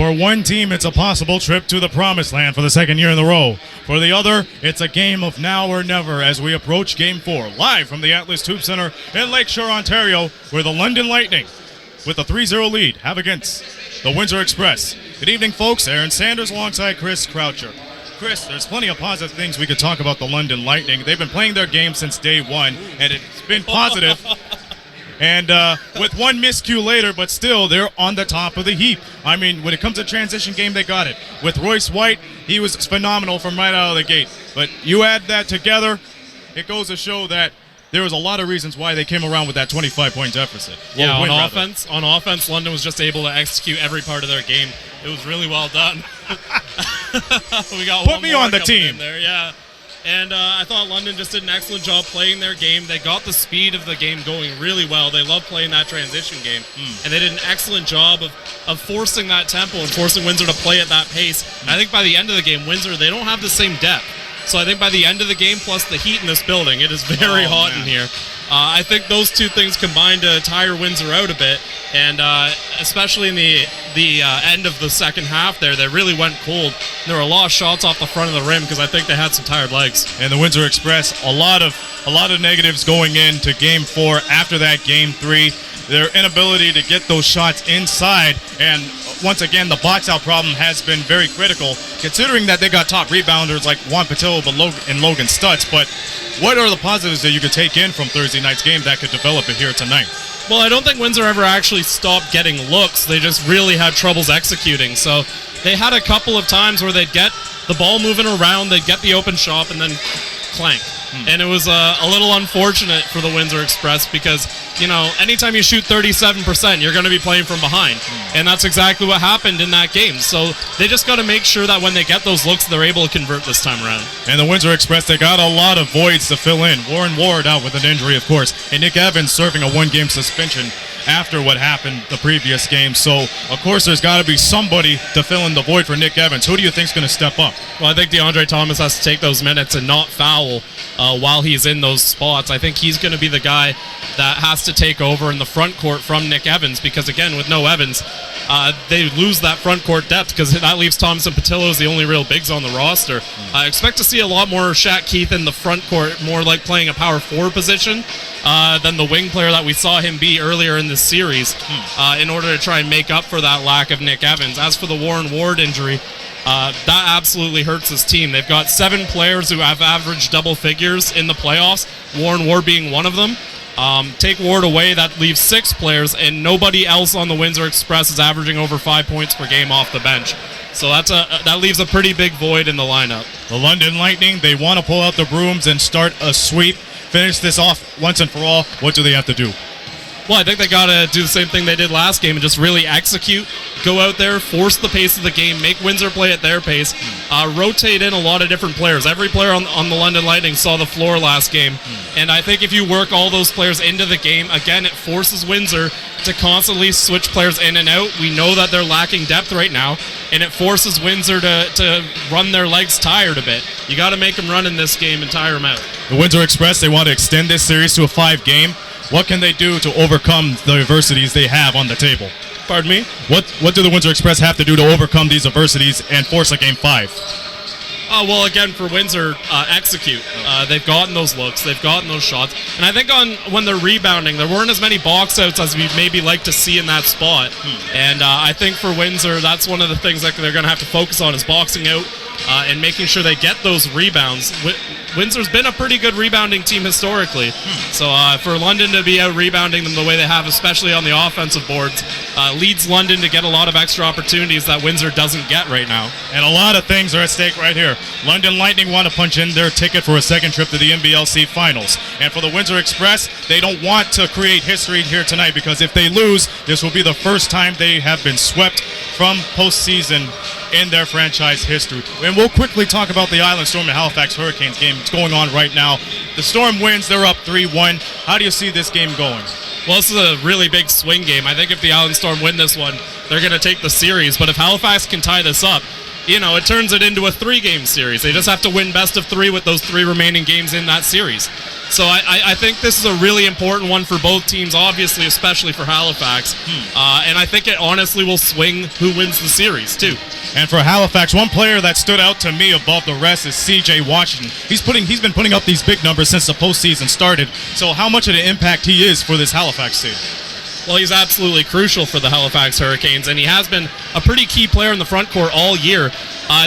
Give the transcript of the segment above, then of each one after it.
For one team, it's a possible trip to the promised land for the second year in a row. For the other, it's a game of now or never as we approach Game 4, live from the Atlas Tube Centre in Lakeshore, Ontario, where the London Lightning, with a 3-0 lead, have against the Windsor Express. Good evening, folks. Aaron Sanders alongside Chris Croucher. Chris, there's plenty of positive things we could talk about the London Lightning. They've been playing their game since day one, and it's been positive. And with one miscue later, but still, they're on the top of the heap. I mean, when it comes to transition game, they got it. With Royce White, he was phenomenal from right out of the gate. But you add that together, it goes to show that there was a lot of reasons why they came around with that 25-point deficit. Yeah, on offense, London was just able to execute every part of their game. It was really well done. We got Put me on the team. There, yeah. And I thought London just did an excellent job playing their game. They got the speed of the game going really well. They love playing that transition game. And they did an excellent job of forcing that tempo and forcing Windsor to play at that pace. And I think by the end of the game, Windsor, they don't have the same depth. So I think by the end of the game, plus the heat in this building, it is very hot in here. I think those two things combined to tire Windsor out a bit, and especially in the end of the second half there, they really went cold. There were a lot of shots off the front of the rim because I think they had some tired legs. And the Windsor Express, a lot of negatives going into Game 4. After that, Game 3, their inability to get those shots inside, and once again, the box out problem has been very critical, considering that they got top rebounders like Juan Patillo and Logan Stutz. But what are the positives that you could take in from Thursday night's game that could develop it here tonight? Well, I don't think Windsor ever actually stopped getting looks. They just really had troubles executing. So they had a couple of times where they'd get the ball moving around, they'd get the open shot, and then clank. And it was a little unfortunate for the Windsor Express because, you know, anytime you shoot 37%, you're going to be playing from behind. And that's exactly what happened in that game. So they just got to make sure that when they get those looks, they're able to convert this time around. And the Windsor Express, they got a lot of voids to fill in. Warren Ward out with an injury, of course, and Nick Evans serving a one-game suspension after what happened the previous game. So, of course, there's got to be somebody to fill in the void for Nick Evans. Who do you think is going to step up? Well, I think DeAndre Thomas has to take those minutes and not foul while he's in those spots. I think he's going to be the guy that has to take over in the front court from Nick Evans because, again, with no Evans, they lose that front court depth because that leaves Thomas and Patillo as the only real bigs on the roster. I expect to see a lot more Shaq Keith in the front court, more like playing a power forward position than the wing player that we saw him be earlier in this series in order to try and make up for that lack of Nick Evans. As for the Warren Ward injury, that absolutely hurts his team. They've got 7 players who have averaged double figures in the playoffs, Warren Ward being one of them. Take Ward away, that leaves 6 players, and nobody else on the Windsor Express is averaging over 5 points per game off the bench. So that leaves a pretty big void in the lineup. The London Lightning, they want to pull out the brooms and start a sweep, finish this off once and for all. What do they have to do? Well, I think they got to do the same thing they did last game and just really execute, go out there, force the pace of the game, make Windsor play at their pace, rotate in a lot of different players. Every player on the London Lightning saw the floor last game, and I think if you work all those players into the game, again, it forces Windsor to constantly switch players in and out. We know that they're lacking depth right now, and it forces Windsor to run their legs tired a bit. You got to make them run in this game and tire them out. The Windsor Express, they want to extend this series to a 5-game. What can they do to overcome the adversities they have on the table? Pardon me? What do the Windsor Express have to do to overcome these adversities and force a Game 5? Well, again, for Windsor, execute. They've gotten those looks. They've gotten those shots. And I think when they're rebounding, there weren't as many box outs as we maybe like to see in that spot. And I think for Windsor, that's one of the things that they're going to have to focus on is boxing out and making sure they get those rebounds. Windsor's been a pretty good rebounding team historically. So for London to be out rebounding them the way they have, especially on the offensive boards, leads London to get a lot of extra opportunities that Windsor doesn't get right now. And a lot of things are at stake right here. London Lightning want to punch in their ticket for a second trip to the NBLC Finals. And for the Windsor Express, they don't want to create history here tonight because if they lose, this will be the first time they have been swept from postseason in their franchise history. And we'll quickly talk about the Island Storm and Halifax Hurricanes game. It's going on right now. The Storm wins. They're up 3-1. How do you see this game going? Well, this is a really big swing game. I think if the Island Storm win this one, they're going to take the series. But if Halifax can tie this up, it turns it into a 3-game series. They just have to win best of 3 with those 3 remaining games in that series. So I think this is a really important one for both teams, obviously, especially for Halifax. And I think it honestly will swing who wins the series, too. And for Halifax, one player that stood out to me above the rest is C.J. Washington. He's been putting up these big numbers since the postseason started. So how much of an impact he is for this Halifax team? Well, he's absolutely crucial for the Halifax Hurricanes, and he has been a pretty key player in the front court all year.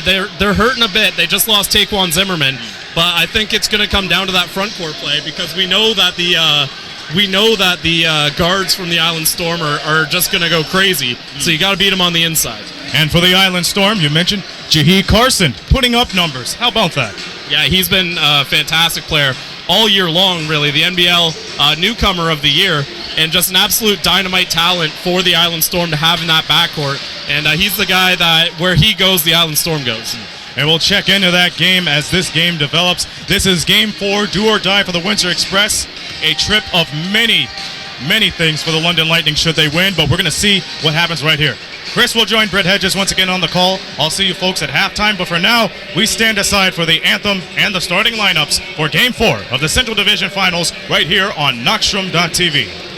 They're hurting a bit. They just lost Taquan Zimmerman, but I think it's going to come down to that front court play because we know that the guards from the Island Storm are just going to go crazy. So you got to beat them on the inside. And for the Island Storm, you mentioned Jahi Carson putting up numbers. How about that? Yeah, he's been a fantastic player all year long, really. The NBL newcomer of the year, and just an absolute dynamite talent for the Island Storm to have in that backcourt. And he's the guy that where he goes, the Island Storm goes. And we'll check into that game as this game develops. This is Game 4, do or die for the Windsor Express. A trip of many things for the London Lightning should they win, but we're going to see what happens right here. Chris will join Brett Hedges once again on the call. I'll see you folks at halftime, but for now, we stand aside for the anthem and the starting lineups for Game 4 of the Central Division Finals right here on Knockstrom.tv.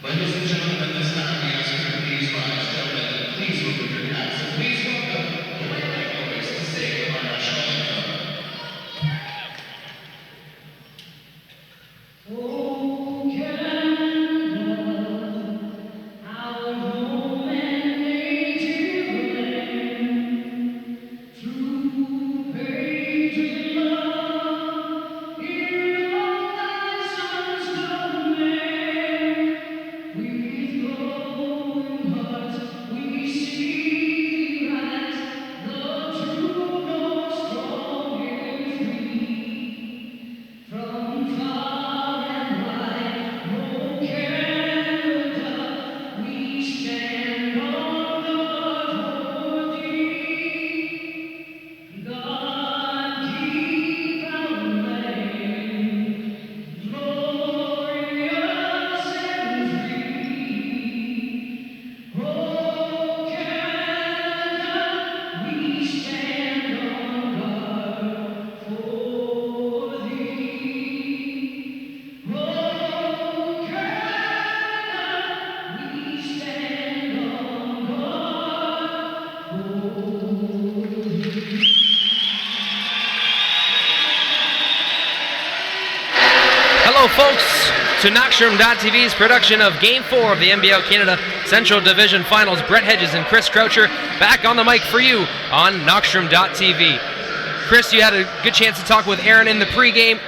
Ladies and gentlemen, at this time, we ask you to please rise. Gentlemen, please remove your hats and please welcome the White Boys to sing our national anthem. Oh, Canada, our home and native land, through pages of love, hear all thy sons command. With glowing hearts we see rise, the true North strong and free. From far and wide, oh Canada, we stand on guard for thee. God keep our land glorious and free. Oh Canada, we stand on guard for thee. Oh Canada, we stand on guard for thee. Hello, folks, to Knockstrom.tv's production of Game 4 of the NBL Canada Central Division Finals. Brett Hedges and Chris Croucher back on the mic for you on Knockstrom.tv. Chris, you had a good chance to talk with Aaron in the pregame.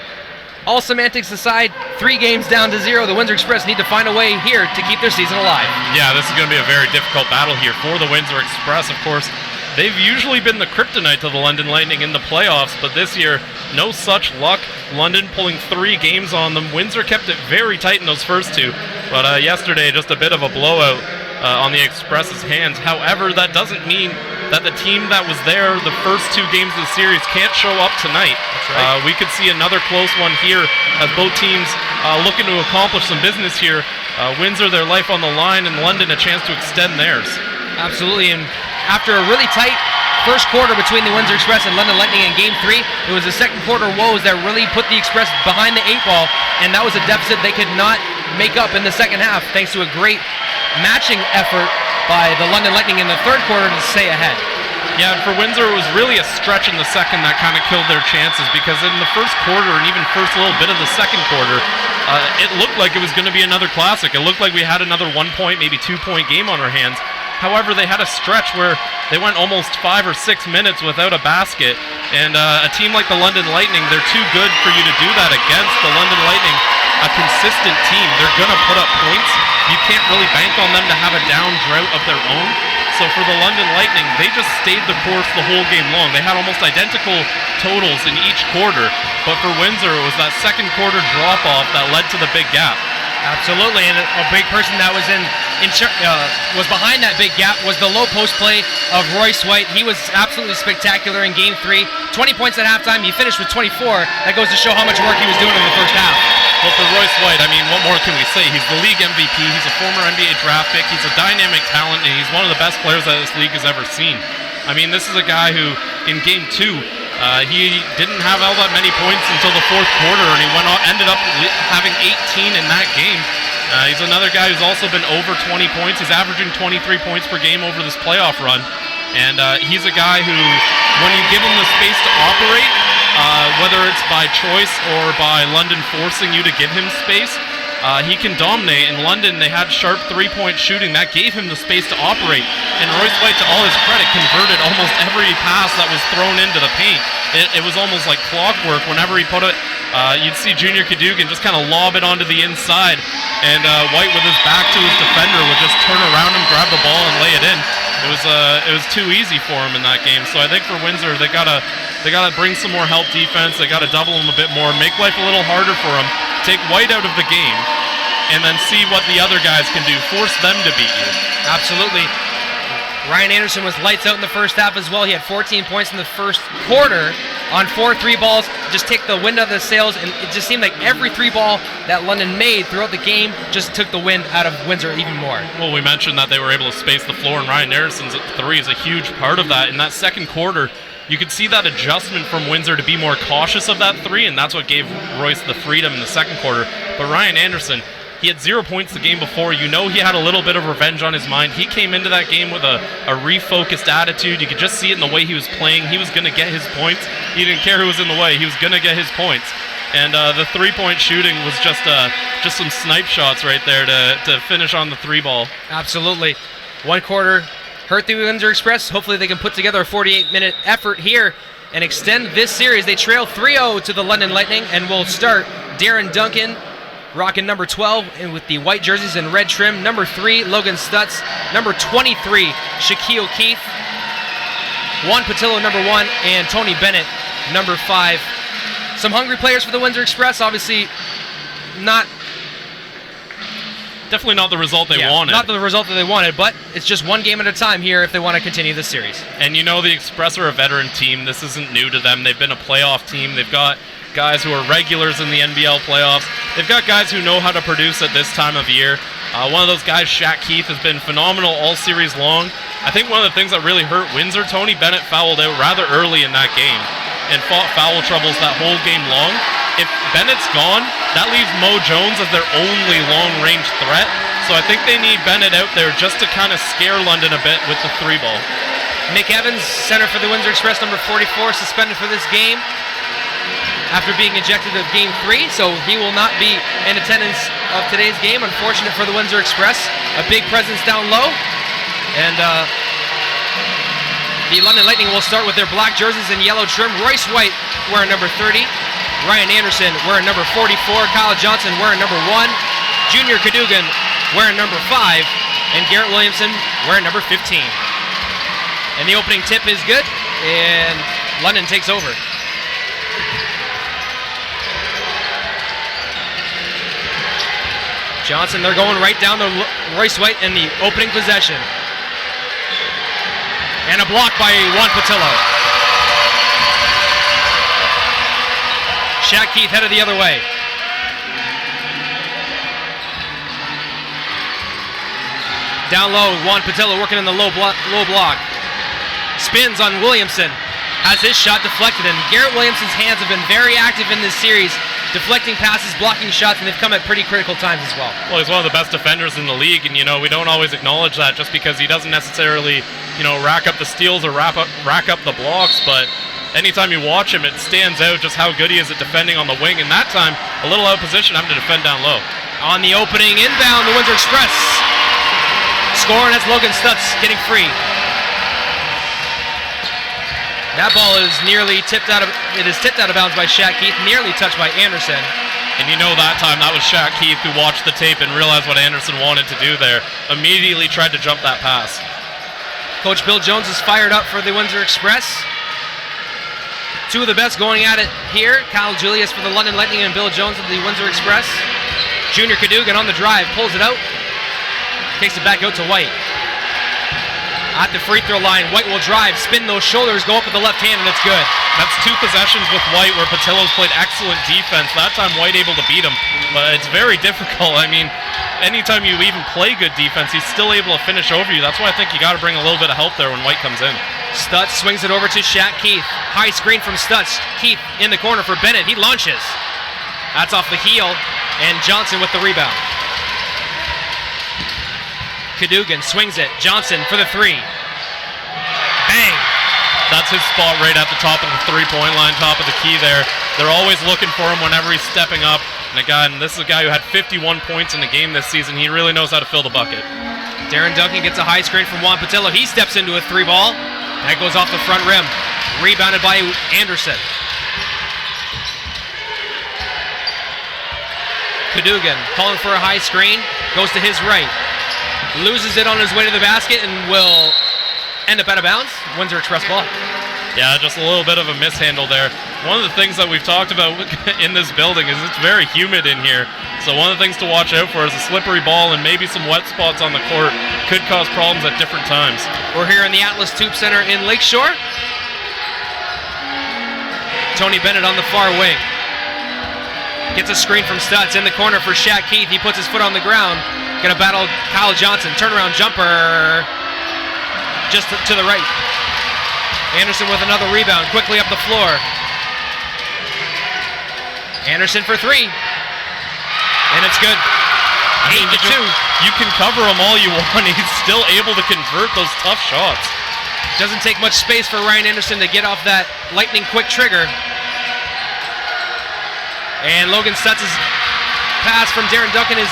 All semantics aside, 3 games down to 0. The Windsor Express need to find a way here to keep their season alive. Yeah, this is going to be a very difficult battle here for the Windsor Express. Of course, they've usually been the kryptonite to the London Lightning in the playoffs, but this year, no such luck. London pulling 3 games on them. Windsor kept it very tight in those first 2, but yesterday, just a bit of a blowout on the Express's hands. However, that doesn't mean that the team that was there the first 2 games of the series can't show up tonight. That's right. We could see another close one here as both teams looking to accomplish some business here. Windsor, their life on the line, and London a chance to extend theirs. Absolutely, and after a really tight first quarter between the Windsor Express and London Lightning in Game 3, it was the second quarter woes that really put the Express behind the 8 ball, and that was a deficit they could not make up in the second half, thanks to a great matching effort by the London Lightning in the third quarter to stay ahead. Yeah, and for Windsor, it was really a stretch in the second that kind of killed their chances, because in the first quarter and even first little bit of the second quarter, it looked like it was going to be another classic. It looked like we had another 1-point, maybe 2-point game on our hands. However, they had a stretch where they went almost 5 or 6 minutes without a basket, and a team like the London Lightning, they're too good for you to do that against. The London Lightning, a consistent team, they're going to put up points. You can't really bank on them to have a down drought of their own. So for the London Lightning, they just stayed the course the whole game long. They had almost identical totals in each quarter, but for Windsor, it was that second quarter drop-off that led to the big gap. Absolutely, and a big person that was was behind that big gap was the low post play of Royce White. He was absolutely spectacular in Game 3. 20 points at halftime. He finished with 24. That goes to show how much work he was doing in the first half. Well, for Royce White, I mean, what more can we say? He's the league MVP. He's a former NBA draft pick. He's a dynamic talent, and he's one of the best players that this league has ever seen. I mean, this is a guy who, in Game 2, he didn't have all that many points until the fourth quarter, and he ended up having 18 in that game. He's another guy who's also been over 20 points. He's averaging 23 points per game over this playoff run. And he's a guy who, when you give him the space to operate, whether it's by choice or by London forcing you to give him space, he can dominate. In London, they had sharp three-point shooting. That gave him the space to operate. And Royce White, to all his credit, converted almost every pass that was thrown into the paint. It was almost like clockwork. Whenever he put it, you'd see Junior Cadogan just kind of lob it onto the inside, and White, with his back to his defender, would just turn around him, grab the ball, and lay it in. It was too easy for him in that game. So I think for Windsor, they gotta bring some more help defense. They gotta double him a bit more, make life a little harder for him. Take White out of the game, and then see what the other guys can do. Force them to beat you. Absolutely. Ryan Anderson was lights out in the first half as well. He had 14 points in the first quarter on 4 3-balls. Just take the wind out of the sails, and it just seemed like every 3-ball that London made throughout the game just took the wind out of Windsor even more. Well, we mentioned that they were able to space the floor, and Ryan Anderson's 3 is a huge part of that. In that second quarter, you could see that adjustment from Windsor to be more cautious of that 3, and that's what gave Royce the freedom in the second quarter. But Ryan Anderson, He had 0 points the game before. You know he had a little bit of revenge on his mind. He came into that game with a refocused attitude. You could just see it in the way he was playing. He was going to get his points. He didn't care who was in the way. He was going to get his points. And the three-point shooting was just some snipe shots right there to finish on the three ball. Absolutely. One quarter hurt the Windsor Express. Hopefully they can put together a 48-minute effort here and extend this series. They trail 3-0 to the London Lightning, and will start Darren Duncan rocking number 12 and with the white jerseys and red trim. Number 3, Logan Stutz. Number 23, Shaquille Keith. Juan Patillo, number 1, and Tony Bennett, number 5. Some hungry players for the Windsor Express. Obviously definitely not the result they wanted. Not the result that they wanted, but it's just one game at a time here if they want to continue this series. And you know the Express are a veteran team. This isn't new to them. They've been a playoff team. They've got guys who are regulars in the NBL playoffs. They've got guys who know how to produce at this time of year. One of those guys, Shaq Keith, has been phenomenal all series long. I think one of the things that really hurt Windsor, Tony Bennett fouled out rather early in that game and fought foul troubles that whole game long. If Bennett's gone, that leaves Mo Jones as their only long-range threat. So I think they need Bennett out there just to kind of scare London a bit with the three ball. Nick Evans, center for the Windsor Express, number 44, suspended for this game after being ejected of Game 3, so he will not be in attendance of today's game. Unfortunate for the Windsor Express. A big presence down low. And the London Lightning will start with their black jerseys and yellow trim. Royce White wearing number 30. Ryan Anderson wearing number 44. Kyle Johnson wearing number 1. Junior Cadogan wearing number 5. And Garrett Williamson wearing number 15. And the opening tip is good, and London takes over. Johnson, they're going right down to Royce White in the opening possession. And a block by Juan Patillo. Shaq Keith headed the other way. Down low, Juan Patillo working in the low block. Spins on Williamson. Has his shot deflected, and Garrett Williamson's hands have been very active in this series, deflecting passes, blocking shots, and they've come at pretty critical times as well. Well, he's one of the best defenders in the league, and we don't always acknowledge that just because he doesn't necessarily, rack up the steals or rack up the blocks, but anytime you watch him, it stands out just how good he is at defending on the wing, and that time, a little out of position, having to defend down low. On the opening inbound, the Windsor Express scoring. That's Logan Stutz getting free. That ball is nearly tipped out of bounds by Shaq Keith, nearly touched by Anderson. And that time that was Shaq Keith who watched the tape and realized what Anderson wanted to do there. Immediately tried to jump that pass. Coach Bill Jones is fired up for the Windsor Express. Two of the best going at it here. Kyle Julius for the London Lightning and Bill Jones of the Windsor Express. Junior Cadogan on the drive, pulls it out, takes it back out to White. At the free throw line, White will drive, spin those shoulders, go up with the left hand, and it's good. That's 2 possessions with White where Patillo's played excellent defense. That time White able to beat him, but it's very difficult. Anytime you even play good defense, he's still able to finish over you. That's why I think you got to bring a little bit of help there when White comes in. Stutz swings it over to Shaq Keith. High screen from Stutz. Keith in the corner for Bennett. He launches. That's off the heel, and Johnson with the rebound. Cadogan swings it. Johnson for the 3. Bang! That's his spot right at the top of the three-point line, top of the key there. They're always looking for him whenever he's stepping up. And this is a guy who had 51 points in the game this season. He really knows how to fill the bucket. Darren Duncan gets a high screen from Juan Patillo. He steps into a 3-ball. That goes off the front rim. Rebounded by Anderson. Cadogan calling for a high screen. Goes to his right. Loses it on his way to the basket and will end up out of bounds. Windsor Express ball. Yeah, just a little bit of a mishandle there. One of the things that we've talked about in this building is it's very humid in here. So one of the things to watch out for is a slippery ball and maybe some wet spots on the court could cause problems at different times. We're here in the Atlas Tube Center in Lakeshore. Tony Bennett on the far wing. Gets a screen from Stutz in the corner for Shaq Keith. He puts his foot on the ground. Gonna battle Kyle Johnson. Turnaround jumper. Just to the right. Anderson with another rebound. Quickly up the floor. Anderson for 3. And it's good. mean, 8-2. you can cover him all you want. He's still able to convert those tough shots. Doesn't take much space for Ryan Anderson to get off that lightning quick trigger. And Logan Stutz' pass from Darren Duncan is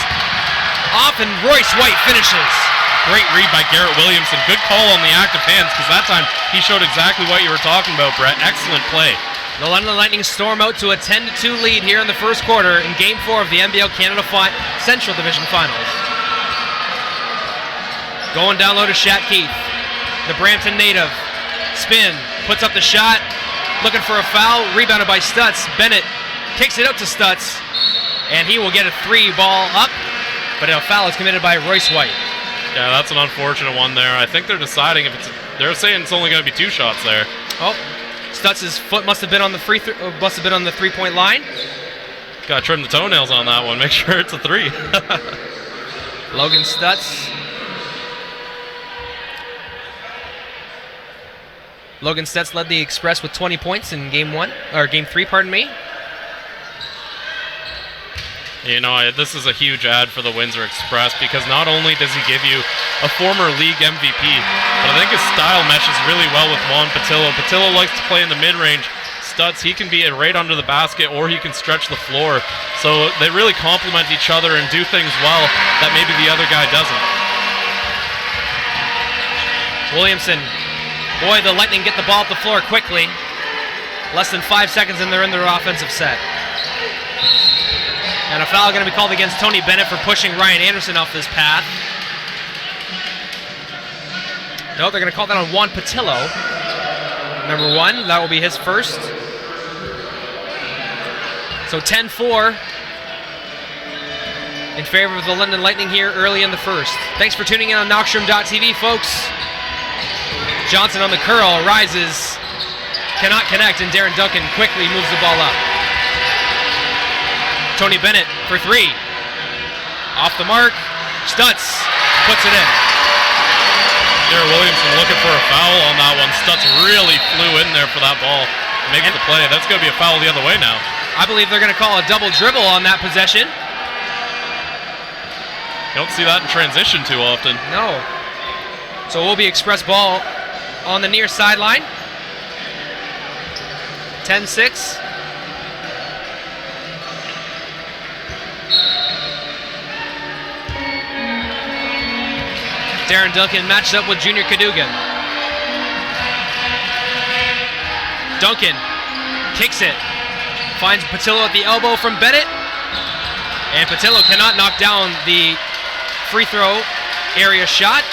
off, and Royce White finishes. Great read by Garrett Williamson. Good call on the active hands, because that time he showed exactly what you were talking about, Brett. Excellent play. The London Lightning storm out to a 10-2 lead here in the first quarter in Game 4 of the NBL Canada Central Division Finals. Going down low to Shat Keith, the Brampton native. Spin, puts up the shot, looking for a foul, rebounded by Stutz. Bennett kicks it up to Stutz, and he will get a 3-ball up, but a foul is committed by Royce White. Yeah, that's an unfortunate one there. I think they're deciding if they're saying it's only going to be 2 shots there. Oh, Stutz's foot must have been on the 3-point line. Got to trim the toenails on that one. Make sure it's a 3. Logan Stutz. Logan Stutz led the Express with 20 points in Game 3, pardon me. You know, this is a huge ad for the Windsor Express, because not only does he give you a former league MVP, but I think his style meshes really well with Juan Patillo. Patillo likes to play in the mid-range. Stutz, he can be right under the basket, or he can stretch the floor. So they really complement each other and do things well that maybe the other guy doesn't. Williamson. Boy, the Lightning get the ball up the floor quickly. Less than 5 seconds and they're in their offensive set. And a foul going to be called against Tony Bennett for pushing Ryan Anderson off this path. No, they're going to call that on Juan Patillo. Number 1, that will be his first. So 10-4 in favor of the London Lightning here early in the first. Thanks for tuning in on Knockstrom.tv, folks. Johnson on the curl, rises, cannot connect, and Darren Duncan quickly moves the ball up. Tony Bennett for 3. Off the mark. Stutz puts it in. Garrett Williamson looking for a foul on that one. Stutz really flew in there for that ball. Makes the play. That's going to be a foul the other way now. I believe they're going to call a double dribble on that possession. You don't see that in transition too often. No. So it will be Express ball on the near sideline. 10-6. Darren Duncan matched up with Junior Cadogan. Duncan kicks it. Finds Patillo at the elbow from Bennett. And Patillo cannot knock down the free throw area shot.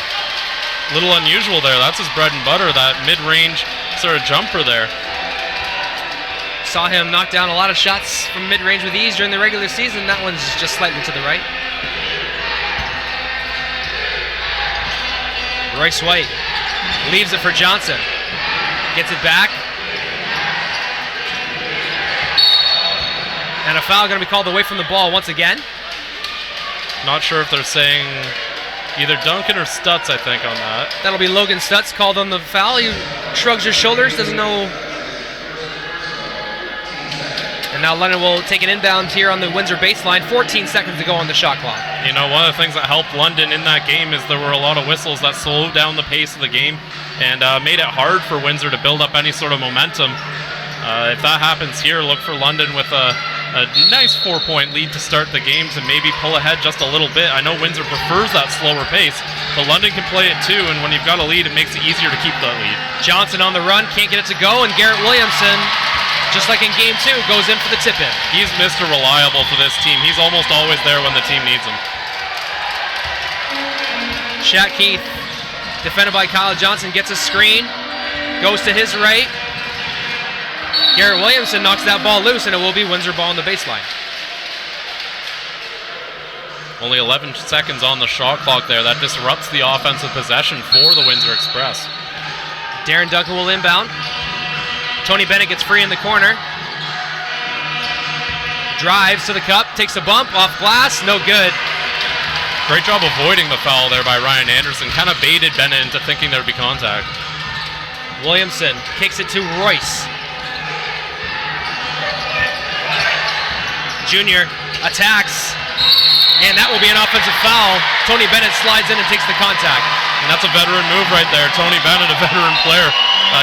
Little unusual there. That's his bread and butter, that mid-range sort of jumper there. Saw him knock down a lot of shots from mid-range with ease during the regular season. That one's just slightly to the right. Royce White leaves it for Johnson. Gets it back. And a foul going to be called away from the ball once again. Not sure if they're saying either Duncan or Stutz, I think, on that. That'll be Logan Stutz called on the foul. He shrugs his shoulders, doesn't know. And now London will take an inbound here on the Windsor baseline. 14 seconds to go on the shot clock. You know, one of the things that helped London in that game is there were a lot of whistles that slowed down the pace of the game and made it hard for Windsor to build up any sort of momentum. If that happens here, look for London with a nice 4-point lead to start the game to maybe pull ahead just a little bit. I know Windsor prefers that slower pace, but London can play it too, and when you've got a lead, it makes it easier to keep that lead. Johnson on the run, can't get it to go, and Garrett Williamson, just like in Game 2, goes in for the tip-in. He's Mr. Reliable for this team. He's almost always there when the team needs him. Shat Keith, defended by Kyle Johnson, gets a screen, goes to his right. Garrett Williamson knocks that ball loose, and it will be Windsor ball on the baseline. Only 11 seconds on the shot clock there. That disrupts the offensive possession for the Windsor Express. Darren Duncan will inbound. Tony Bennett gets free in the corner. Drives to the cup, takes a bump off glass, no good. Great job avoiding the foul there by Ryan Anderson. Kind of baited Bennett into thinking there would be contact. Williamson kicks it to Royce. Junior attacks, and that will be an offensive foul. Tony Bennett slides in and takes the contact. And that's a veteran move right there. Tony Bennett, a veteran player.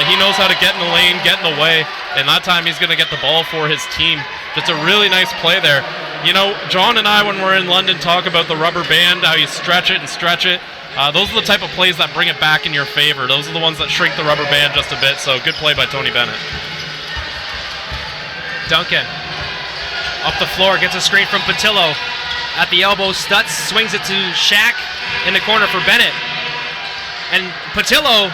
He knows how to get in the lane, get in the way, and that time he's going to get the ball for his team. Just a really nice play there. You know, John and I, when we're in London, talk about the rubber band, how you stretch it and stretch it. Those are the type of plays that bring it back in your favor. Those are the ones that shrink the rubber band just a bit, so good play by Tony Bennett. Duncan up the floor, gets a screen from Patillo. At the elbow, Stutz swings it to Shaq in the corner for Bennett. And Patillo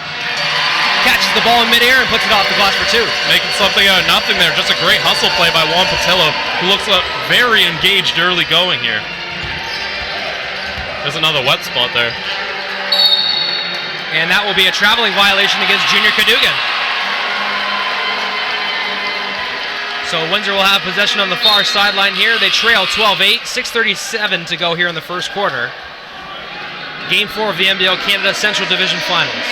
catches the ball in midair and puts it off the glass for two. Making something out of nothing there. Just a great hustle play by Juan Patillo, who looks very engaged early going here. There's another wet spot there. And that will be a traveling violation against Junior Cadogan. So Windsor will have possession on the far sideline here. They trail 12-8, 6:37 to go here in the first quarter. Game 4 of the NBL Canada Central Division Finals.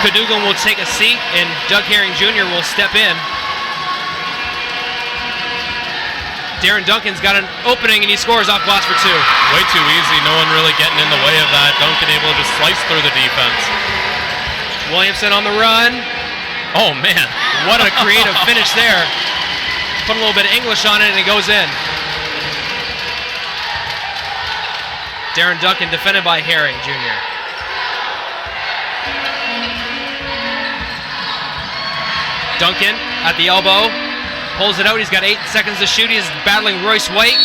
Cadogan will take a seat and Doug Herring Jr. will step in. Darren Duncan's got an opening and he scores off glass for two. Way too easy, no one really getting in the way of that. Duncan able to just slice through the defense. Williamson on the run. Oh man, what a creative finish there. Put a little bit of English on it and it goes in. Darren Duncan defended by Herring Jr. Duncan at the elbow, pulls it out. He's got 8 seconds to shoot. He's battling Royce White.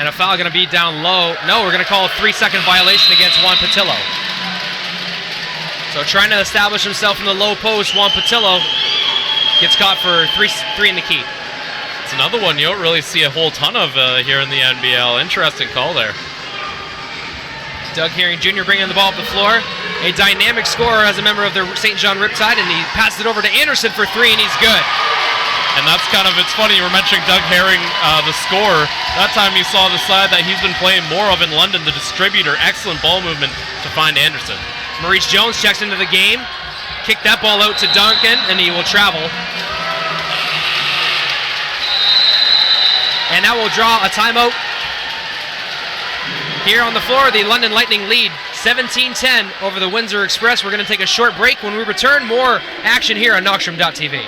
And a foul going to be down low. No, we're going to call a 3-second violation against Juan Patillo. So trying to establish himself in the low post, Juan Patillo gets caught for three in the key. It's another one you don't really see a whole ton of here in the NBL. Interesting call there. Doug Herring Jr. bringing the ball up the floor. A dynamic scorer as a member of the St. John Riptide, and he passes it over to Anderson for 3, and he's good. And that's kind of, it's funny, you were mentioning Doug Herring, the scorer. That time you saw the side that he's been playing more of in London, the distributor. Excellent ball movement to find Anderson. Maurice Jones checks into the game. Kick that ball out to Duncan, and he will travel. And that will draw a timeout. Here on the floor, the London Lightning lead 17-10 over the Windsor Express. We're going to take a short break. When we return, more action here on Knockstrom.tv.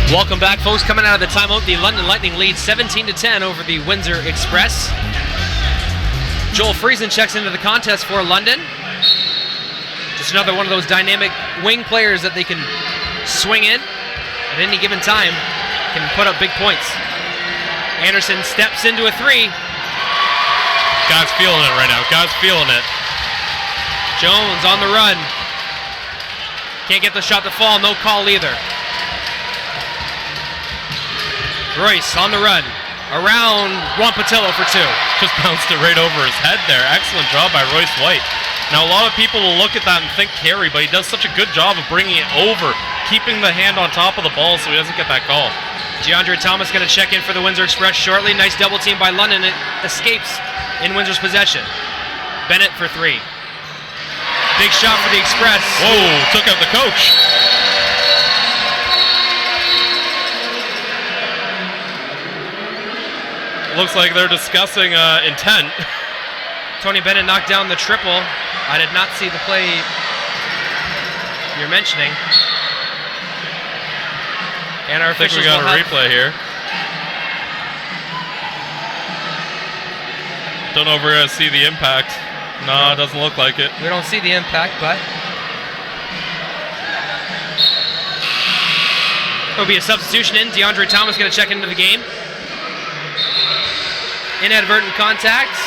Welcome back, folks. Coming out of the timeout, the London Lightning lead 17-10 over the Windsor Express. Joel Friesen checks into the contest for London. Just another one of those dynamic wing players that they can swing in at any given time, can put up big points. Anderson steps into a 3. God's feeling it right now. God's feeling it. Jones on the run. Can't get the shot to fall. No call either. Royce on the run. Around Juan Patillo for 2. Just bounced it right over his head there. Excellent job by Royce White. Now, a lot of people will look at that and think carry, but he does such a good job of bringing it over, keeping the hand on top of the ball so he doesn't get that call. DeAndre Thomas going to check in for the Windsor Express shortly. Nice double team by London. It escapes in Windsor's possession. Bennett for 3. Big shot for the Express. Whoa, took out the coach. Looks like they're discussing intent. Tony Bennett knocked down the triple. I did not see the play you're mentioning. And our I think officials we got will a have- replay here. Don't know if we're going to see the impact. No, it doesn't look like it. We don't see the impact, but there'll be a substitution in. DeAndre Thomas going to check into the game. Inadvertent contact.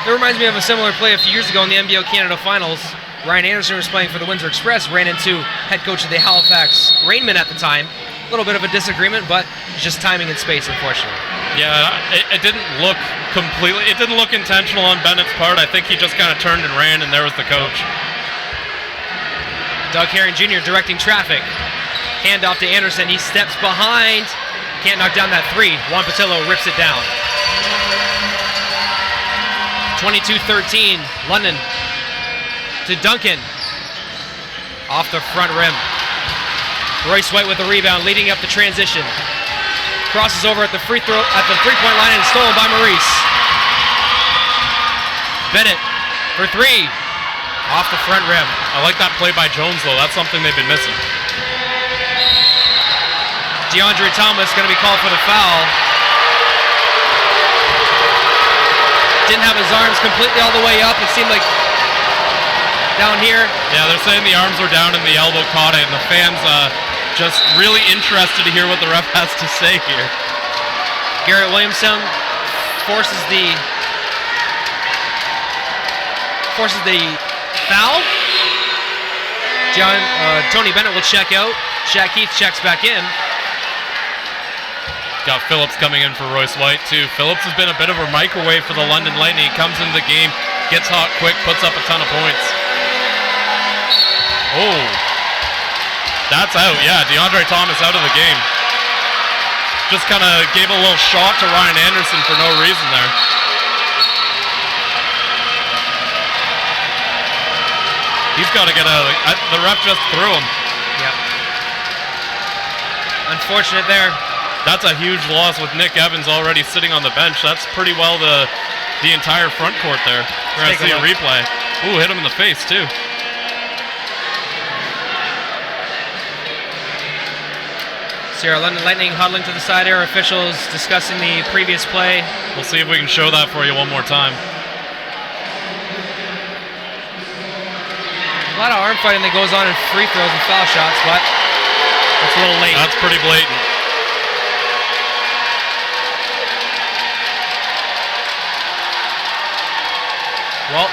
It reminds me of a similar play a few years ago in the NBL Canada Finals. Ryan Anderson was playing for the Windsor Express, ran into head coach of the Halifax Rainmen at the time. A little bit of a disagreement, but just timing and space, unfortunately. Yeah, it didn't look completely, it didn't look intentional on Bennett's part. I think he just kind of turned and ran, and there was the coach. Doug Herring Jr. directing traffic. Handoff to Anderson. He steps behind. Can't knock down that three. Juan Patillo rips it down. 22-13. London to Duncan. Off the front rim. Royce White with the rebound, leading up the transition. Crosses over at the three-point line and stolen by Maurice. Bennett for three. Off the front rim. I like that play by Jones, though. That's something they've been missing. DeAndre Thomas going to be called for the foul. Didn't have his arms completely all the way up. It seemed like down here. Yeah, they're saying the arms were down and the elbow caught it, and the fans just really interested to hear what the ref has to say here. Garrett Williamson forces the foul. Tony Bennett will check out. Shaq Keith checks back in. Got Phillips coming in for Royce White, too. Phillips has been a bit of a microwave for the London Lightning. He comes into the game, gets hot quick, puts up a ton of points. Oh, that's out. Yeah, DeAndre Thomas out of the game. Just kind of gave a little shot to Ryan Anderson for no reason there. He's got to get out of the ref just threw him. Yep. Unfortunate there. That's a huge loss with Nick Evans already sitting on the bench. That's pretty well the entire front court there. We're going to see a replay. Ooh, hit him in the face, too. See our London Lightning huddling to the side here. Officials discussing the previous play. We'll see if we can show that for you one more time. A lot of arm fighting that goes on in free throws and foul shots, but it's a little late. That's pretty blatant. Well,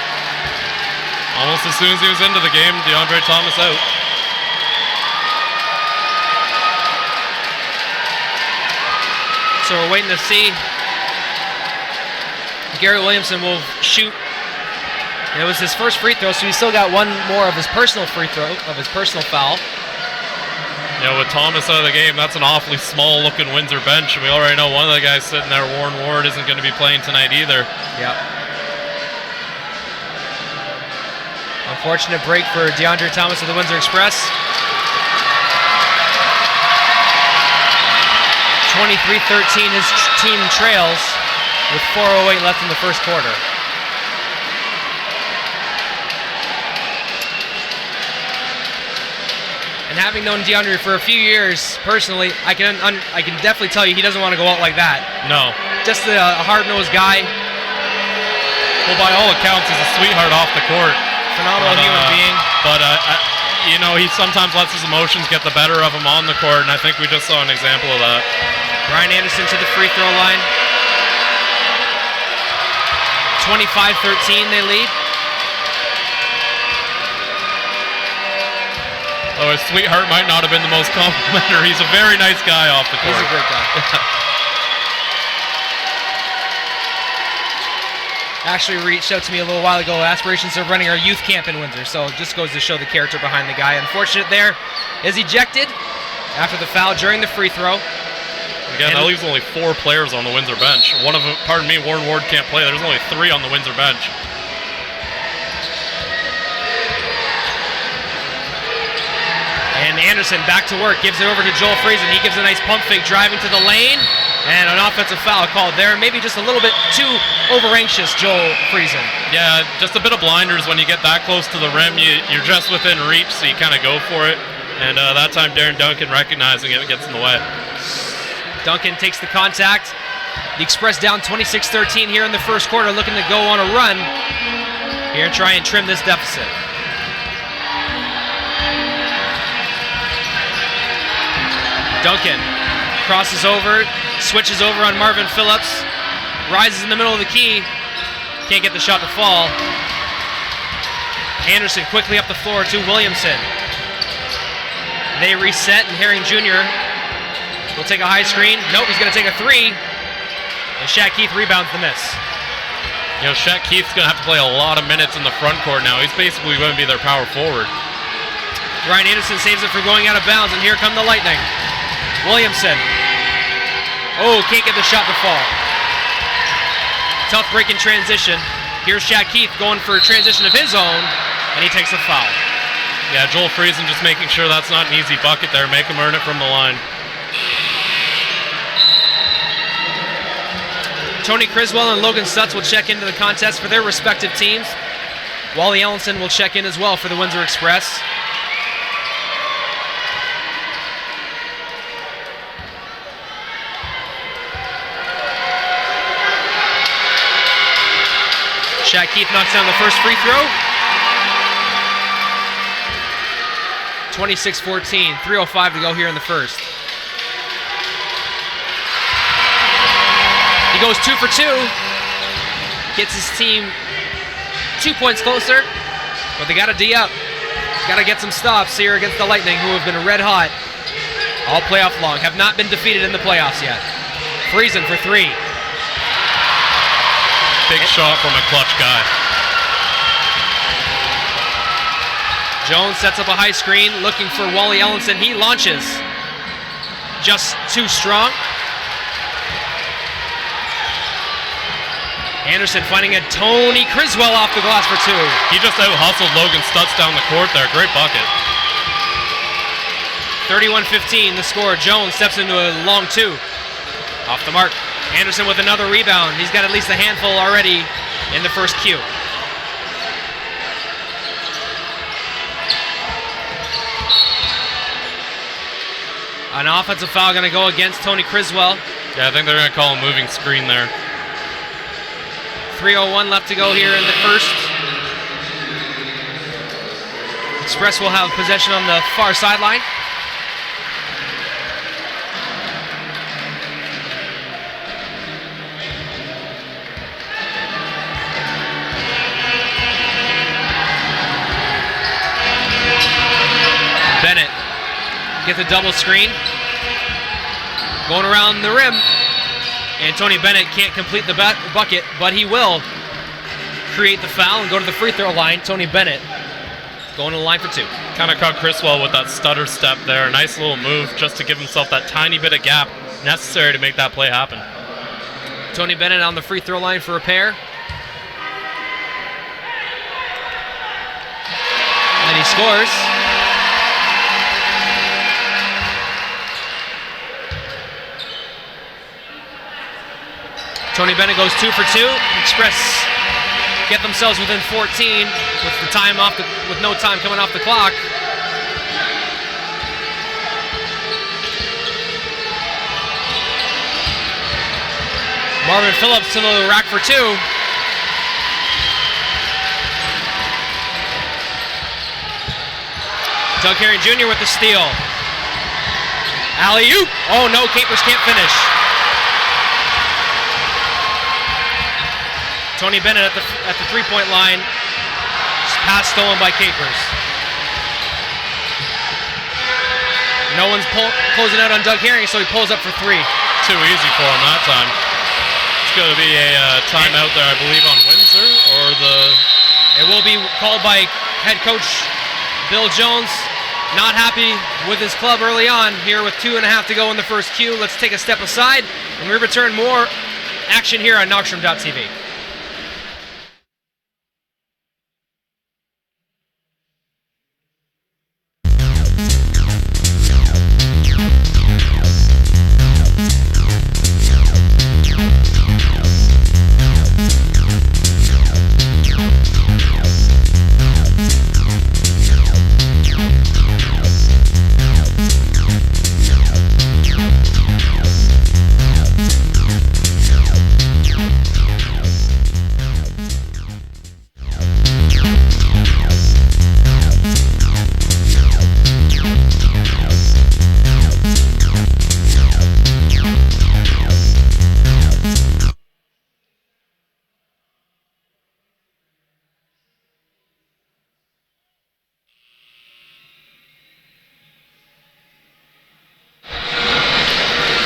almost as soon as he was into the game, DeAndre Thomas out. So we're waiting to see. Garrett Williamson will shoot. It was his first free throw, so he's still got one more of his personal free throw, of his personal foul. You know, with Thomas out of the game, that's an awfully small-looking Windsor bench, and we already know one of the guys sitting there, Warren Ward, isn't going to be playing tonight either. Yep. Unfortunate break for DeAndre Thomas of the Windsor Express. 23-13, his team trails with 4:08 left in the first quarter. And having known DeAndre for a few years personally, I can definitely tell you he doesn't want to go out like that. No. Just a hard-nosed guy. Well, by all accounts, he's a sweetheart off the court. Phenomenal human being. But, you know, he sometimes lets his emotions get the better of him on the court, and I think we just saw an example of that. Ryan Anderson to the free throw line. 25-13 they lead. Oh, his sweetheart might not have been the most complimentary. He's a very nice guy off the court. He's a great guy. Actually reached out to me a little while ago. Aspirations of running our youth camp in Windsor. So it just goes to show the character behind the guy. Unfortunate there is ejected after the foul during the free throw. Again, that leaves only 4 players on the Windsor bench. One of them, pardon me, Warren Ward can't play. There's only 3 on the Windsor bench. Anderson back to work, gives it over to Joel Friesen. He gives a nice pump fake, driving to the lane, and an offensive foul called there. Maybe just a little bit too over-anxious, Joel Friesen. Yeah, just a bit of blinders when you get that close to the rim. You're just within reach, so you kind of go for it. And that time, Darren Duncan recognizing it gets in the way. Duncan takes the contact. The Express down 26-13 here in the first quarter, looking to go on a run here and try and trim this deficit. Duncan crosses over, switches over on Marvin Phillips, rises in the middle of the key, can't get the shot to fall. Anderson quickly up the floor to Williamson. They reset, and Herring Jr. will take a high screen. Nope, he's going to take a three, and Shaq Keith rebounds the miss. You know, Shaq Keith's going to have to play a lot of minutes in the front court now. He's basically going to be their power forward. Ryan Anderson saves it for going out of bounds, and here come the Lightning. Williamson. Oh, can't get the shot to fall. Tough break in transition. Here's Shaq Keith going for a transition of his own, and he takes a foul. Yeah, Joel Friesen just making sure that's not an easy bucket there. Make him earn it from the line. Tony Criswell and Logan Stutz will check into the contest for their respective teams. Wally Ellenson will check in as well for the Windsor Express. Shaq Keith knocks down the first free throw. 26-14, 3:05 to go here in the first. He goes 2 for 2. Gets his team 2 points closer, but they got to D up. Got to get some stops here against the Lightning, who have been red hot all playoff long. Have not been defeated in the playoffs yet. Friesen for 3. Big shot from a clutch guy. Jones sets up a high screen, looking for Wally Ellenson. He launches. Just too strong. Anderson finding a Tony Criswell off the glass for 2. He just out-hustled Logan Stutz down the court there. Great bucket. 31-15 the score. Jones steps into a long 2. Off the mark. Anderson with another rebound. He's got at least a handful already in the first Q. An offensive foul going to go against Tony Criswell. Yeah, I think they're going to call a moving screen there. 3:01 left to go here in the first. Express will have possession on the far sideline. Bennett gets a double screen. Going around the rim. And Tony Bennett can't complete the bucket, but he will create the foul and go to the free throw line. Tony Bennett going to the line for 2. Kind of caught Criswell with that stutter step there. A nice little move just to give himself that tiny bit of gap necessary to make that play happen. Tony Bennett on the free throw line for a pair. And he scores. Tony Bennett goes 2 for 2. Express get themselves within 14 with the time off with no time coming off the clock. Marvin Phillips to the rack for 2. Doug Herring Jr. with the steal. Alley-oop. Oh no, Capers can't finish. Tony Bennett at the three-point line. Pass stolen by Capers. No one's closing out on Doug Herring, so he pulls up for 3. Too easy for him that time. It's going to be a timeout there, I believe, on Windsor, or It will be called by head coach Bill Jones. Not happy with his club early on here with 2.5 to go in the first Q. Let's take a step aside, and we return more action here on Knockstrom.tv.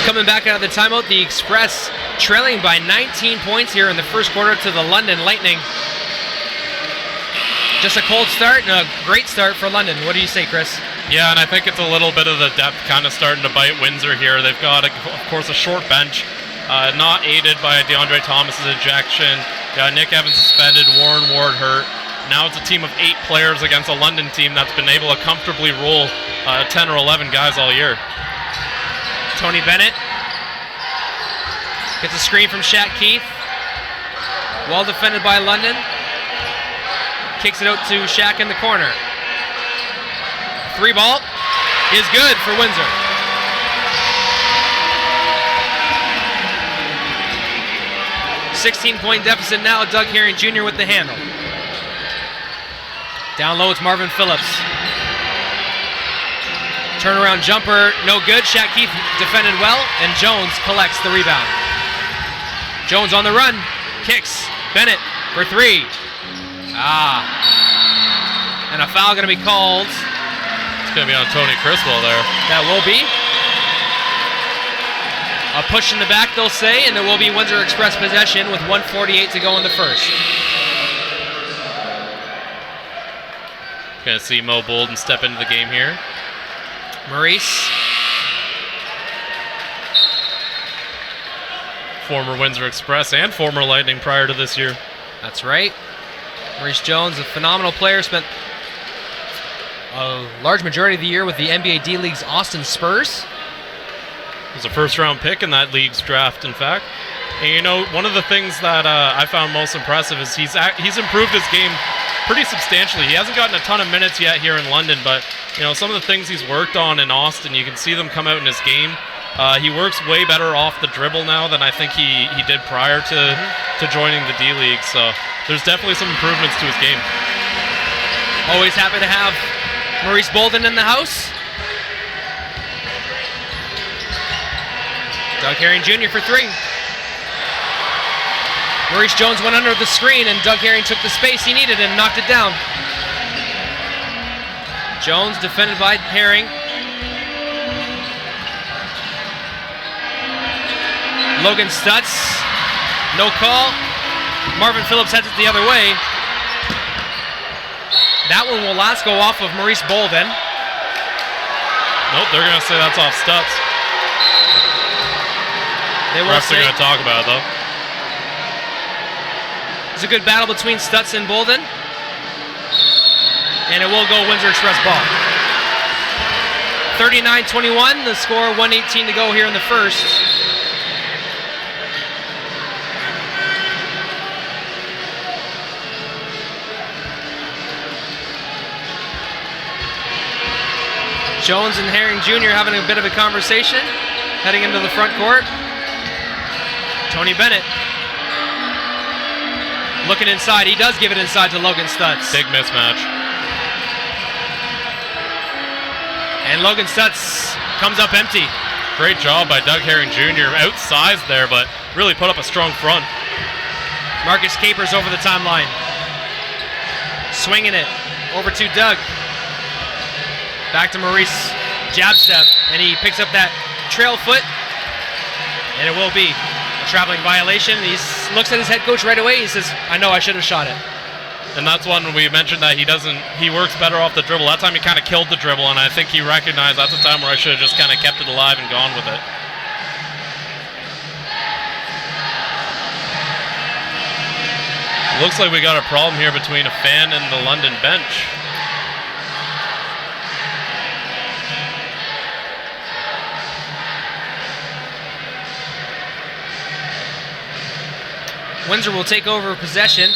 Coming back out of the timeout, the Express trailing by 19 points here in the first quarter to the London Lightning. Just a cold start and a great start for London. What do you say, Chris? Yeah, and I think it's a little bit of the depth kind of starting to bite Windsor here. They've got, of course, a short bench, not aided by DeAndre Thomas's ejection. Nick Evans suspended, Warren Ward hurt. Now it's a team of 8 players against a London team that's been able to comfortably roll 10 or 11 guys all year. Tony Bennett gets a screen from Shaq Keith. Well defended by London. Kicks it out to Shaq in the corner. 3 ball is good for Windsor. $16-point deficit now. Doug Herring Jr. with the handle. Down low, it's Marvin Phillips. Turnaround jumper, no good. Shaq Keith defended well, and Jones collects the rebound. Jones on the run, kicks. Bennett for 3. And a foul going to be called. It's going to be on Tony Criswell there. That will be. A push in the back, they'll say, and there will be Windsor Express possession with 1:48 to go in the first. Going to see Mo Bolden step into the game here. Maurice. Former Windsor Express and former Lightning prior to this year. That's right. Maurice Jones, a phenomenal player, spent a large majority of the year with the NBA D-League's Austin Spurs. He was a first-round pick in that league's draft, in fact. And you know, one of the things that I found most impressive is he's improved his game pretty substantially. He hasn't gotten a ton of minutes yet here in London, but you know, some of the things he's worked on in Austin, you can see them come out in his game. He works way better off the dribble now than I think he did prior to joining the D-League. So there's definitely some improvements to his game. Always happy to have Maurice Bolden in the house. Doug Herring Jr. for 3. Maurice Jones went under the screen, and Doug Herring took the space he needed and knocked it down. Jones defended by Herring. Logan Stutz, no call. Marvin Phillips heads it the other way. That one will last go off of Maurice Bolden. Nope, they're going to say that's off Stutz. They will Refs say. are going to talk about it, though. It's a good battle between Stutz and Bolden. And it will go Windsor Express ball. 39-21, the score, 1:18 to go here in the first. Jones and Herring Jr. having a bit of a conversation, heading into the front court. Tony Bennett looking inside. He does give it inside to Logan Stutz. Big mismatch. And Logan Stutz comes up empty. Great job by Doug Herring Jr. Outsized there, but really put up a strong front. Marcus Capers over the timeline. Swinging it over to Doug. Back to Maurice. Jab step. And he picks up that trail foot. And it will be a traveling violation. He looks at his head coach right away. He says, I know I should have shot it. And that's one we mentioned that he works better off the dribble. That time he kind of killed the dribble, and I think he recognized that's a time where I should have just kind of kept it alive and gone with it. Looks like we got a problem here between a fan and the London bench. Windsor will take over possession.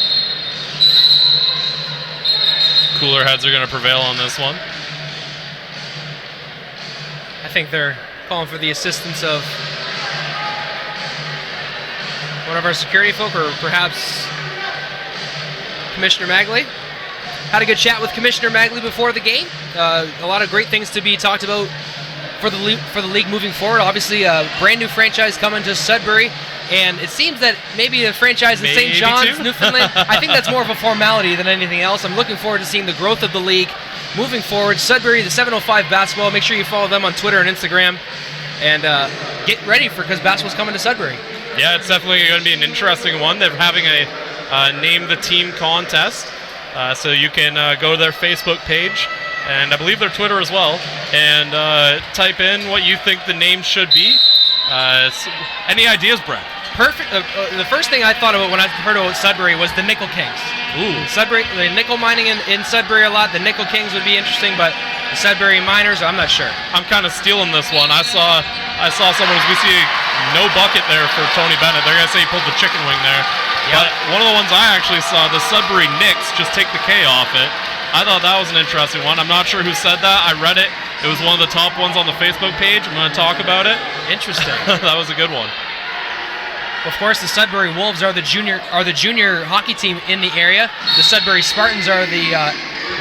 Cooler heads are going to prevail on this one. I think they're calling for the assistance of one of our security folk, or perhaps Commissioner Magley. Had a good chat with Commissioner Magley before the game. A lot of great things to be talked about for the league moving forward. Obviously, a brand new franchise coming to Sudbury. And it seems that maybe a franchise in St. John's, Newfoundland, I think that's more of a formality than anything else. I'm looking forward to seeing the growth of the league moving forward. Sudbury, the 705 basketball. Make sure you follow them on Twitter and Instagram. And get ready because basketball's coming to Sudbury. Yeah, it's definitely going to be an interesting one. They're having a Name the Team contest, so you can go to their Facebook page, and I believe their Twitter as well, and type in what you think the name should be. Any ideas, Brett? Perfect. The first thing I thought about when I heard about Sudbury was the Nickel Kings. Ooh. Sudbury, the nickel mining in Sudbury a lot. The Nickel Kings would be interesting, but the Sudbury Miners, I'm not sure. I'm kind of stealing this one. I saw someone, we see no bucket there for Tony Bennett. They're going to say he pulled the chicken wing there. Yep. But one of the ones I actually saw, the Sudbury Knicks, just take the K off it. I thought that was an interesting one. I'm not sure who said that. I read it. It was one of the top ones on the Facebook page. I'm going to talk about it. Interesting. That was a good one. Of course, the Sudbury Wolves are the junior hockey team in the area. The Sudbury Spartans are the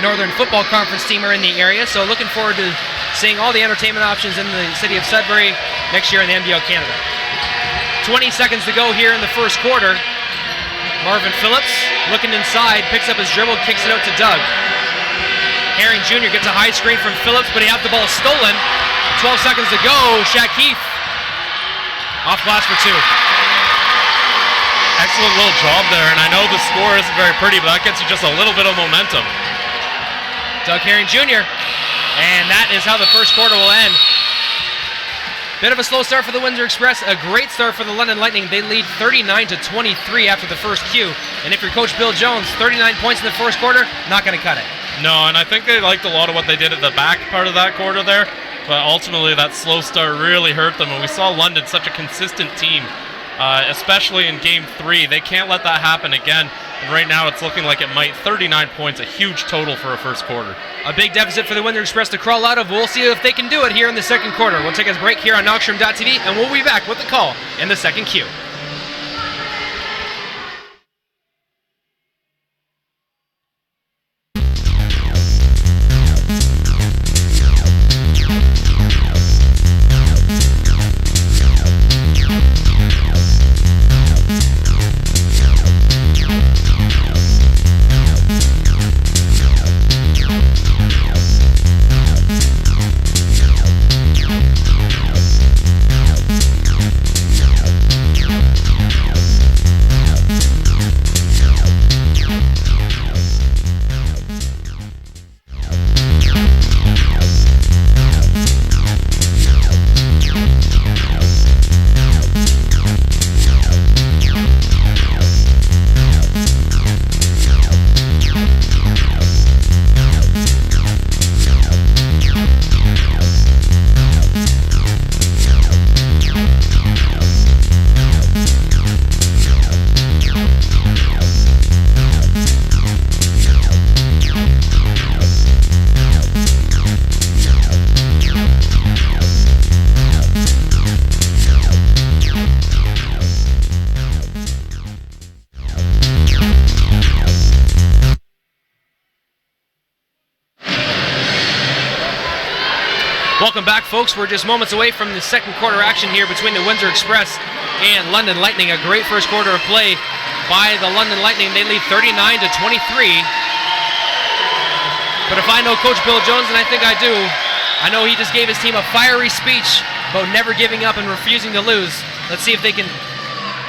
Northern Football Conference team are in the area. So looking forward to seeing all the entertainment options in the city of Sudbury next year in the NBL Canada. 20 seconds to go here in the first quarter. Marvin Phillips looking inside, picks up his dribble, kicks it out to Doug. Herring Jr. gets a high screen from Phillips, but he had the ball stolen. 12 seconds to go. Shaq Keith off glass for two. Excellent little job there, and I know the score isn't very pretty, but that gets you just a little bit of momentum. Doug Herring Jr. And that is how the first quarter will end. Bit of a slow start for the Windsor Express, a great start for the London Lightning. They lead 39-23 after the first cue. And if you're Coach Bill Jones, 39 points in the first quarter, not going to cut it. No, and I think they liked a lot of what they did at the back part of that quarter there, but ultimately that slow start really hurt them, and we saw London, such a consistent team, especially in Game 3. They can't let that happen again, and right now it's looking like it might. 39 points, a huge total for a first quarter. A big deficit for the Windsor Express to crawl out of. We'll see if they can do it here in the second quarter. We'll take a break here on Knockstrom.tv, and we'll be back with the call in the second cue. Welcome back, folks. We're just moments away from the second quarter action here between the Windsor Express and London Lightning. A great first quarter of play by the London Lightning. They lead 39-23. But if I know Coach Bill Jones, and I think I do, I know he just gave his team a fiery speech about never giving up and refusing to lose. Let's see if they can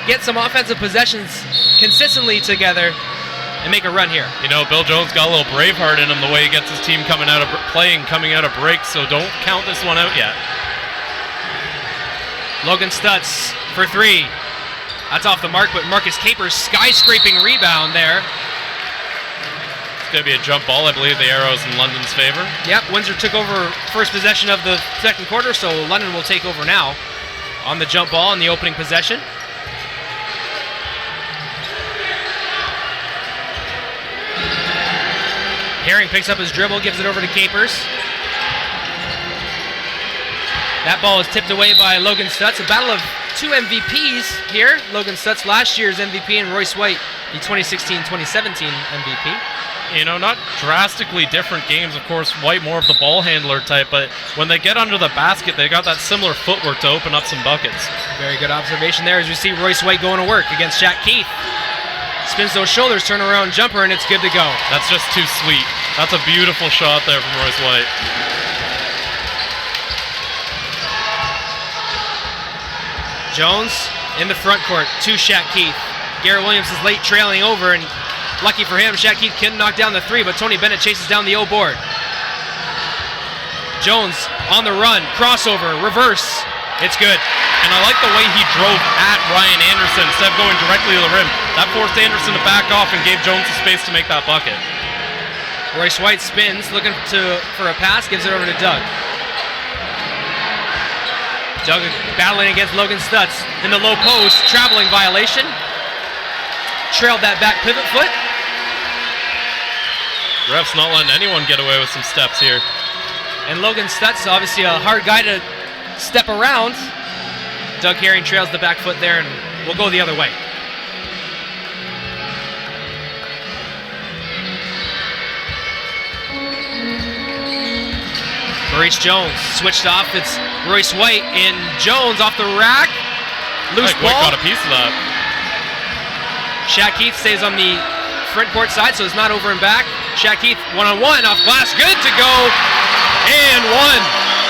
get some offensive possessions consistently together and make a run here. You know, Bill Jones got a little Braveheart in him the way he gets his team coming out of breaks, so don't count this one out yet. Logan Stutz for three. That's off the mark, but Marcus Capers skyscraping rebound there. It's going to be a jump ball. I believe the arrow's in London's favor. Yep, Windsor took over first possession of the second quarter, so London will take over now on the jump ball in the opening possession. Herring picks up his dribble, gives it over to Capers. That ball is tipped away by Logan Stutz. A battle of two MVPs here. Logan Stutz, last year's MVP, and Royce White, the 2016-2017 MVP. You know, not drastically different games. Of course, White more of the ball handler type, but when they get under the basket, they got that similar footwork to open up some buckets. Very good observation there as we see Royce White going to work against Shaq Keith. Spins those shoulders, turn around jumper, and it's good to go. That's just too sweet. That's a beautiful shot there from Royce White. Jones in the front court to Shaq Keith. Garrett Williams is late trailing over, and lucky for him, Shaq Keith can knock down the 3, but Tony Bennett chases down the O board. Jones on the run, crossover, reverse. It's good. And I like the way he drove at Ryan Anderson instead of going directly to the rim. That forced Anderson to back off and gave Jones the space to make that bucket. Royce White spins, looking for a pass, gives it over to Doug. Doug battling against Logan Stutz in the low post, traveling violation. Trailed that back pivot foot. Ref's not letting anyone get away with some steps here. And Logan Stutz, obviously a hard guy to step around. Doug Herring trails the back foot there, and we'll go the other way. Maurice Jones switched off. It's Royce White and Jones off the rack. Loose ball. White got a piece of that. Shaq Keith stays on the front court side, so it's not over and back. Shaq Keith one-on-one off glass. Good to go. And one.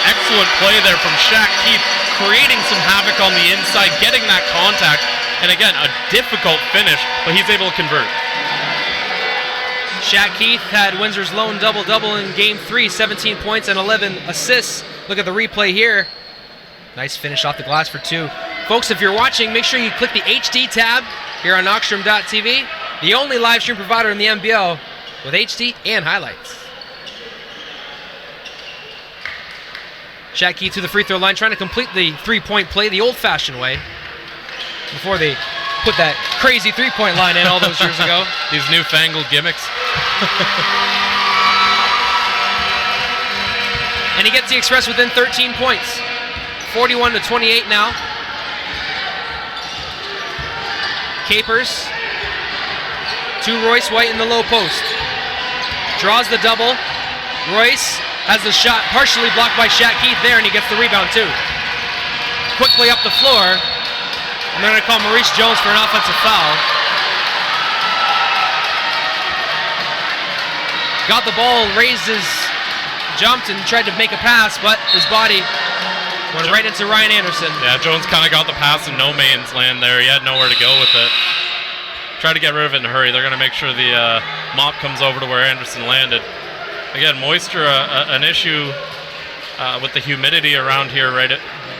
Excellent play there from Shaq Keith, creating some havoc on the inside, getting that contact. And again, a difficult finish, but he's able to convert. Shaq Keith had Windsor's lone double-double in Game 3, 17 points and 11 assists. Look at the replay here. Nice finish off the glass for 2. Folks, if you're watching, make sure you click the HD tab here on Knockstrom.tv, the only live stream provider in the NBL with HD and highlights. Shaq Keith to the free throw line, trying to complete the three-point play the old-fashioned way before they put that crazy three-point line in all those years ago. These newfangled gimmicks. And he gets the Express within 13 points. 41-28 now. Capers to Royce White in the low post. Draws the double. Royce has the shot partially blocked by Shaq Keith there, and he gets the rebound too. Quickly up the floor. And they're going to call Maurice Jones for an offensive foul. Got the ball, raised his, jumped and tried to make a pass, but his body went right into Ryan Anderson. Yeah, Jones kind of got the pass in no man's land there. He had nowhere to go with it. Tried to get rid of it in a hurry. They're going to make sure the mop comes over to where Anderson landed. Again, moisture, an issue with the humidity around here right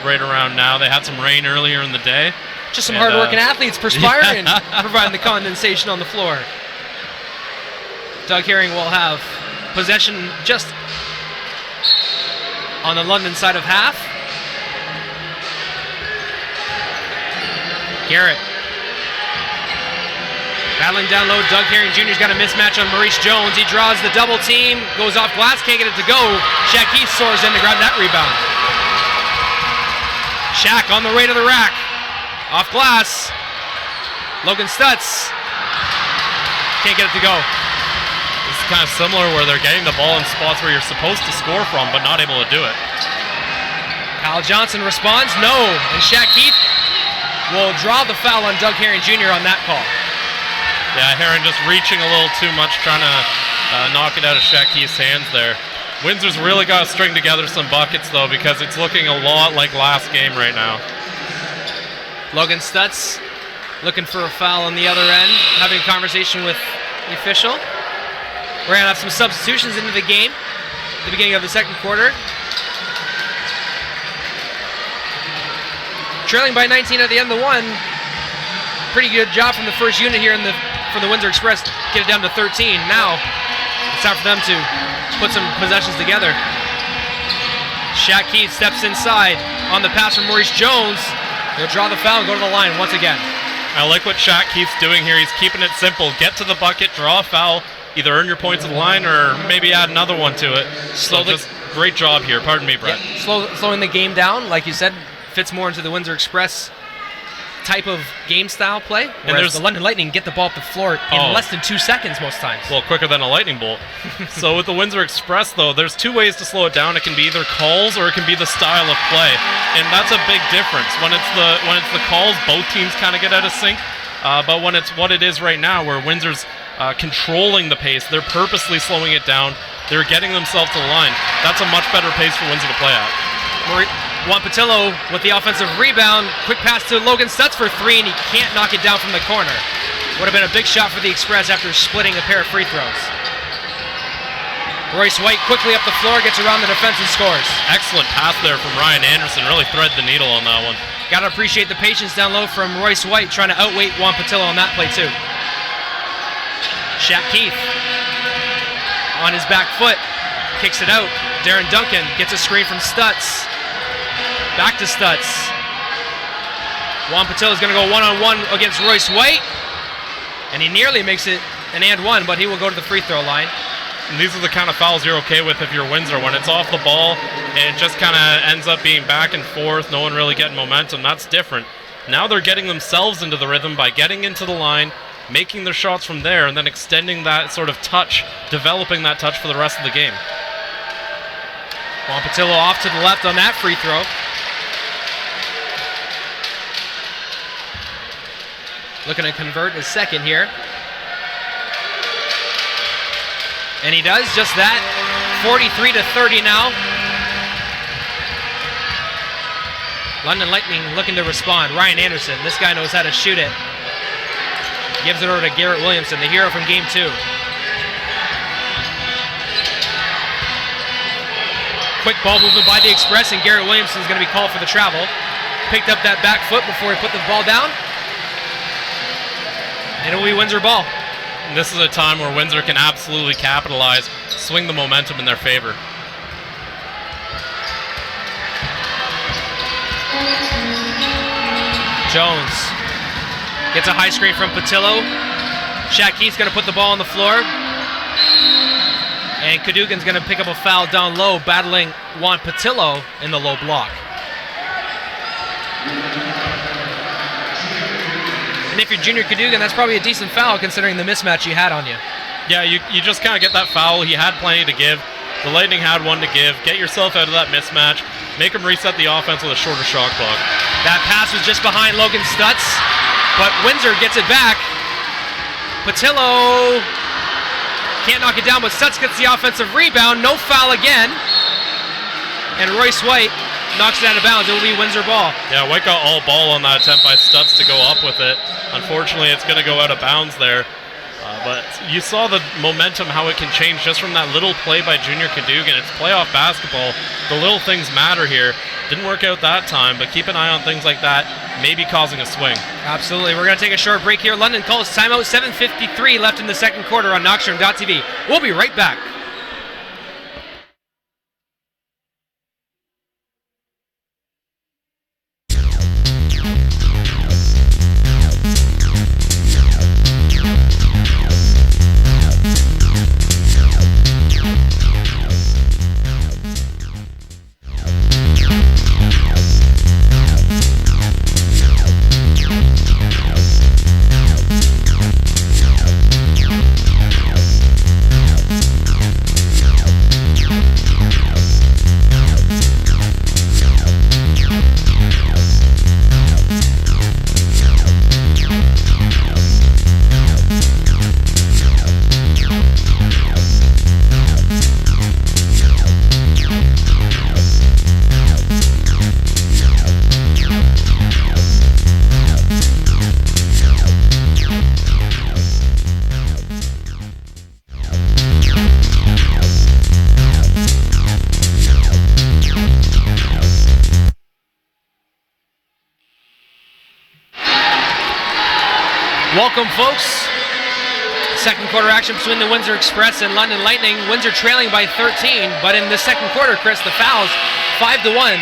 around now. They had some rain earlier in the day. Just some hard-working athletes perspiring and providing the condensation on the floor. Doug Herring will have possession just on the London side of half. Garrett battling down low. Doug Herring Jr.'s got a mismatch on Maurice Jones. He draws the double team, goes off glass, can't get it to go. Shaq Keith soars in to grab that rebound. Shaq on the way to the rack. Off glass. Logan Stutz can't get it to go. This is kind of similar where they're getting the ball in spots where you're supposed to score from, but not able to do it. Kyle Johnson responds, no. And Shaq Keith will draw the foul on Doug Herring Jr. on that call. Yeah, Herring just reaching a little too much, trying to knock it out of Shaq Keith's hands there. Windsor's really got to string together some buckets, though, because it's looking a lot like last game right now. Logan Stutz looking for a foul on the other end, having a conversation with the official. We're going to have some substitutions into the game at the beginning of the second quarter. Trailing by 19 at the end of the one. Pretty good job from the first unit here from the Windsor Express. Get it down to 13. Now it's time for them to put some possessions together. Shaq Keith steps inside on the pass from Maurice Jones. He'll draw the foul and go to the line once again. I like what Shaq Keith's doing here. He's keeping it simple. Get to the bucket, draw a foul, either earn your points at the line or maybe add another one to it. Just great job here. Pardon me, Brett. Yeah, slowing the game down, like you said, fits more into the Windsor Express type of game style play. And there's the London Lightning get the ball up the floor in less than 2 seconds most times. Well, quicker than a lightning bolt. So with the Windsor Express, though, there's two ways to slow it down. It can be either calls or it can be the style of play, and that's a big difference. When it's the calls, both teams kind of get out of sync. But when it's what it is right now, where Windsor's controlling the pace, they're purposely slowing it down. They're getting themselves to the line. That's a much better pace for Windsor to play at. Juan Patillo with the offensive rebound. Quick pass to Logan Stutz for three, and he can't knock it down from the corner. Would have been a big shot for the Express after splitting a pair of free throws. Royce White quickly up the floor, gets around the defense and scores. Excellent pass there from Ryan Anderson. Really thread the needle on that one. Got to appreciate the patience down low from Royce White, trying to outweight Juan Patillo on that play too. Shaq Keith on his back foot, kicks it out. Darren Duncan gets a screen from Stutz. Back to Stutz. Juan Patillo is going to go one-on-one against Royce White, and he nearly makes it an and one, but he will go to the free throw line. And these are the kind of fouls you're okay with if you're Windsor. When it's off the ball and it just kind of ends up being back and forth, no one really getting momentum, that's different. Now they're getting themselves into the rhythm by getting into the line, making their shots from there, and then extending that sort of touch, developing that touch for the rest of the game. Juan Patillo off to the left on that free throw. Looking to convert his second here. And he does just that. 43-30 now. London Lightning looking to respond. Ryan Anderson, this guy knows how to shoot it. Gives it over to Garrett Williamson, the hero from Game 2. Quick ball movement by the Express, and Garrett Williamson is going to be called for the travel. Picked up that back foot before he put the ball down. And it will be Windsor ball. And this is a time where Windsor can absolutely capitalize, swing the momentum in their favor. Jones gets a high screen from Patillo. Shaq Keith's going to put the ball on the floor. And Cadogan's going to pick up a foul down low, battling Juan Patillo in the low block. And if you're Junior Cadogan, that's probably a decent foul considering the mismatch you had on you. Yeah, you just kind of get that foul. He had plenty to give. The Lightning had one to give. Get yourself out of that mismatch. Make him reset the offense with a shorter shot clock. That pass was just behind Logan Stutz, but Windsor gets it back. Patillo can't knock it down, but Stutz gets the offensive rebound. No foul again. And Royce White knocks it out of bounds. It will be Windsor ball. Yeah, White got all ball on that attempt by Stutz to go up with it. Unfortunately, it's going to go out of bounds there. But you saw the momentum, how it can change just from that little play by Junior Cadogan. It's playoff basketball. The little things matter here. Didn't work out that time, but keep an eye on things like that, maybe causing a swing. Absolutely. We're going to take a short break here. London calls timeout. 7:53 left in the second quarter on Knockstrom.tv. We'll be right back. Welcome, folks. Second quarter action between the Windsor Express and London Lightning. Windsor trailing by 13, but in the second quarter, Chris, the fouls 5-1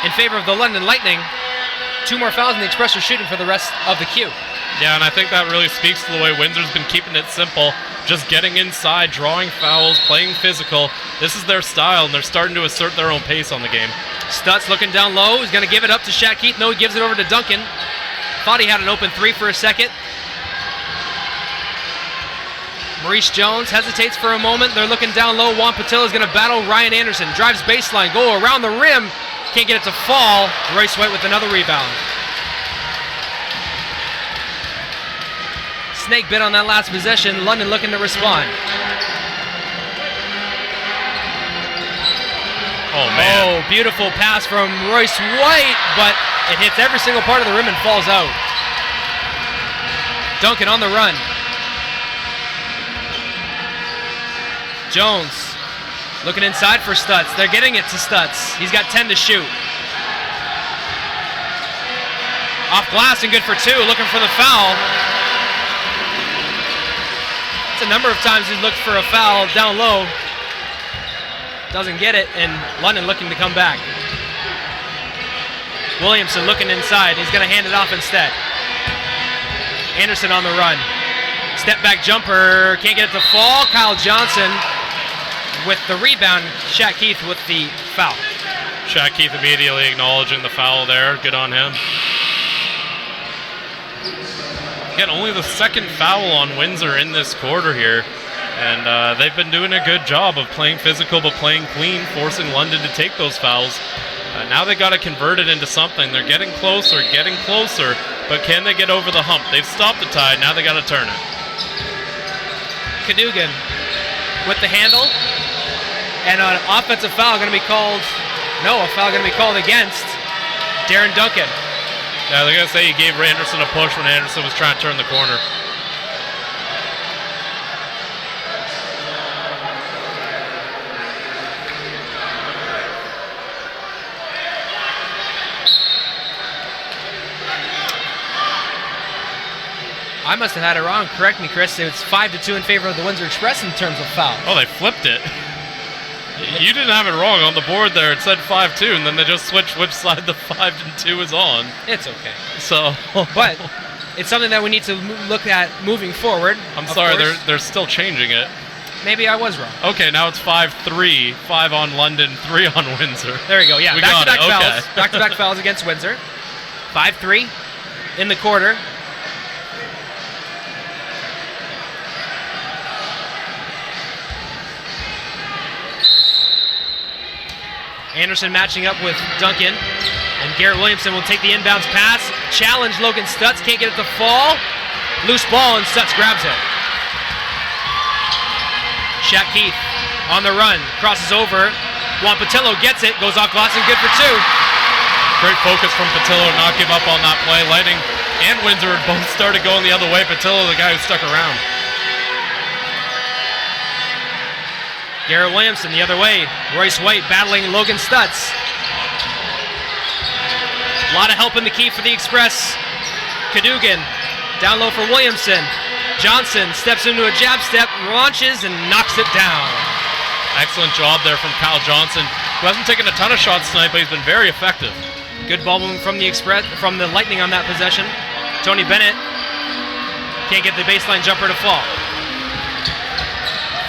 in favor of the London Lightning. Two more fouls and the Express are shooting for the rest of the queue. Yeah, and I think that really speaks to the way Windsor's been keeping it simple, just getting inside, drawing fouls, playing physical. This is their style, and they're starting to assert their own pace on the game. Stutz looking down low. He's going to give it up to Shaq Keith. No, he gives it over to Duncan. Thought he had an open three for a second. Maurice Jones hesitates for a moment. They're looking down low. Juan Patillo is going to battle Ryan Anderson. Drives baseline, go around the rim. Can't get it to fall. Royce White with another rebound. Snake bit on that last possession. London looking to respond. Oh, man. Oh, beautiful pass from Royce White, but it hits every single part of the rim and falls out. Duncan on the run. Jones looking inside for Stutz. They're getting it to Stutz. He's got 10 to shoot. Off glass and good for 2, looking for the foul. It's a number of times he's looked for a foul down low. Doesn't get it, and London looking to come back. Williamson looking inside. He's going to hand it off instead. Anderson on the run. Step back jumper. Can't get it to fall. Kyle Johnson with the rebound. Shaq Keith with the foul. Shaq Keith immediately acknowledging the foul there. Good on him. Again, only the second foul on Windsor in this quarter here. And they've been doing a good job of playing physical but playing clean, forcing London to take those fouls. Now they got to convert it into something. They're getting closer, but can they get over the hump? They've stopped the tide, now they got to turn it. Cadogan with the handle, and an offensive foul going to be called. No, a foul going to be called against Darren Duncan. Yeah, they're going to say he gave Anderson a push when Anderson was trying to turn the corner. I must have had it wrong. Correct me, Chris. It's 5-2 in favor of the Windsor Express in terms of foul. Oh, they flipped it. You didn't have it wrong on the board there. It said 5-2, and then they just switched which side the 5-2 is on. It's okay. So, but it's something that we need to look at moving forward. I'm sorry, they're still changing it. Maybe I was wrong. Okay, now it's 5-3. 5 on London, 3 on Windsor. There we go. Yeah, we got back-to-back it. fouls. Okay. Back-to-back fouls against Windsor. 5-3 in the quarter. Anderson matching up with Duncan, and Garrett Williamson will take the inbounds pass. Challenge Logan Stutz, can't get it to fall. Loose ball, and Stutz grabs it. Shaq Keith on the run, crosses over. Juan Patillo gets it, goes off glass and good for 2. Great focus from Patillo to not give up on that play. Lightning and Windsor both started going the other way. Patillo, the guy who stuck around. Garrett Williamson the other way. Royce White battling Logan Stutz. A lot of help in the key for the Express. Cadogan down low for Williamson. Johnson steps into a jab step, launches, and knocks it down. Excellent job there from Kyle Johnson, who hasn't taken a ton of shots tonight, but he's been very effective. Good ball movement from the Express, from the Lightning on that possession. Tony Bennett can't get the baseline jumper to fall.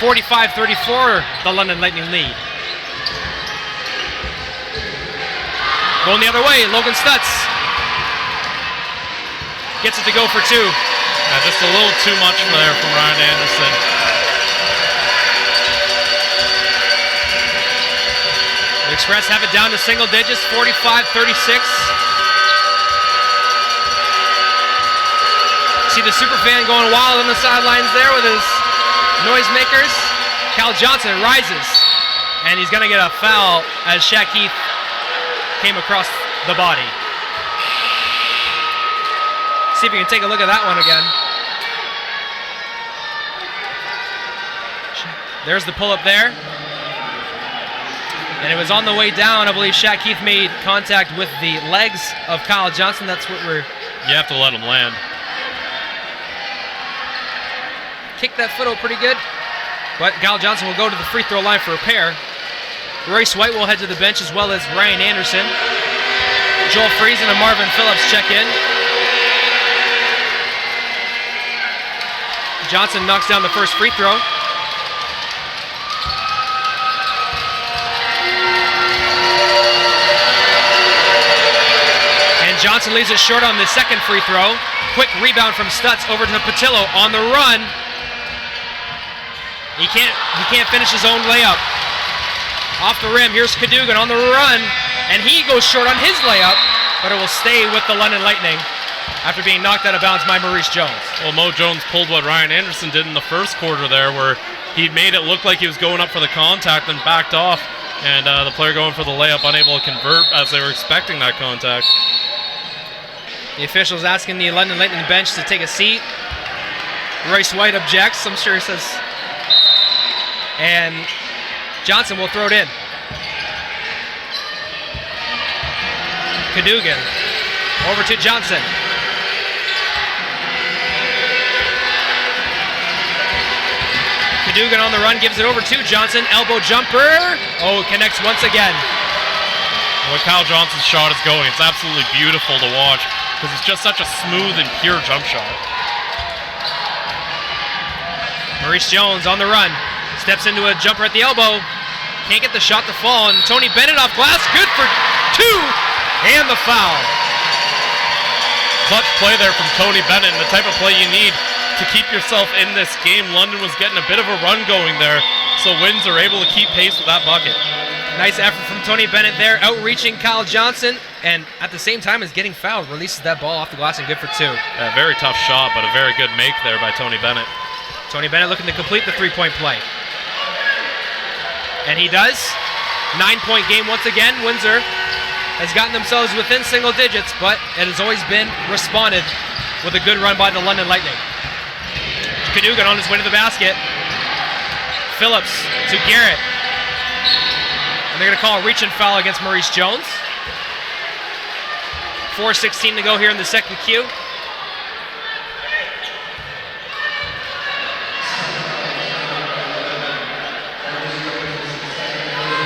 45-34, the London Lightning lead. Going the other way, Logan Stutz gets it to go for 2. Yeah, just a little too much there from Ryan Anderson. The Express have it down to single digits, 45-36. See the superfan going wild on the sidelines there with his noisemakers. Cal Johnson rises, and he's going to get a foul as Shaq Keith came across the body. See if you can take a look at that one again. There's the pull-up there. And it was on the way down. I believe Shaq Keith made contact with the legs of Kyle Johnson. That's what we're... You have to let him land. Kicked that foot out pretty good. But Kyle Johnson will go to the free throw line for a pair. Royce White will head to the bench, as well as Ryan Anderson. Joel Friesen and Marvin Phillips check in. Johnson knocks down the first free throw. And Johnson leaves it short on the second free throw. Quick rebound from Stutz over to Patillo on the run. He can't finish his own layup. Off the rim, here's Cadogan on the run, and he goes short on his layup, but it will stay with the London Lightning after being knocked out of bounds by Maurice Jones. Well, Mo Jones pulled what Ryan Anderson did in the first quarter there, where he made it look like he was going up for the contact and backed off. And the player going for the layup unable to convert as they were expecting that contact. The officials asking the London Lightning bench to take a seat. Royce White objects, I'm sure he says. And Johnson will throw it in. Cadogan over to Johnson. Cadogan on the run, gives it over to Johnson. Elbow jumper. Oh, connects once again. When Kyle Johnson's shot is going, it's absolutely beautiful to watch because it's just such a smooth and pure jump shot. Maurice Jones on the run. Steps into a jumper at the elbow. Can't get the shot to fall, and Tony Bennett off glass. Good for two. And the foul. Clutch play there from Tony Bennett, and the type of play you need to keep yourself in this game. London was getting a bit of a run going there, so Windsor able to keep pace with that bucket. Nice effort from Tony Bennett there, outreaching Kyle Johnson, and at the same time as getting fouled, releases that ball off the glass and good for two. A very tough shot, but a very good make there by Tony Bennett. Tony Bennett looking to complete the three-point play. And he does. 9-point game once again. Windsor has gotten themselves within single digits, but it has always been responded with a good run by the London Lightning. Cadogan on his way to the basket. Phillips to Garrett. And they're going to call a reach and foul against Maurice Jones. 4:16 to go here in the second Q.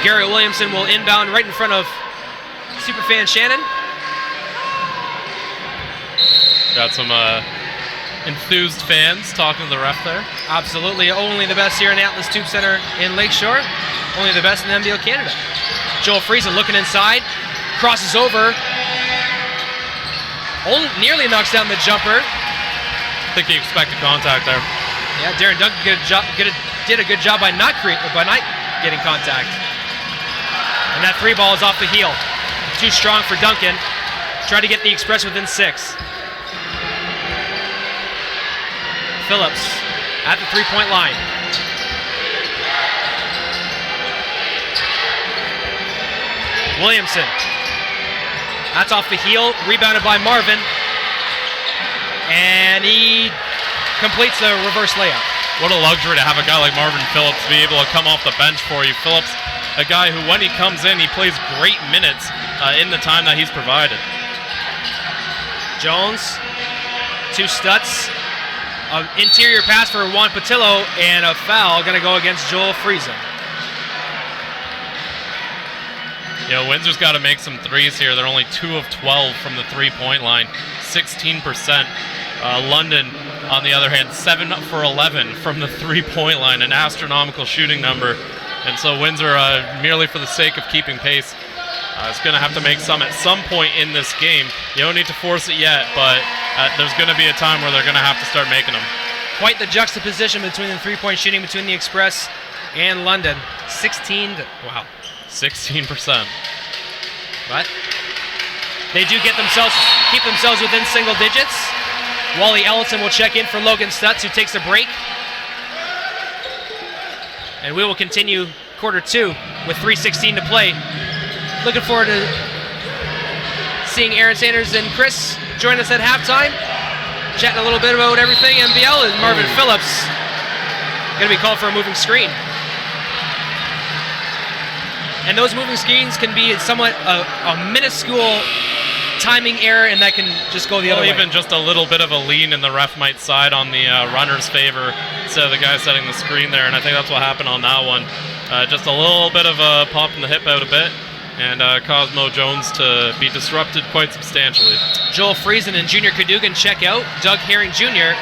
Garrett Williamson will inbound right in front of Superfan Shannon. Got some enthused fans talking to the ref there. Absolutely, only the best here in Atlas Tube Center in Lakeshore. Only the best in NBL Canada. Joel Friesen looking inside, crosses over, nearly knocks down the jumper. I think he expected contact there. Yeah, Darren Duncan did a good job by not getting contact. And that three ball is off the heel. Too strong for Duncan. Try to get the Express within 6. Phillips at the three-point line. Williamson. That's off the heel, rebounded by Marvin. And he completes the reverse layup. What a luxury to have a guy like Marvin Phillips be able to come off the bench for you. Phillips, a guy who when he comes in, he plays great minutes in the time that he's provided. Jones, 2 Stutz. An interior pass for Juan Patillo, and a foul going to go against Joel Friesen. You know, Windsor's got to make some threes here. They're only 2 of 12 from the three-point line, 16%. London, on the other hand, 7 for 11 from the three-point line, an astronomical shooting number. And so Windsor, merely for the sake of keeping pace, is going to have to make some at some point in this game. You don't need to force it yet, but there's going to be a time where they're going to have to start making them. Quite the juxtaposition between the three-point shooting between the Express and London. 16%. But they do keep themselves within single digits. Wally Ellison will check in for Logan Stutz, who takes a break. And we will continue quarter 2 with 3:16 to play. Looking forward to seeing Aaron Sanders and Chris join us at halftime, chatting a little bit about everything NBL, and Marvin Phillips going to be called for a moving screen. And those moving screens can be somewhat a minuscule timing error, and that can just go the other way. Even just a little bit of a lean, and the ref might side on the runner's favor instead of the guy setting the screen there, and I think that's what happened on that one. Just a little bit of a pop in the hip out a bit, and Cosmo Jones to be disrupted quite substantially. Joel Friesen and Junior Cadogan check out. Doug Herring Jr.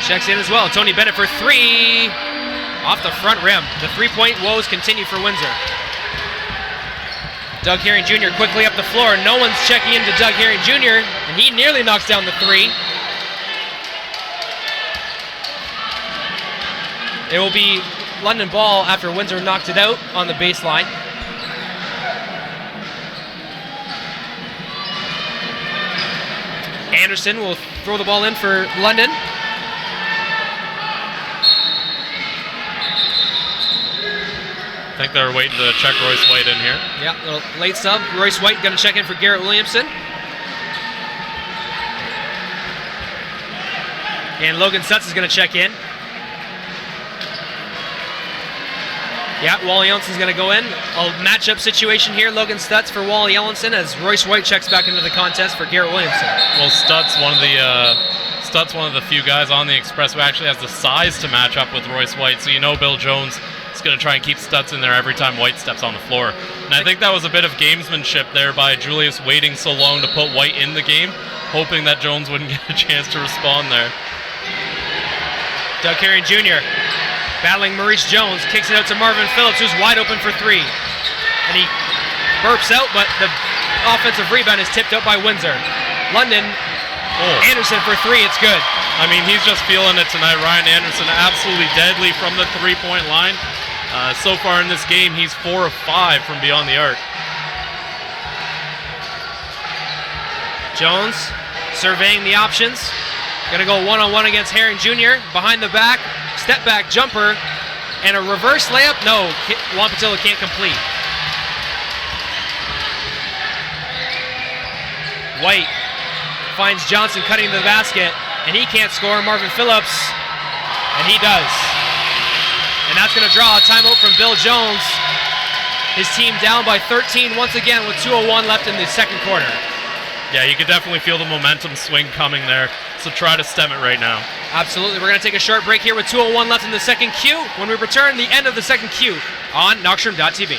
checks in as well. Tony Bennett for 3 off the front rim. The three-point woes continue for Windsor. Doug Herring Jr. quickly up the floor. No one's checking into Doug Herring Jr., and he nearly knocks down the 3. It will be London ball after Windsor knocked it out on the baseline. Anderson will throw the ball in for London. I think they're waiting to check Royce White in here. Yeah, little late sub. Royce White going to check in for Garrett Williamson. And Logan Stutz is going to check in. Yeah, Wally Ellenson's going to go in. A matchup situation here. Logan Stutz for Wally Ellenson as Royce White checks back into the contest for Garrett Williamson. Well, Stutz, one of the few guys on the Express who actually has the size to match up with Royce White. So you know Bill Jones is going to try and keep Stutz in there every time White steps on the floor. And I think that was a bit of gamesmanship there by Julius waiting so long to put White in the game, hoping that Jones wouldn't get a chance to respond there. Doug Carrion Jr. battling Maurice Jones, kicks it out to Marvin Phillips, who's wide open for three. And he burps out, but the offensive rebound is tipped out by Windsor. London, Anderson for three, it's good. I mean, he's just feeling it tonight. Ryan Anderson absolutely deadly from the three-point line. So far in this game, he's 4 of 5 from beyond the arc. Jones surveying the options. Gonna go one-on-one against Herring Jr. Behind the back, step back jumper, and a reverse layup. No, Juan Patillo can't complete. White finds Johnson cutting to the basket, and he can't score. Marvin Phillips, and he does. And that's gonna draw a timeout from Bill Jones. His team down by 13 once again with 2:01 left in the second quarter. Yeah, you could definitely feel the momentum swing coming there, so try to stem it right now. Absolutely. We're going to take a short break here with 2:01 left in the second Q. When we return, the end of the second Q on Knoxroom.tv.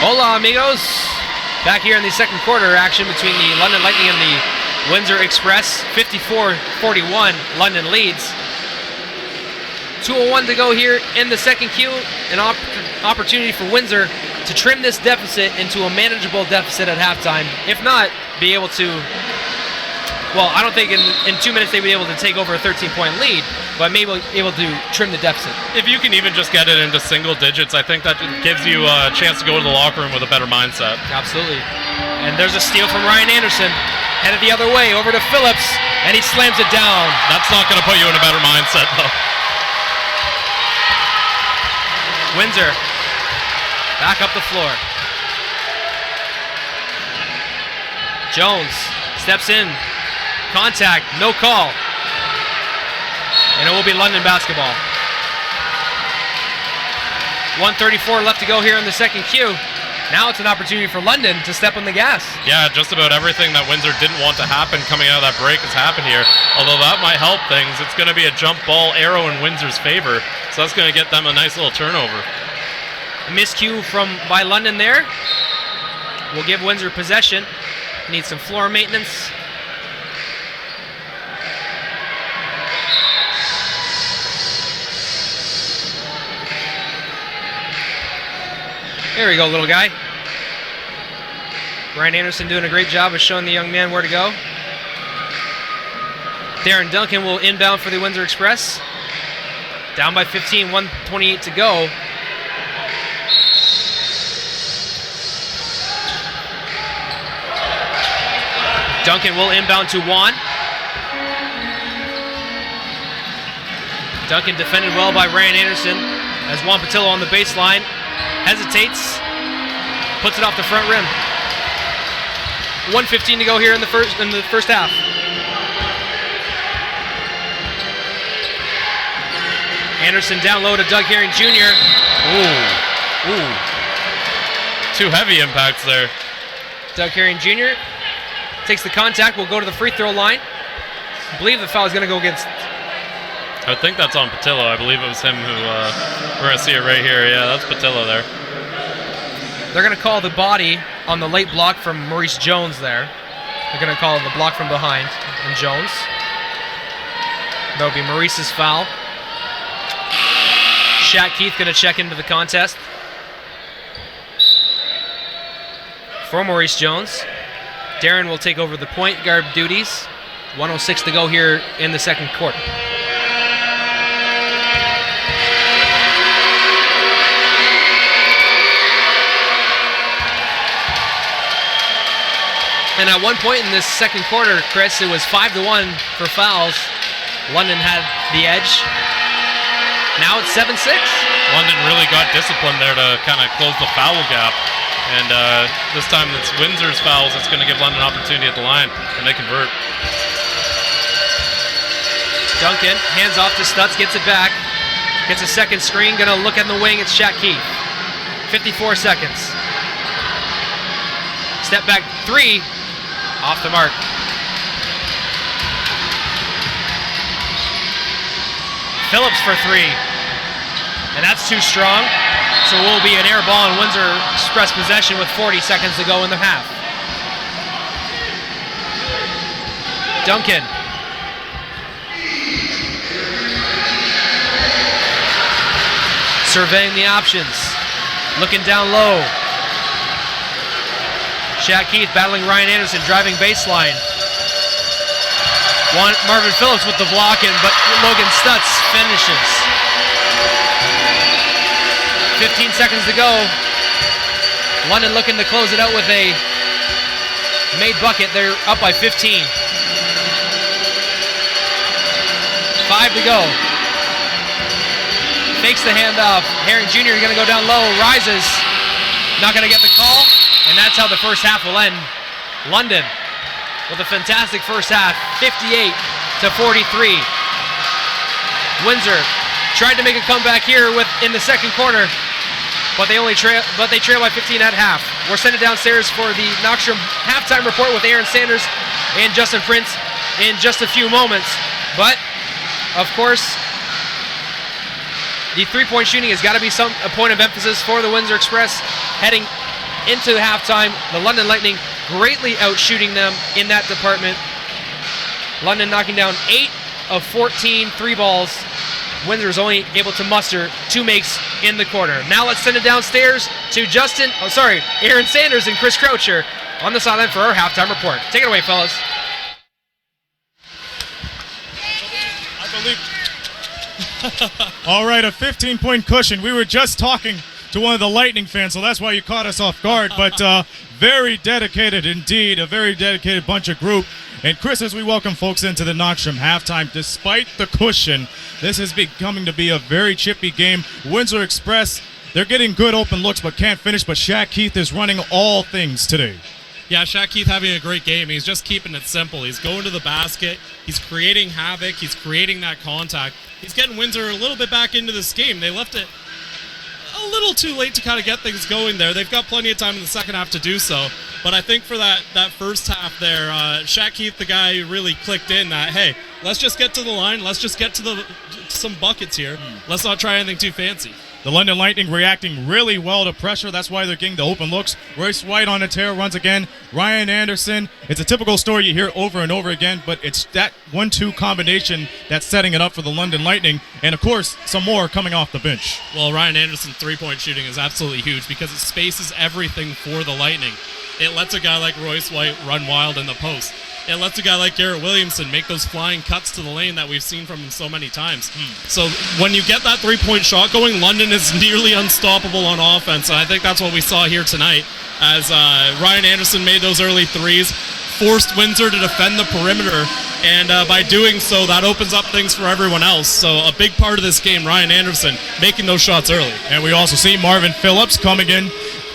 Hola, amigos. Back here in the second quarter action between the London Lightning and the Windsor Express. 54-41, London leads. 2:01 to go here in the second Q. An opportunity for Windsor to trim this deficit into a manageable deficit at halftime. If not, be able to, well, I don't think in 2 minutes they'd be able to take over a 13-point lead, but maybe able to trim the deficit. If you can even just get it into single digits, I think that gives you a chance to go to the locker room with a better mindset. Absolutely. And there's a steal from Ryan Anderson. Headed the other way, over to Phillips, and he slams it down. That's not going to put you in a better mindset, though. Windsor back up the floor. Jones steps in. Contact, no call. And it will be London basketball. 1:34 left to go here in the second Q. Now it's an opportunity for London to step on the gas. Yeah, just about everything that Windsor didn't want to happen coming out of that break has happened here. Although that might help things. It's going to be a jump ball arrow in Windsor's favor. So that's going to get them a nice little turnover. Miscue by London there. Will give Windsor possession. Needs some floor maintenance. There we go, little guy. Brian Anderson doing a great job of showing the young man where to go. Darren Duncan will inbound for the Windsor Express. Down by 15, 1:28 to go. Duncan will inbound to Juan. Duncan defended well by Ryan Anderson as Juan Patillo on the baseline hesitates, puts it off the front rim. 1:15 to go here in the first half. Anderson down low to Doug Herring Jr. Ooh. Two heavy impacts there. Doug Herring Jr. takes the contact, will go to the free throw line. I believe the foul is going to go against... I think that's on Patillo. I believe it was him who, we're going to see it right here. Yeah, that's Patillo there. They're going to call the body on the late block from Maurice Jones there. They're going to call the block from behind on Jones. That would be Maurice's foul. Shaq Keith going to check into the contest for Maurice Jones. Darren will take over the point guard duties. 1:06 to go here in the second quarter. And at one point in this second quarter, Chris, it was 5-1 for fouls. London had the edge. Now it's 7-6. London really got disciplined there to kind of close the foul gap. And this time it's Windsor's fouls. It's going to give London an opportunity at the line, and they convert. Duncan hands off to Stutz, gets it back. Gets a second screen, going to look in the wing. It's Shaq Keith. 54 seconds. Step back three. Off the mark. Phillips for three. And that's too strong. So it will be an air ball and Windsor Express possession with 40 seconds to go in the half. Duncan. Surveying the options. Looking down low. Shaq Keith battling Ryan Anderson, driving baseline. Marvin Phillips with the block, but Logan Stutz finishes. 15 seconds to go. London looking to close it out with a made bucket. They're up by 15. 5 to go. Fakes the handoff. Herring Jr. going to go down low, rises. Not going to get the call. And that's how the first half will end. London with a fantastic first half, 58-43. Windsor tried to make a comeback here in the second quarter, but they trail by 15 at half. We're sending downstairs for the Knoxstrom halftime report with Aaron Sanders and Justin Prince in just a few moments. But of course, the three-point shooting has got to be a point of emphasis for the Windsor Express heading into halftime. The London Lightning greatly outshooting them in that department. London knocking down 8 of 14 three balls. Windsor is only able to muster 2 makes in the quarter. Now let's send it downstairs to Aaron Sanders and Chris Croucher on the sideline for our halftime report. Take it away, fellas. All right, a 15-point cushion. We were just talking to one of the Lightning fans, so that's why you caught us off guard. But very dedicated indeed, a very dedicated bunch of group. And Chris, as we welcome folks into the Knoxstrom halftime, despite the cushion, this is becoming to be a very chippy game. Windsor Express, they're getting good open looks but can't finish, but Shaq Keith is running all things today. Yeah, Shaq Keith having a great game. He's just keeping it simple. He's going to the basket. He's creating havoc. He's creating that contact. He's getting Windsor a little bit back into this game. They left it a little too late to kind of get things going there. They've got plenty of time in the second half to do so. But I think for that first half there, Shaq Keith, the guy who really clicked in that, hey, let's just get to the line. Let's just get to some buckets here. Let's not try anything too fancy. The London Lightning reacting really well to pressure. That's why they're getting the open looks. Royce White on a tear runs again. Ryan Anderson. It's a typical story you hear over and over again, but it's that 1-2 combination that's setting it up for the London Lightning. And, of course, some more coming off the bench. Well, Ryan Anderson's three-point shooting is absolutely huge because it spaces everything for the Lightning. It lets a guy like Royce White run wild in the post. It lets a guy like Garrett Williamson make those flying cuts to the lane that we've seen from him so many times. So when you get that three-point shot going, London is nearly unstoppable on offense, and I think that's what we saw here tonight as Ryan Anderson made those early threes, forced Windsor to defend the perimeter, and by doing so, that opens up things for everyone else. So a big part of this game, Ryan Anderson making those shots early. And we also see Marvin Phillips coming in,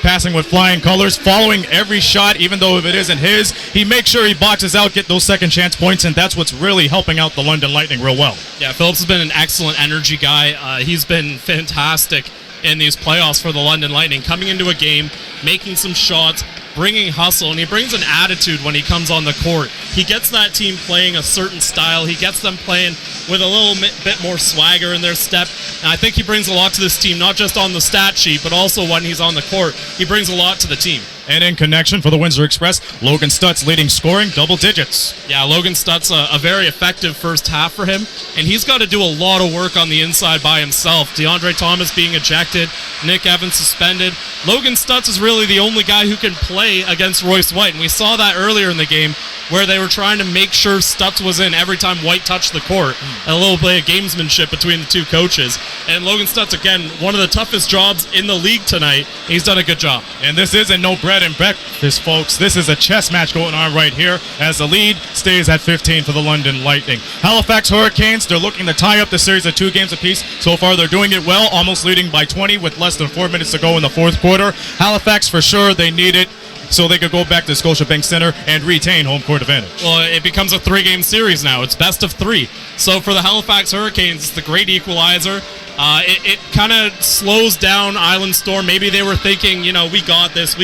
passing with flying colors, following every shot, even though if it isn't his. He makes sure he boxes out, get those second chance points, and that's what's really helping out the London Lightning real well. Yeah, Phillips has been an excellent energy guy. He's been fantastic in these playoffs for the London Lightning, coming into a game, making some shots, bringing hustle, and he brings an attitude when he comes on the court. He gets that team playing a certain style. He gets them playing with a little bit more swagger in their step, and I think he brings a lot to this team, not just on the stat sheet, but also when he's on the court. He brings a lot to the team. And in connection for the Windsor Express, Logan Stutz leading scoring double digits. Yeah, Logan Stutz, a very effective first half for him, and he's got to do a lot of work on the inside by himself. DeAndre Thomas being ejected, Nick Evans suspended. Logan Stutz is really the only guy who can play against Royce White, and we saw that earlier in the game where they were trying to make sure Stutz was in every time White touched the court. A little bit of gamesmanship between the two coaches. And Logan Stutz, again, one of the toughest jobs in the league tonight. He's done a good job. And this isn't no bread and breakfast, folks. This is a chess match going on right here as the lead stays at 15 for the London Lightning. Halifax Hurricanes, they're looking to tie up the series of 2 games apiece. So far, they're doing it well, almost leading by 20 with less than 4 minutes to go in the fourth quarter. Halifax, for sure, they need it so they could go back to Scotiabank Center and retain home court advantage. Well, it becomes a 3-game series now. It's best of 3. So for the Halifax Hurricanes, it's the great equalizer. It kind of slows down Island Storm. Maybe they were thinking, we got this.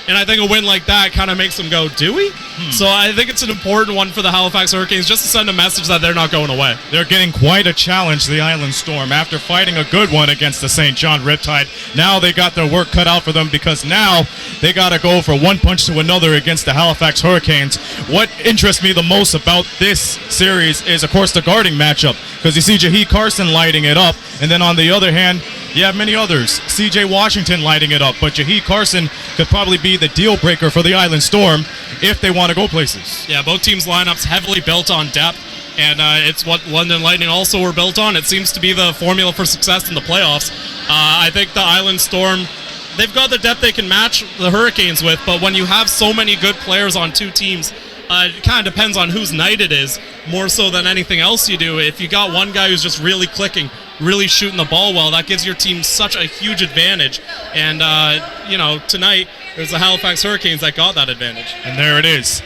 And I think a win like that kind of makes them go, do we? So I think it's an important one for the Halifax Hurricanes just to send a message that they're not going away. They're getting quite a challenge, the Island Storm, after fighting a good one against the St. John Riptide. Now they got their work cut out for them because now they got to go for one punch to another against the Halifax Hurricanes. What interests me the most about this series is, of course, the guarding matchup, because you see Jahi Carson lighting it up, and then on the other hand, you have many others. C.J. Washington lighting it up, but Jahi Carson could probably be the deal breaker for the Island Storm if they want to go places. Yeah, both teams' lineups heavily built on depth, and it's what London Lightning also were built on. It seems to be the formula for success in the playoffs. I think the Island Storm, they've got the depth they can match the Hurricanes with, but when you have so many good players on 2 teams, it kind of depends on whose night it is, more so than anything else you do. If you got one guy who's just really clicking, really shooting the ball well, that gives your team such a huge advantage. And, tonight, there's the Halifax Hurricanes that got that advantage. And there it is.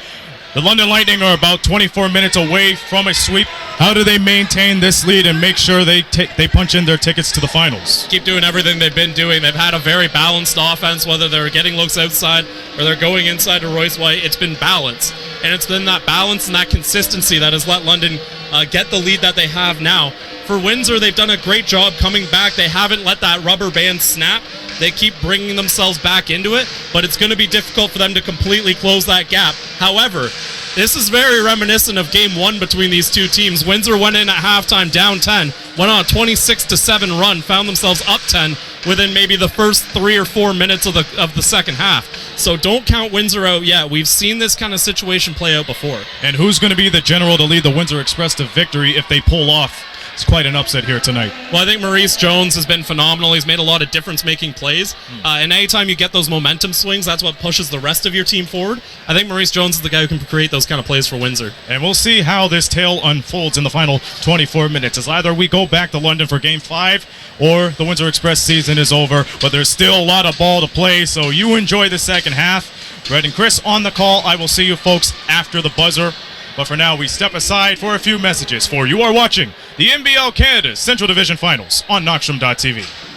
The London Lightning are about 24 minutes away from a sweep. How do they maintain this lead and make sure they punch in their tickets to the finals? Keep doing everything they've been doing. They've had a very balanced offense, whether they're getting looks outside or they're going inside to Royce White. It's been balanced. And it's been that balance and that consistency that has let London get the lead that they have now. For Windsor, they've done a great job coming back. They haven't let that rubber band snap. They keep bringing themselves back into it, but it's going to be difficult for them to completely close that gap. However, this is very reminiscent of Game 1 between these two teams. Windsor went in at halftime down 10, went on a 26-7 run, found themselves up 10 within maybe the first 3 or 4 minutes of the second half. So don't count Windsor out yet. We've seen this kind of situation play out before. And who's going to be the general to lead the Windsor Express to victory if they pull off? It's quite an upset here tonight. Well, I think Maurice Jones has been phenomenal. He's made a lot of difference-making plays. And anytime you get those momentum swings, that's what pushes the rest of your team forward. I think Maurice Jones is the guy who can create those kind of plays for Windsor. And we'll see how this tale unfolds in the final 24 minutes. As either we go back to London for Game 5 or the Windsor Express season is over. But there's still a lot of ball to play, so you enjoy the second half. Brett and Chris on the call. I will see you folks after the buzzer. But for now, we step aside for a few messages, for you are watching the NBL Canada's Central Division Finals on Knockstrom.tv.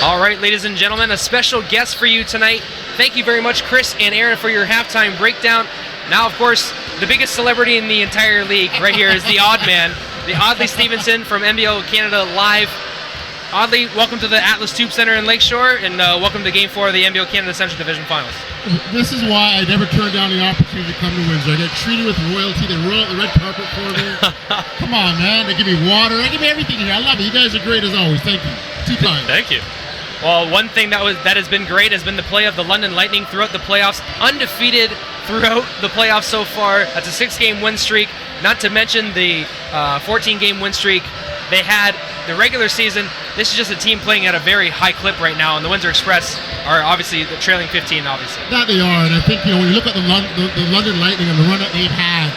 All right, ladies and gentlemen, a special guest for you tonight. Thank you very much, Chris and Aaron, for your halftime breakdown. Now, of course, the biggest celebrity in the entire league right here is the odd man, the Audley Stevenson from NBL Canada Live. Audley, welcome to the Atlas Tube Center in Lakeshore, and welcome to Game 4 of the NBL Canada Central Division Finals. This is why I never turned down the opportunity to come to Windsor. I get treated with royalty. They roll out the red carpet for me. Come on, man. They give me water. They give me everything here. I love it. You guys are great as always. Thank you. 2 times. Thank you. Well, one thing that has been great has been the play of the London Lightning throughout the playoffs. Undefeated throughout the playoffs so far. That's a 6-game win streak. Not to mention the 14-game win streak they had the regular season. This is just a team playing at a very high clip right now, and the Windsor Express are obviously the trailing 15, obviously. That they are, and I think, when you look at the London Lightning and the run that they've had,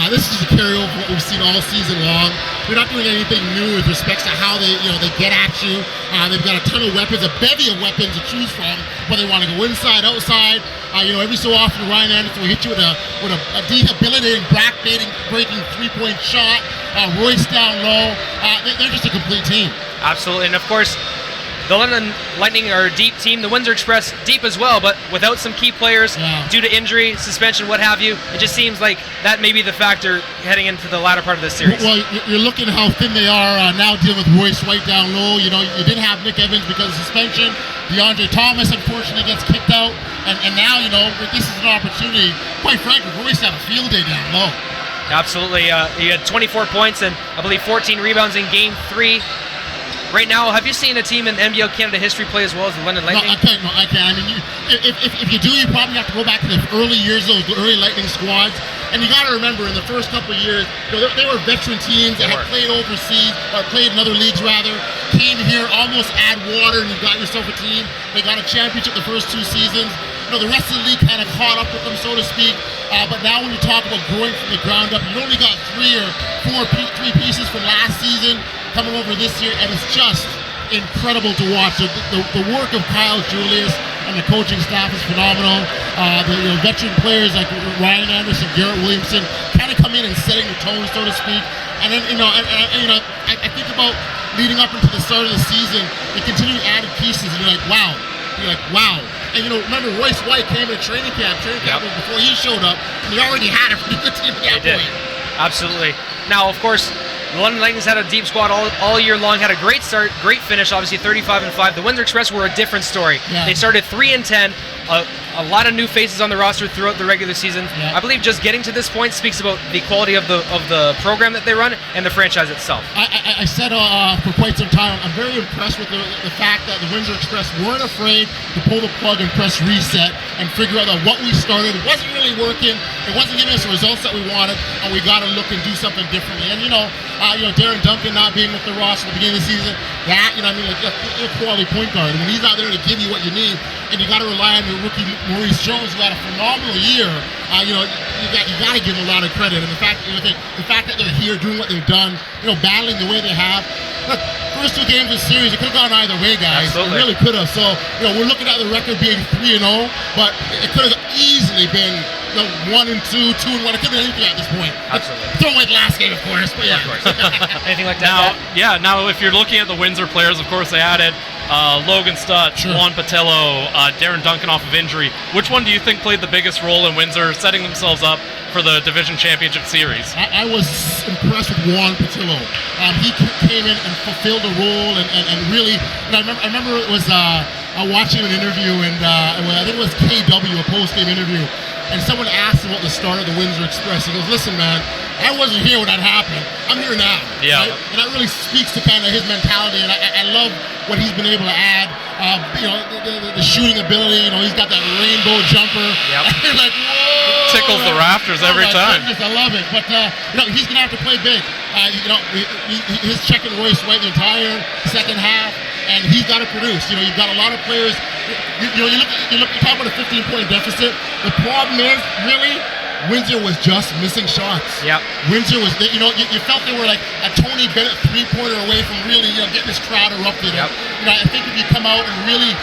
this is a carryover of what we've seen all season long. They're not doing anything new with respect to how they get at you. They've got a ton of weapons, a bevy of weapons to choose from, whether they want to go inside, outside. Every so often Ryan Anderson will hit you with a debilitating, breaking 3-point shot. Royce down low. They're just a complete team. Absolutely, and of course, the London Lightning are a deep team. The Windsor Express deep as well, but without some key players due to injury, suspension, what have you. It just seems like that may be the factor heading into the latter part of this series. Well, you're looking at how thin they are now dealing with Royce White down low. You didn't have Nick Evans because of suspension. DeAndre Thomas, unfortunately, gets kicked out. And now, this is an opportunity, quite frankly, for Royce to have a field day down low. Absolutely. He had 24 points and I believe 14 rebounds in Game 3. Right now, have you seen a team in NBL Canada history play as well as the London Lightning? No, I can't. I mean, if you do, you probably have to go back to the early years of the early Lightning squads. And you got to remember, in the first couple of years, they were veteran teams that had played overseas, or played in other leagues rather, came here, almost add water, and you got yourself a team. They got a championship the first 2 seasons. The rest of the league kind of caught up with them, so to speak. But now when you talk about growing from the ground up, you only got 3 or 4 pieces from last season coming over this year, and it's just incredible to watch. The work of Kyle Julius and the coaching staff is phenomenal. The veteran players like Ryan Anderson, Garrett Williamson, kind of come in and setting the tone, so to speak. And then, I think about leading up into the start of the season, they continue adding pieces, and you're like, wow. And remember, Royce White came to training camp was before he showed up, and he already had a pretty good team at that point. Absolutely. Now, of course, the London Lightning's had a deep squad all year long, had a great start, great finish, obviously 35-5. The Windsor Express were a different story. Yeah. They started 3-10, a lot of new faces on the roster throughout the regular season. Yeah. I believe just getting to this point speaks about the quality of the program that they run and the franchise itself. I said for quite some time, I'm very impressed with the fact that the Windsor Express weren't afraid to pull the plug and press reset and figure out that what we started wasn't really working, it wasn't giving us the results that we wanted, and we got to look and do something differently. And Darren Duncan not being with the roster at the beginning of the season, you're a quality point guard. When he's not there to give you what you need, and you got to rely on your rookie Maurice Jones, who had a phenomenal year. You got to give him a lot of credit. And the fact that they're here doing what they've done, battling the way they have. Look, first 2 games of the series, it could have gone either way, guys. Absolutely. It really could have. So, we're looking at the record being 3-0, but it could have easily been 1-2, 2-1. It could have been anything at this point. Absolutely. Throw away the last game, of course. But yeah. Of course. Anything like that? Now if you're looking at the Windsor players, of course they added Logan Stutz, Juan Patello, Darren Duncan off of injury. Which one do you think played the biggest role in Windsor setting themselves up for the Division Championship Series? I was impressed with Juan Patello. He came in and fulfilled a role and really. And I remember it was watching an interview and I think it was KW, a Postgame interview. And someone asked him what the start of the Windsor Express. He goes, "Listen, man, I wasn't here when that happened. I'm here now." Yeah. Right? And that really speaks to kind of his mentality. And I love what he's been able to add. The shooting ability. He's got that rainbow jumper. Yep. You're like, whoa! Tickles the rafters every time. Goodness, I love it. But he's gonna have to play big. He's checking Royce White the entire second half, and he's got to produce. You've got a lot of players. You talk about a 15-point deficit. The problem is, really, Windsor was just missing shots. Yep. Windsor was, you felt they were like a Tony Bennett 3-pointer away from really, getting this crowd erupted. Yep. I think if you come out and really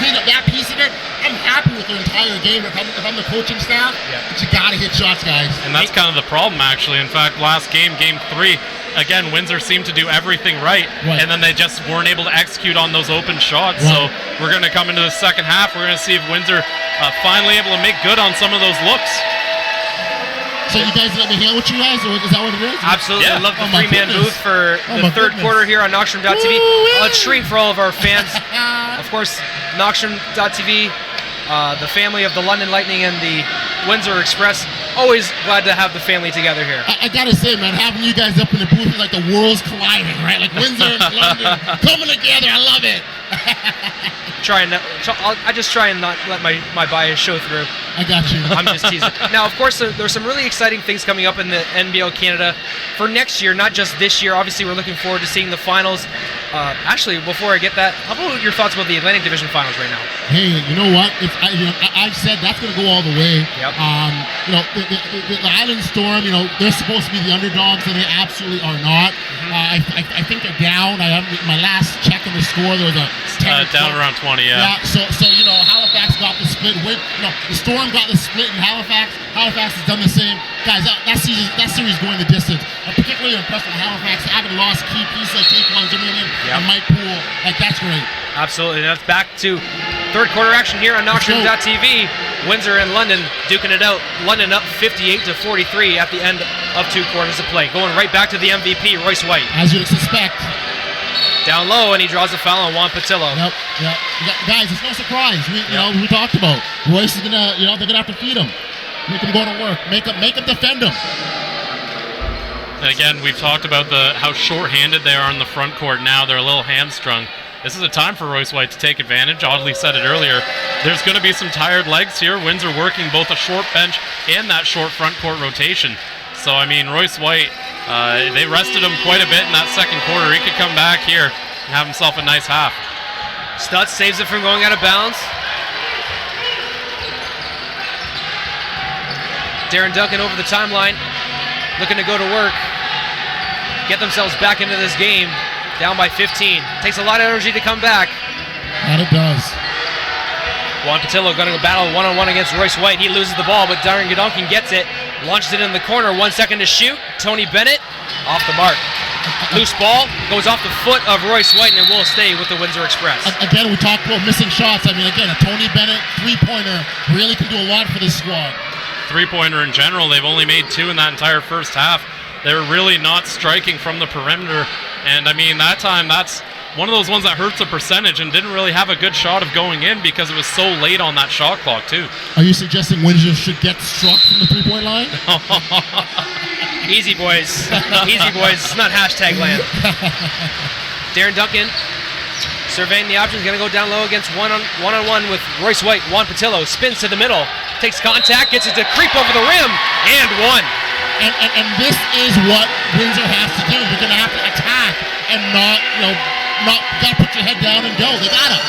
clean up that piece of it, I'm happy with their entire game if I'm the coaching staff. But you got to hit shots, guys. And that's kind of the problem, actually. In fact, last game, Game 3, again, Windsor seemed to do everything right, and then they just weren't able to execute on those open shots. So we're going to come into the second half. We're going to see if Windsor finally able to make good on some of those looks. So you guys let me hang with you guys, or is that what it is? Absolutely. Yeah. I love the Oh, my three-man goodness. booth for Oh, the my third goodness. quarter here on Knockstrom.tv. Woo-wee. A treat for all of our fans. Of course, Knockstrom.tv, the family of the London Lightning and the Windsor Express. Always glad to have the family together here. I gotta say, man, having you guys up in the booth is like the world's colliding, right? Like Windsor and London coming together. I love it. I just try and not let my bias show through. I got you. I'm just teasing. Now, of course, there's some really exciting things coming up in the NBL Canada for next year, not just this year. Obviously, we're looking forward to seeing the finals. Actually, before I get that, how about your thoughts about the Atlantic Division finals right now? Hey, you know what? I've said that's going to go all the way. Yep. The Island Storm, they're supposed to be the underdogs, and they absolutely are not. I think they're down. My last check on the score, there was a 10 Down around 20, yeah. So Halifax got the split. The Storm got the split in Halifax. Halifax has done the same. Guys, that series going the distance. I'm particularly impressed with Halifax having lost key pieces like Taquan Zimmerman and Mike Poole. Like, that's great. Absolutely. That's back to third quarter action here on Knockstrom.tv. Windsor and London duking it out. London up 58-43 at the end of 2 quarters of play. Going right back to the MVP, Royce White. As you'd suspect. Down low, and he draws a foul on Juan Patillo. Yep. Guys, it's no surprise. We talked about Royce is gonna, they're gonna have to feed him, make him go to work, make him defend him. And again, we've talked about how short-handed they are in the front court now. They're a little hamstrung. This is a time for Royce White to take advantage. Audley said it earlier. There's going to be some tired legs here. Windsor working both a short bench and that short front court rotation. So, Royce White, they rested him quite a bit in that second quarter. He could come back here and have himself a nice half. Stutz saves it from going out of bounds. Darren Duncan over the timeline, looking to go to work, get themselves back into this game, down by 15. Takes a lot of energy to come back. And it does. Juan Patillo going to go battle one-on-one against Royce White. He loses the ball, but Darren Duncan gets it, launches it in the corner, 1 second to shoot. Tony Bennett off the mark. Loose ball goes off the foot of Royce White, and it will stay with the Windsor Express. Again, we talked about missing shots. A Tony Bennett three-pointer really can do a lot for this squad. Three-pointer in general, they've only made 2 in that entire first half. They're really not striking from the perimeter, and that time, that's one of those ones that hurts the percentage and didn't really have a good shot of going in because it was so late on that shot clock too. Are you suggesting Windsor should get struck from the three-point line? Easy, boys. Easy, boys. It's not hashtag land. Darren Duncan surveying the options, going to go down low against one-on-one with Royce White. Juan Patillo spins to the middle, takes contact, gets it to creep over the rim, and one. And this is what Windsor has to do. They're going to have to attack and not got to put your head down and go. They got to.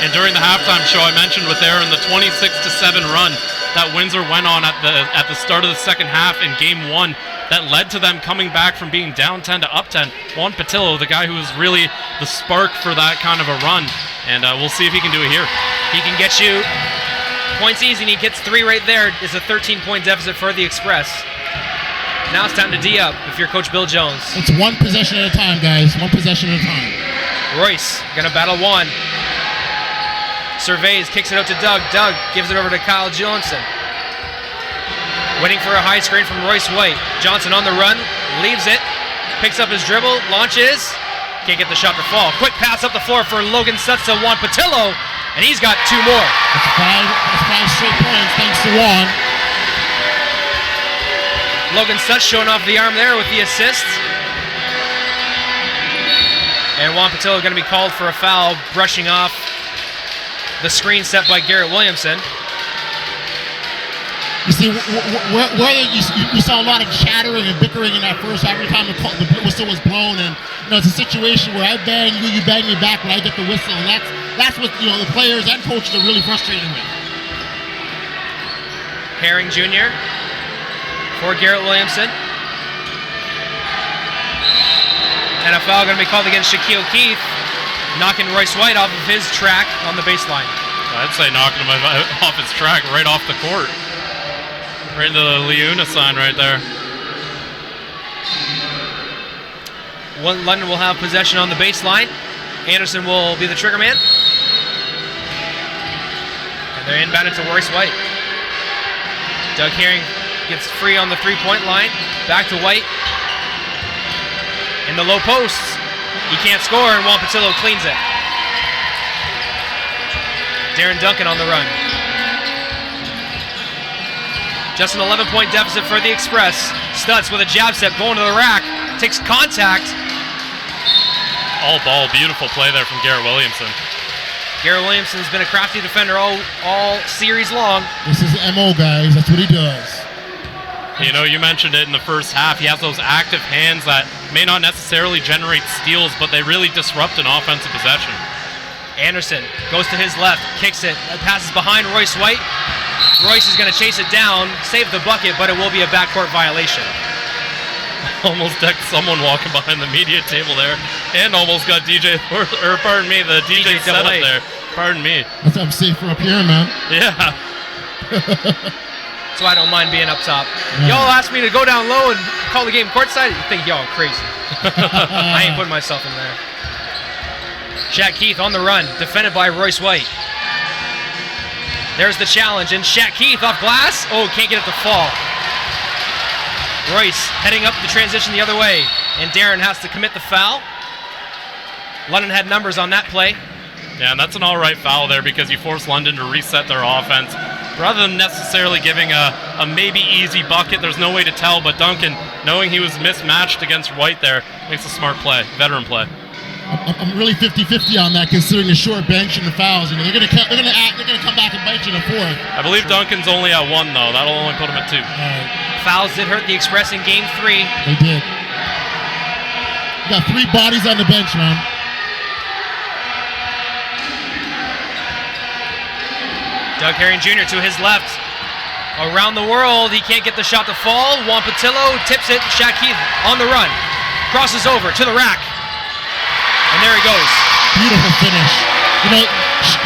And during the halftime show, I mentioned with there in the 26-7 run that Windsor went on at the start of the second half in Game 1 that led to them coming back from being down 10 to up 10. Juan Patillo, the guy who was really the spark for that kind of a run. And we'll see if he can do it here. He can get you points easy, and he gets 3 right there. It's a 13-point deficit for the Express. Now it's time to D up if you're Coach Bill Jones. It's one possession at a time, guys. One possession at a time. Royce gonna battle one. Surveys, kicks it out to Doug. Doug gives it over to Kyle Johnson. Waiting for a high screen from Royce White. Johnson on the run, leaves it, picks up his dribble, launches. Can't get the shot to fall. Quick pass up the floor for Logan Stutz to Juan Patillo, and he's got 2 more. That's 5 straight points thanks to Juan. Logan Stutz showing off the arm there with the assist. And Juan Patillo going to be called for a foul, brushing off the screen set by Garrett Williamson. You see, you saw a lot of chattering and bickering in that first half every time the whistle was blown, and it's a situation where I bang you, you bang me back when I get the whistle, and that's what the players and coaches are really frustrated with. Herring Jr. for Garrett Williamson. And a foul going to be called against Shaquille Keith, knocking Royce White off of his track on the baseline. I'd say knocking him off his track, right off the court. Right into the Leuna sign right there. London will have possession on the baseline. Anderson will be the trigger man. And they're inbounded to Royce White. Doug Herring gets free on the three-point line. Back to White. In the low post. He can't score, and Juan Patillo cleans it. Darren Duncan on the run. Just an 11-point deficit for the Express. Stutz with a jab step going to the rack. Takes contact. All ball, beautiful play there from Garrett Williamson. Garrett Williamson's been a crafty defender all series long. This is MO, guys. That's what he does. You know, you mentioned it in the first half. He has those active hands that may not necessarily generate steals, but they really disrupt an offensive possession. Anderson goes to his left, kicks it, passes behind Royce White. Royce is going to chase it down, save the bucket, but it will be a backcourt violation. Almost decked someone walking behind the media table there, and almost got the DJ setup there. Pardon me. That's I'm safer up here, man. Yeah. That's why I don't mind being up top. Y'all asked me to go down low and call the game courtside. You think y'all crazy? I ain't putting myself in there. Shaq Keith on the run, defended by Royce White. There's the challenge, and Shaq Keith off glass. Oh, can't get it to fall. Royce heading up the transition the other way, and Darren has to commit the foul. London had numbers on that play. Yeah, and that's an all right foul there because you force London to reset their offense. Rather than necessarily giving a maybe easy bucket, there's no way to tell, but Duncan, knowing he was mismatched against White there, makes a smart play, veteran play. I'm really 50-50 on that, considering the short bench and the fouls. You know, they're gonna come back and bite you in the fourth. I believe Duncan's only at 1 though. That'll only put him at 2. Fouls did hurt the Express in Game 3. They did. You got 3 bodies on the bench, man. Doug Herring Jr. to his left. Around the world, he can't get the shot to fall. Juan Patillo tips it. Shaq Keith on the run. Crosses over to the rack. And there he goes. Beautiful finish. You know,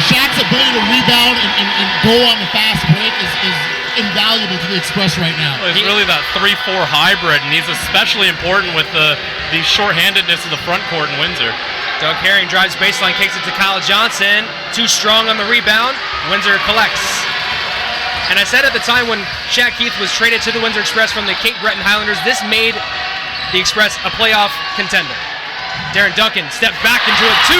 Shaq's ability to rebound and go on the fast break is invaluable to the Express right now. Well, he's really that 3-4 hybrid, and he's especially important with the shorthandedness of the front court in Windsor. Doug Herring drives baseline, kicks it to Kyle Johnson. Too strong on the rebound. Windsor collects. And I said at the time when Shaq Keith was traded to the Windsor Express from the Cape Breton Highlanders, this made the Express a playoff contender. Darren Duncan stepped back into a 2.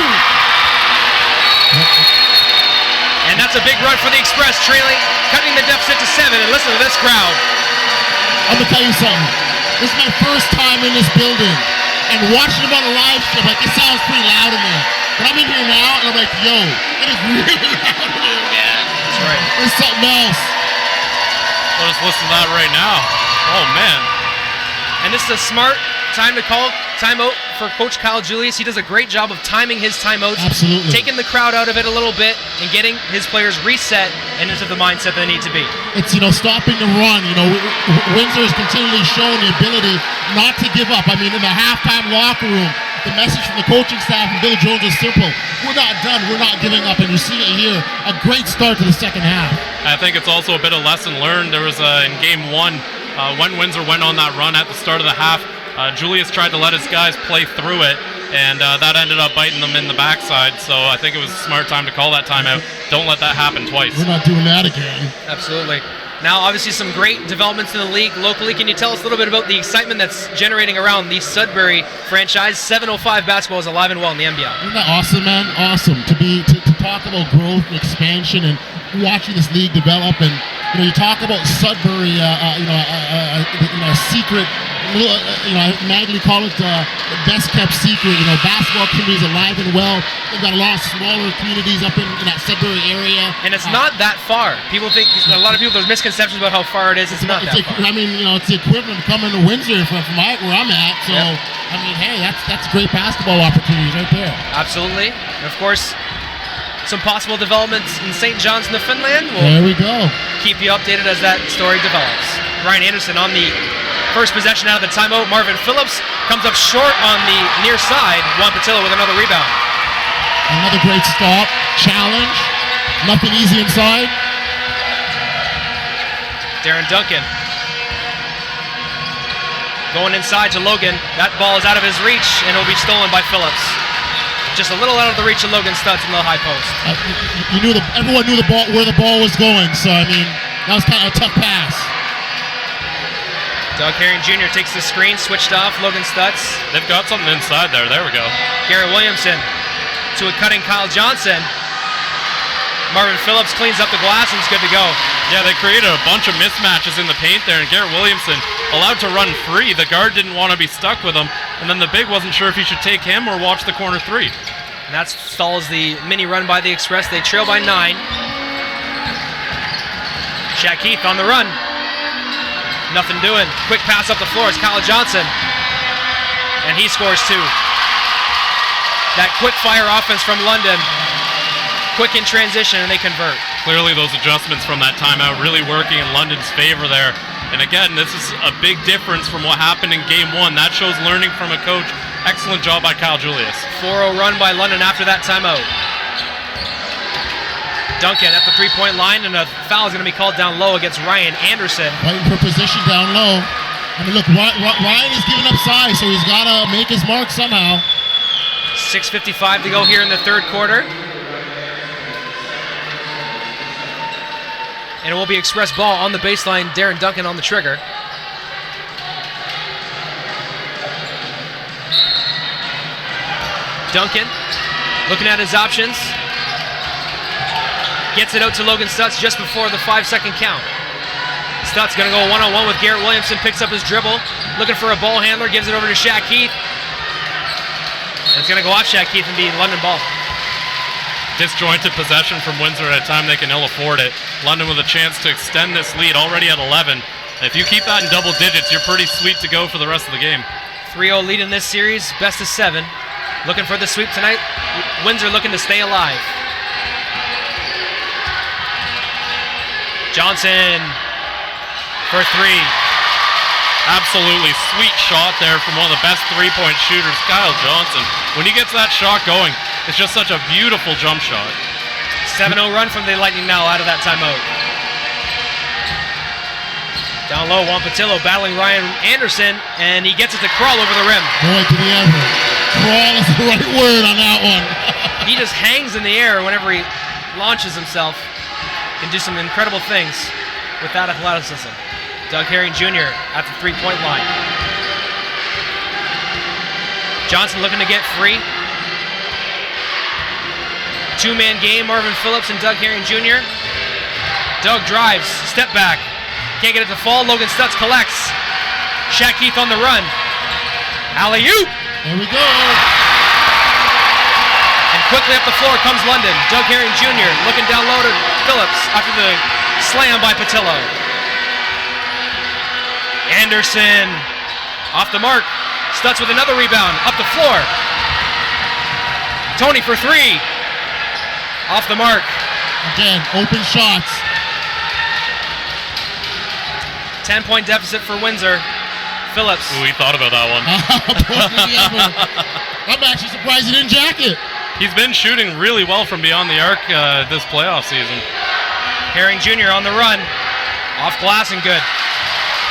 And that's a big run for the Express, trailing, cutting the deficit to 7. And listen to this crowd. I'm going to tell you something. This is my first time in this building. And watching them on a live stream, like, it sounds pretty loud in there. But I'm in here now, and I'm like, yo, it is really loud in here. Yeah, that's right. There's something else. Let us listen to that right now. Oh, man. And this is a smart time to call timeout for Coach Kyle Julius. He does a great job of timing his timeouts. Absolutely. Taking the crowd out of it a little bit and getting his players reset and into the mindset they need to be. It's, stopping the run. Windsor has continually shown the ability not to give up. I mean, in the halftime locker room, the message from the coaching staff and Bill Jones is simple. We're not done. We're not giving up. And you see it here. A great start to the second half. I think it's also a bit of lesson learned. There was in Game 1, when Windsor went on that run at the start of the half, Julius tried to let his guys play through it, and that ended up biting them in the backside. So I think it was a smart time to call that timeout. Don't let that happen twice. We're not doing that again. Absolutely. Now, obviously, some great developments in the league locally. Can you tell us a little bit about the excitement that's generating around the Sudbury franchise? 705 basketball is alive and well in the NBL. Isn't that awesome, man? Awesome to talk about growth and expansion and watching this league develop. And you talk about Sudbury, a secret. Magley call it the best kept secret. Basketball community is alive and well. They've got a lot of smaller communities up in that Sudbury area. And it's not that far. People think, a lot of people, there's misconceptions about how far it is. It's not that far. I mean, it's the equivalent of coming to Windsor from where I'm at. So, yep. I mean, hey, that's great basketball opportunities right there. Absolutely. And of course, some possible developments in St. John's, Newfoundland. There we go. Keep you updated as that story develops. Ryan Anderson on the first possession out of the timeout. Marvin Phillips comes up short on the near side. Juan Patillo with another rebound. Another great stop. Challenge. Nothing easy inside. Darren Duncan Going inside to Logan. That ball is out of his reach, and it will be stolen by Phillips. Just a little out of the reach of Logan Stutz in the high post. Everyone knew where the ball was going, so I mean, that was kind of a tough pass. Doug Herring Jr. takes the screen, switched off Logan Stutz. They've got something inside there. There we go. Garrett Williamson to a cutting Kyle Johnson. Marvin Phillips cleans up the glass and it's good to go. Yeah, they created a bunch of mismatches in the paint there, and Garrett Williamson allowed to run free. The guard didn't want to be stuck with him, and then the big wasn't sure if he should take him or watch the corner three. And that stalls the mini run by the Express. They trail by 9. Shaq Keith on the run. Nothing doing. Quick pass up the floor. It's Kyle Johnson. And he scores 2. That quick fire offense from London. Quick in transition, and they convert. Clearly those adjustments from that timeout really working in London's favor there. And again, this is a big difference from what happened in game 1. That shows learning from a coach. Excellent job by Kyle Julius. 4-0 run by London after that timeout. Duncan at the three-point line, and a foul is going to be called down low against Ryan Anderson. Fighting for position down low. I mean, look, Ryan is giving up size, so he's got to make his mark somehow. 6:55 to go here in the third quarter. And it will be Express ball on the baseline. Darren Duncan on the trigger. Duncan looking at his options. Gets it out to Logan Stutz just before the 5-second count. Stutz going to go one-on-one with Garrett Williamson. Picks up his dribble. Looking for a ball handler. Gives it over to Shaq Keith. And it's going to go off Shaq Keith and be London ball. Disjointed possession from Windsor at a time they can ill afford it. London with a chance to extend this lead already at 11. If you keep that in double digits, you're pretty sweet to go for the rest of the game. 3-0 lead in this series, best of 7. Looking for the sweep tonight. Windsor looking to stay alive. Johnson for 3. Absolutely sweet shot there from one of the best three-point shooters, Kyle Johnson. When he gets that shot going, it's just such a beautiful jump shot. 7-0 run from the Lightning now out of that timeout. Down low, Juan Patillo battling Ryan Anderson, and he gets it to crawl over the rim. Boy, did he ever. Crawl is the right word on that one. He just hangs in the air whenever he launches himself. Can do some incredible things with that athleticism. Doug Herring Jr. at the three-point line. Johnson looking to get free. 2-man game, Marvin Phillips and Doug Herring Jr. Doug drives, step back. Can't get it to fall. Logan Stutz collects. Shaq Keith on the run. Alley-oop! There we go. And quickly up the floor comes London. Doug Herring Jr. looking down low to Phillips after the slam by Patillo. Anderson off the mark. Stutz with another rebound. Up the floor. Tony for 3. Off the mark. Again, open shots. 10-point deficit for Windsor. Phillips. Ooh, he thought about that one. I'm actually surprised he didn't jack it. He's been shooting really well from beyond the arc this playoff season. Herring Jr. on the run. Off glass and good.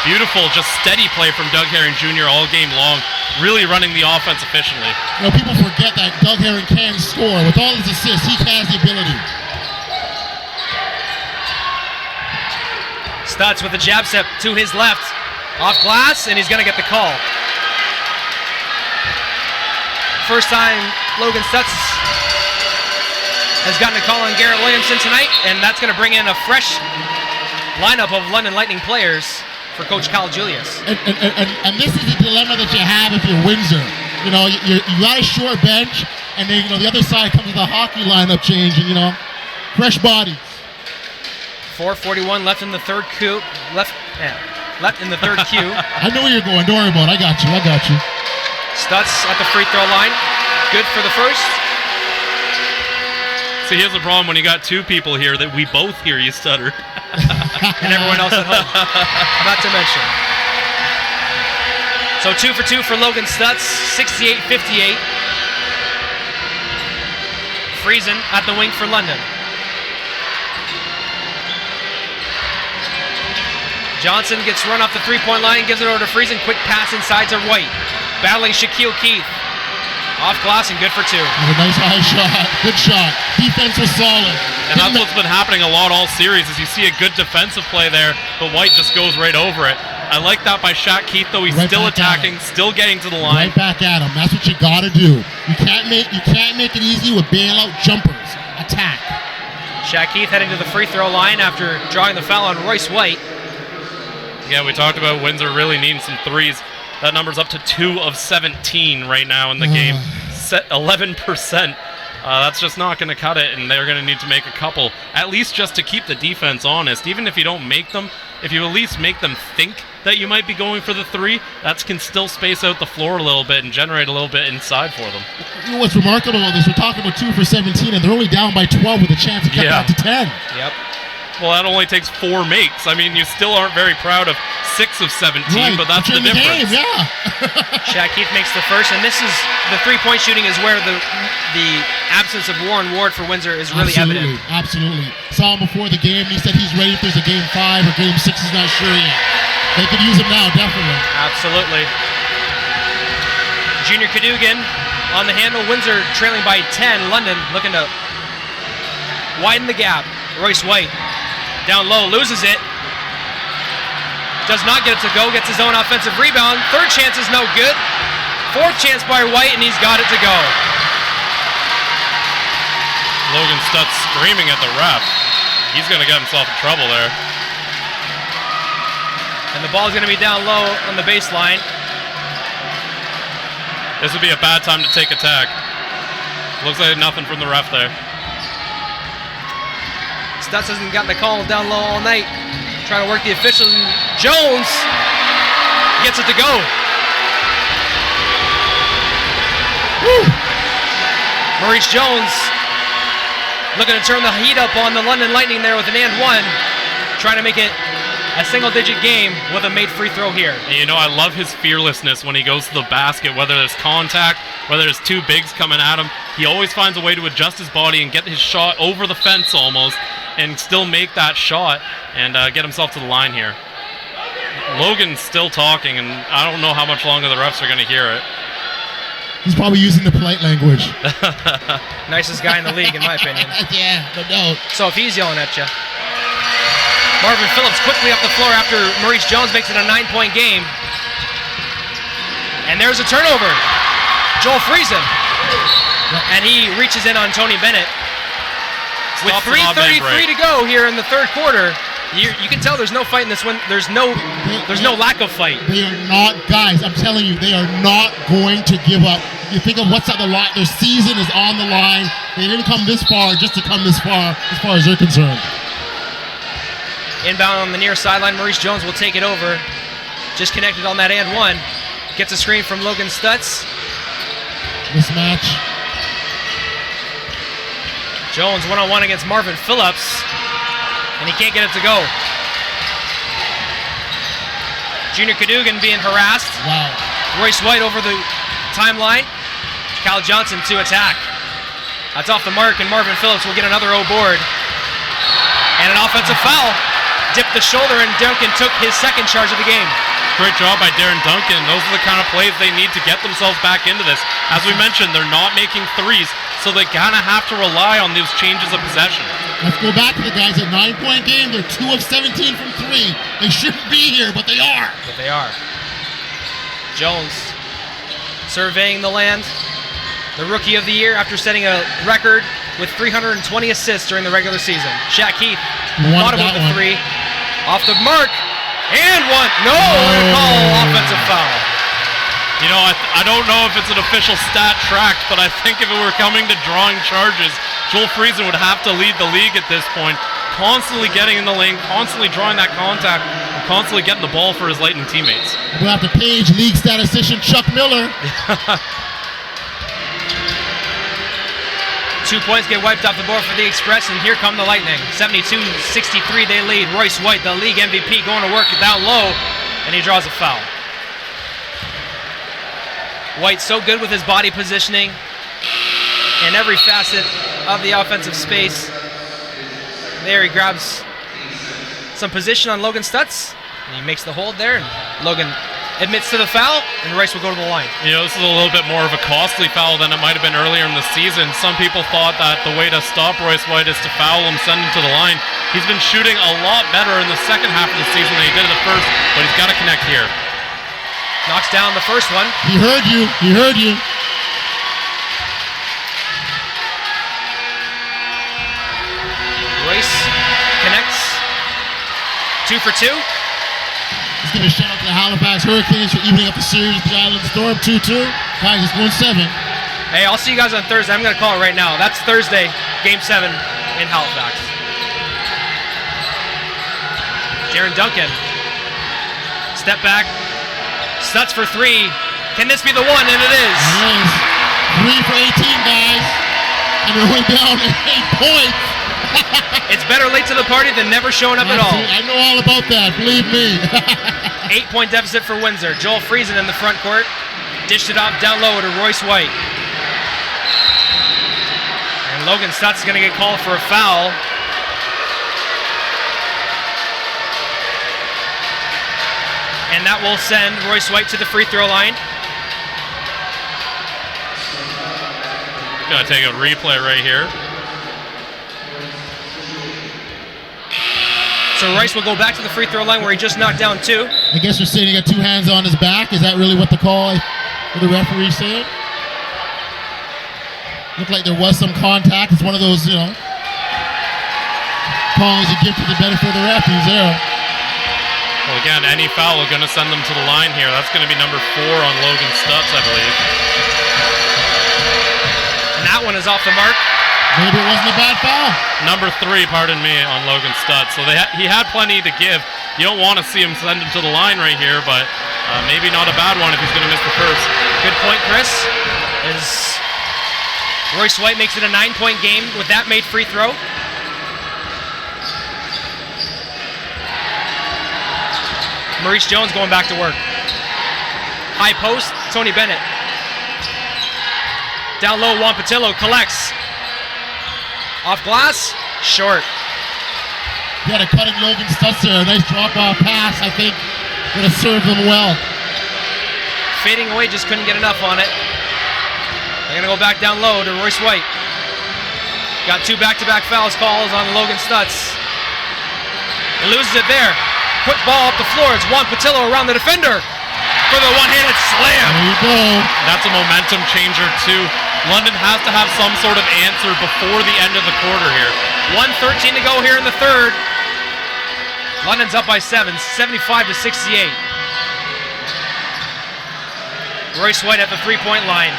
Beautiful, just steady play from Doug Herring Jr. all game long. Really running the offense efficiently. You know, people forget that Doug Herring can score. With all his assists, he has the ability. Stutz with a jab step to his left. Off glass, and he's going to get the call. First time Logan Stutz has gotten a call on Garrett Williamson tonight, and that's going to bring in a fresh lineup of London Lightning players for Coach Kyle Julius. And this is the dilemma that you have if you're Windsor. You know, you got a short bench, and then, you know, the other side comes with a hockey lineup change, and, you know, fresh bodies. 4:41 left in the third queue. Left in the third queue. I know where you're going. Don't worry about it. I got you. Stutz at the free throw line. Good for the first. See, here's the problem when you got two people here that we both hear you stutter. And everyone else at home. Not to mention. So 2 for 2 for Logan Stutz. 68-58. Friesen at the wing for London. Johnson gets run off the three-point line, gives it over to Friesen. Quick pass inside to White. Battling Shaquille Keith. Off glass and good for two. That was a nice high shot. Good shot. Defense was solid. And that's what's been happening a lot all series is you see a good defensive play there, but White just goes right over it. I like that by Shaq Keith, though. He's Right still back at attacking, still getting to the line. Right back at him. That's what you gotta do. You can't make it easy with bailout jumpers. Attack. Shaq Keith heading to the free throw line after drawing the foul on Royce White. Yeah, we talked about Windsor really needing some threes. That number's up to 2 of 17 right now in the game. 11%. That's just not going to cut it, and they're going to need to make a couple, at least just to keep the defense honest. Even if you don't make them, if you at least make them think that you might be going for the three, that can still space out the floor a little bit and generate a little bit inside for them. You know what's remarkable about this? We're talking about 2 for 17, and they're only down by 12 with a chance to cut that to 10. Yep. Well, that only takes 4 makes. I mean, you still aren't very proud of 6 of 17, Right, but that's the in the difference. game, yeah. Shaq Keith makes the first, and this is the three-point shooting is where the absence of Warren Ward for Windsor is really evident. Absolutely. Saw him before the game. He said he's ready if there's a game 5 or game 6. He's not sure yet. They could use him now, definitely. Absolutely. Junior Cadogan on the handle. Windsor trailing by 10. London looking to widen the gap. Royce White down low, loses it. Does not get it to go. Gets his own offensive rebound. Third chance is no good. Fourth chance by White, and he's got it to go. Logan Stutz screaming at the ref. He's going to get himself in trouble there. And the ball's going to be down low on the baseline. This would be a bad time to take attack. Looks like nothing from the ref there. Stutz hasn't gotten the call down low all night. Trying to work the officials. And Jones gets it to go. Woo! Maurice Jones looking to turn the heat up on the London Lightning there with an and one. Trying to make it a single-digit game with a made free throw here. And you know, I love his fearlessness when he goes to the basket, whether there's contact, whether there's 2 bigs coming at him. He always finds a way to adjust his body and get his shot over the fence almost and still make that shot and get himself to the line here. Logan's still talking, and I don't know how much longer the refs are going to hear it. He's probably using the polite language. Nicest guy in the league, in my opinion. Yeah, no doubt. So if he's yelling at you. Marvin Phillips quickly up the floor after Maurice Jones makes it a 9-point game. And there's a turnover. Joel Friesen. And he reaches in on Tony Bennett. With 3:33 to go here in the third quarter, you can tell there's no fight in this one. There's no lack of fight. They are not, guys, I'm telling you, they are not going to give up. You think of what's at the line. Their season is on the line. They didn't come this far just to come this far as they're concerned. Inbound on the near sideline, Maurice Jones will take it over. Just connected on that and one. Gets a screen from Logan Stutz. Mismatch. Jones one-on-one against Marvin Phillips, and he can't get it to go. Junior Cadogan being harassed. Wow. Royce White over the timeline. Kyle Johnson to attack. That's off the mark, and Marvin Phillips will get another O board. And an offensive foul. Dipped the shoulder, and Duncan took his second charge of the game. Great job by Darren Duncan. Those are the kind of plays they need to get themselves back into this. As we mentioned, they're not making threes, so they kind of have to rely on those changes of possession. Let's go back to the guys. A 9-point game. They're 2 of 17 from 3. They shouldn't be here, but they are. But they are. Jones surveying the land. The rookie of the year after setting a record with 320 assists during the regular season. Shaq Keith thought about the 3. Off the mark. And one. No, we're going to call offensive foul. You know, I don't know if it's an official stat track, but I think if it were coming to drawing charges, Joel Friesen would have to lead the league at this point, constantly getting in the lane, constantly drawing that contact, and constantly getting the ball for his Lightning teammates. We'll have to page league statistician Chuck Miller. 2 points get wiped off the board for the Express, and here come the Lightning. 72-63 they lead. Royce White, the league MVP, going to work down low, and he draws a foul. White so good with his body positioning in every facet of the offensive space. There he grabs some position on Logan Stutz. And he makes the hold there, and Logan admits to the foul, and Rice will go to the line. You know, this is a little bit more of a costly foul than it might have been earlier in the season. Some people thought that the way to stop Royce White is to foul him, send him to the line. He's been shooting a lot better in the second half of the season than he did in the first, but he's got to connect here. Knocks down the first one. He heard you. He heard you. Royce connects. 2 for 2. Let's give a shout out to the Halifax Hurricanes for evening up the series with the Island Storm 2-2. Guys, it's 1-7. Hey, I'll see you guys on Thursday. I'm going to call it right now. That's Thursday, Game 7 in Halifax. Jaron Duncan. Step back. Stutz for 3. Can this be the one? And it is. It is. 3 for 18, guys. And we're only down 8 points. It's better late to the party than never showing up at all. I know all about that, believe me. 8-point deficit for Windsor. Joel Friesen in the front court. Dished it off down low to Royce White. And Logan Stutz is going to get called for a foul. And that will send Royce White to the free throw line. Gotta take a replay right here. So Rice will go back to the free throw line where he just knocked down 2. I guess you're saying he got 2 hands on his back. Is that really what the call, what the referee said? Looked like there was some contact. It's one of those, calls you give to the benefit of the ref. He's there. Well, again, any foul is going to send them to the line here. That's going to be number 4 on Logan Stutz, I believe. And that one is off the mark. Maybe it wasn't a bad foul. Number 3, pardon me, on Logan Stutz. So he had plenty to give. You don't want to see him send him to the line right here, but maybe not a bad one if he's going to miss the first. Good point, Chris. As Royce White makes it a 9-point game with that made free throw. Maurice Jones going back to work. High post, Tony Bennett. Down low, Juan Patillo collects. Off glass, short. He had a cutting Logan Stutz there. A nice drop-off pass, I think, would have served him well. Fading away, just couldn't get enough on it. They're going to go back down low to Royce White. Got 2 back-to-back fouls calls on Logan Stutz. He loses it there. Quick ball up the floor. It's Juan Patillo around the defender for the one-handed slam. There you go. That's a momentum changer, too. London has to have some sort of answer before the end of the quarter here. 1:13 to go here in the third. London's up by 7, 75-68. Royce White at the 3-point line.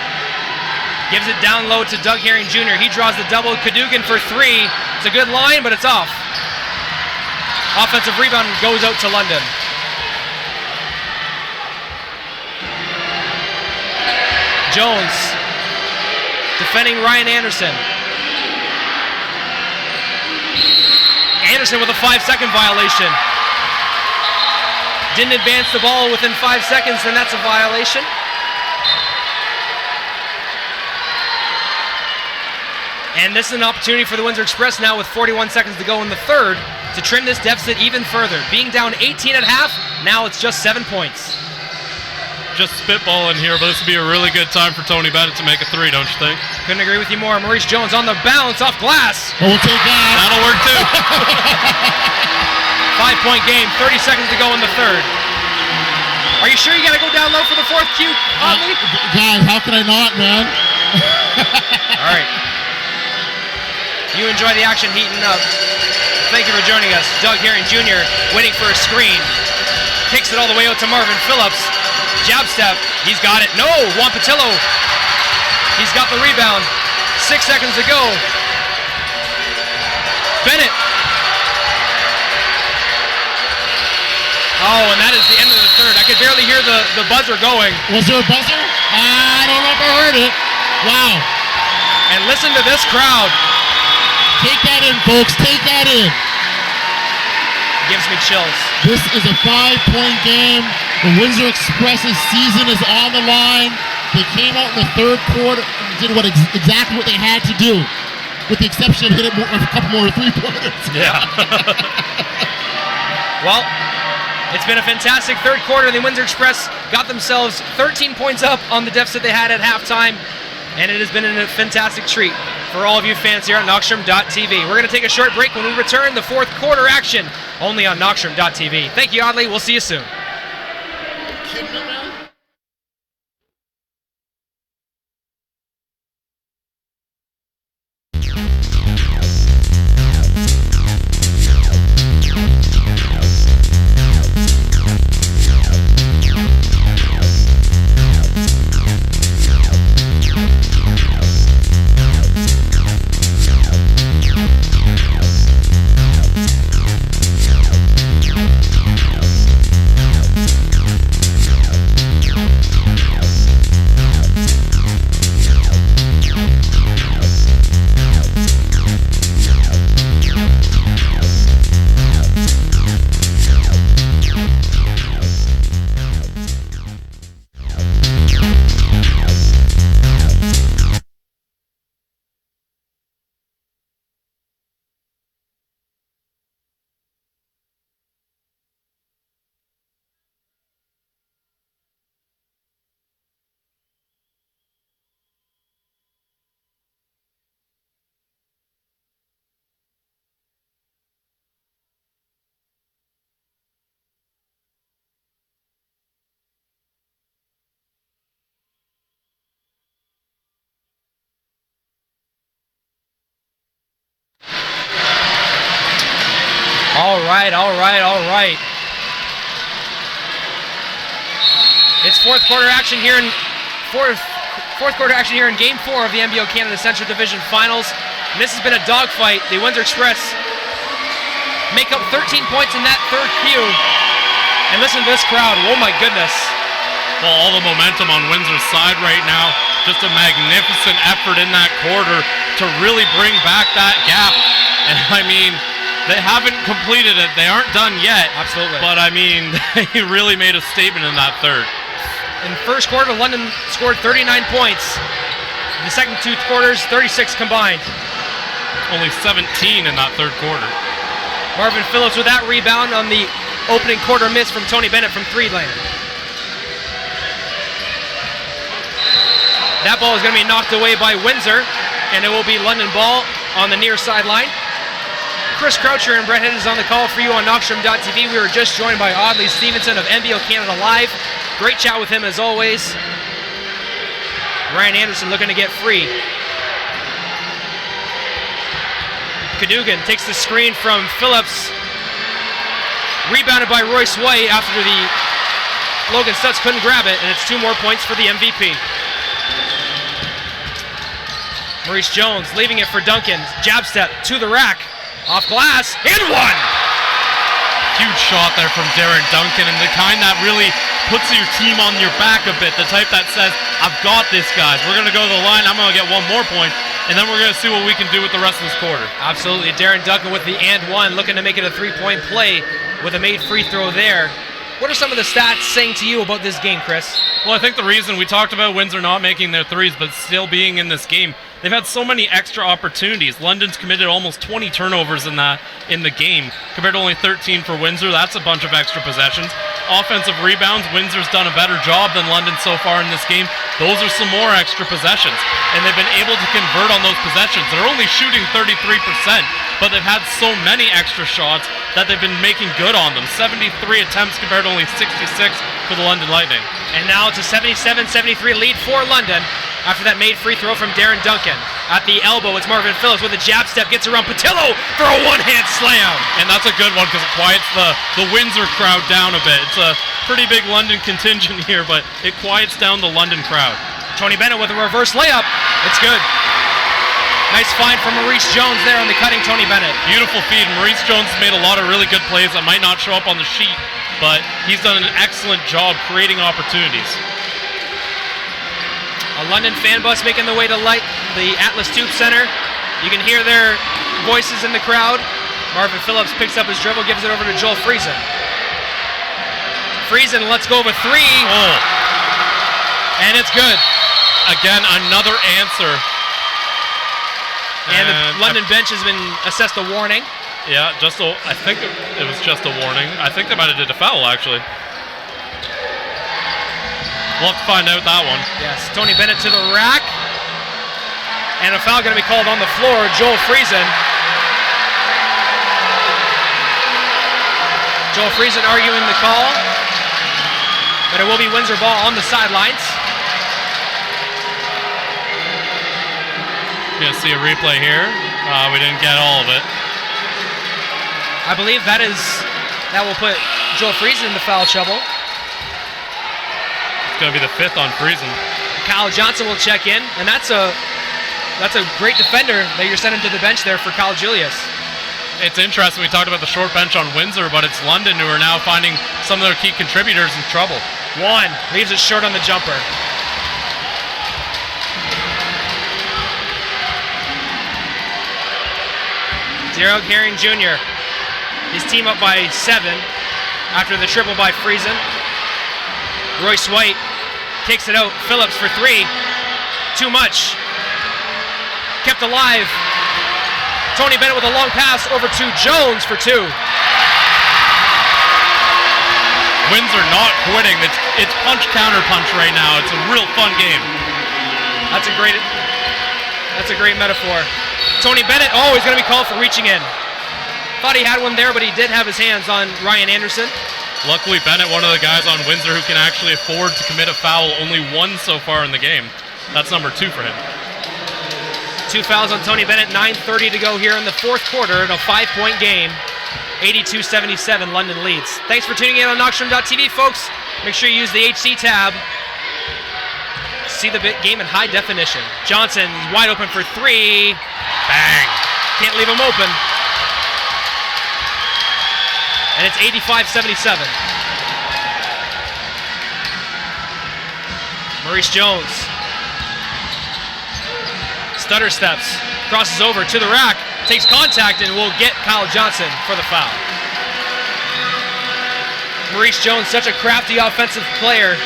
Gives it down low to Doug Herring Jr. He draws the double. Cadogan for 3. It's a good line, but it's off. Offensive rebound goes out to London. Jones defending Ryan Anderson. Anderson with a 5-second violation. Didn't advance the ball within 5 seconds, and that's a violation. And this is an opportunity for the Windsor Express now with 41 seconds to go in the third to trim this deficit even further. Being down 18 at half, now it's just 7 points. Just spitballing here, but this would be a really good time for Tony Bennett to make a 3, don't you think? Couldn't agree with you more. Maurice Jones on the bounce off glass. Oh, we'll take that. That'll work too. 5-point game, 30 seconds to go in the third. Are you sure you gotta go down low for the fourth cue, Oddly? Guys, how can I not, man? All right. You enjoy the action heating up. Thank you for joining us. Doug Herring Jr. waiting for a screen. Kicks it all the way out to Marvin Phillips. Jab step. He's got it. No! Juan Patillo. He's got the rebound. 6 seconds to go. Bennett. Oh, and that is the end of the third. I could barely hear the buzzer going. Was there a buzzer? I don't know if I heard it. Wow. And listen to this crowd. Take that in, folks. Take that in. Gives me chills. This is a 5-point game. The Windsor Express's season is on the line. They came out in the third quarter and did exactly what they had to do, with the exception of hitting a couple more 3-pointers. Yeah. Well, It's been a fantastic third quarter. The Windsor Express got themselves 13 points up on the deficit they had at halftime, and it has been a fantastic treat for all of you fans here on Knockstrom.tv. We're going to take a short break. When we return, the fourth quarter action only on Knockstrom.tv. Thank you, Audley. We'll see you soon. All right. It's fourth quarter action here in Game 4 of the NBO Canada Central Division Finals. And this has been a dogfight. The Windsor Express make up 13 points in that third Q. And listen to this crowd. Oh my goodness. Well, all the momentum on Windsor's side right now. Just a magnificent effort in that quarter to really bring back that gap. And I mean, they haven't completed it. They aren't done yet. Absolutely. But I mean, they really made a statement in that third. In the first quarter, London scored 39 points. In the second two quarters, 36 combined. Only 17 in that third quarter. Marvin Phillips with that rebound on the opening quarter miss from Tony Bennett from three-lane. That ball is going to be knocked away by Windsor, and it will be London ball on the near sideline. Chris Croucher and Brett Hedges on the call for you on Knockstrom.tv. We were just joined by Audley Stevenson of NBO Canada Live. Great chat with him as always. Ryan Anderson looking to get free. Cadogan takes the screen from Phillips. Rebounded by Royce White after the Logan Stutz couldn't grab it, and it's 2 more points for the MVP. Maurice Jones leaving it for Duncan. Jab step to the rack. Off glass, and one! Huge shot there from Darren Duncan, and the kind that really puts your team on your back a bit. The type that says, I've got this, guys. We're going to go to the line. I'm going to get 1 more point, and then we're going to see what we can do with the rest of this quarter. Absolutely. Darren Duncan with the and one, looking to make it a 3-point play with a made free throw there. What are some of the stats saying to you about this game, Chris? Well, I think the reason we talked about Windsor not making their threes, but still being in this game, they've had so many extra opportunities. London's committed almost 20 turnovers in the game, compared to only 13 for Windsor. That's a bunch of extra possessions. Offensive rebounds, Windsor's done a better job than London so far in this game. Those are some more extra possessions, and they've been able to convert on those possessions. They're only shooting 33%, but they've had so many extra shots that they've been making good on them. 73 attempts compared to only 66 for the London Lightning. And now it's a 77-73 lead for London after that made free throw from Darren Duncan. At the elbow, it's Marvin Phillips with a jab step, gets around Patillo for a one-hand slam. And that's a good one because it quiets the Windsor crowd down a bit. It's a pretty big London contingent here, but it quiets down the London crowd. Tony Bennett with a reverse layup. It's good. Nice find from Maurice Jones there on the cutting Tony Bennett. Beautiful feed. Maurice Jones has made a lot of really good plays that might not show up on the sheet, but he's done an excellent job creating opportunities. A London fan bus making the way to the Atlas Tube Center. You can hear their voices in the crowd. Marvin Phillips picks up his dribble, gives it over to Joel Friesen. Friesen lets go of a 3. Oh. And it's good. Again, another answer. And the London bench has been assessed a warning. Yeah, I think it was just a warning. I think they might have did a foul, actually. We'll have to find out that one. Yes, Tony Bennett to the rack. And a foul going to be called on the floor. Joel Friesen. Joel Friesen arguing the call. But it will be Windsor ball on the sidelines. You're going to see a replay here. We didn't get all of it. I believe that will put Joel Friesen in the foul trouble. It's going to be the 5th on Friesen. Kyle Johnson will check in, and that's a great defender that you're sending to the bench there for Kyle Julius. It's interesting, we talked about the short bench on Windsor, but it's London who are now finding some of their key contributors in trouble. One, leaves it short on the jumper. Derek Herring Jr. His team up by 7 after the triple by Friesen. Royce White kicks it out. Phillips for 3. Too much. Kept alive. Tony Bennett with a long pass over to Jones for 2. Windsor not quitting. It's punch counter punch right now. It's a real fun game. That's a great metaphor. Tony Bennett, he's going to be called for reaching in. Thought he had one there, but he did have his hands on Ryan Anderson. Luckily, Bennett, one of the guys on Windsor who can actually afford to commit a foul, only 1 so far in the game. That's number 2 for him. 2 fouls on Tony Bennett, 9:30 to go here in the 4th quarter in a 5-point game. 82-77, London leads. Thanks for tuning in on Knockstrom.tv, folks. Make sure you use the HC tab. See the game in high definition. Johnson wide open for 3. Bang. Can't leave him open. And it's 85-77. Maurice Jones. Stutter steps. Crosses over to the rack. Takes contact and will get Kyle Johnson for the foul. Maurice Jones, such a crafty offensive player.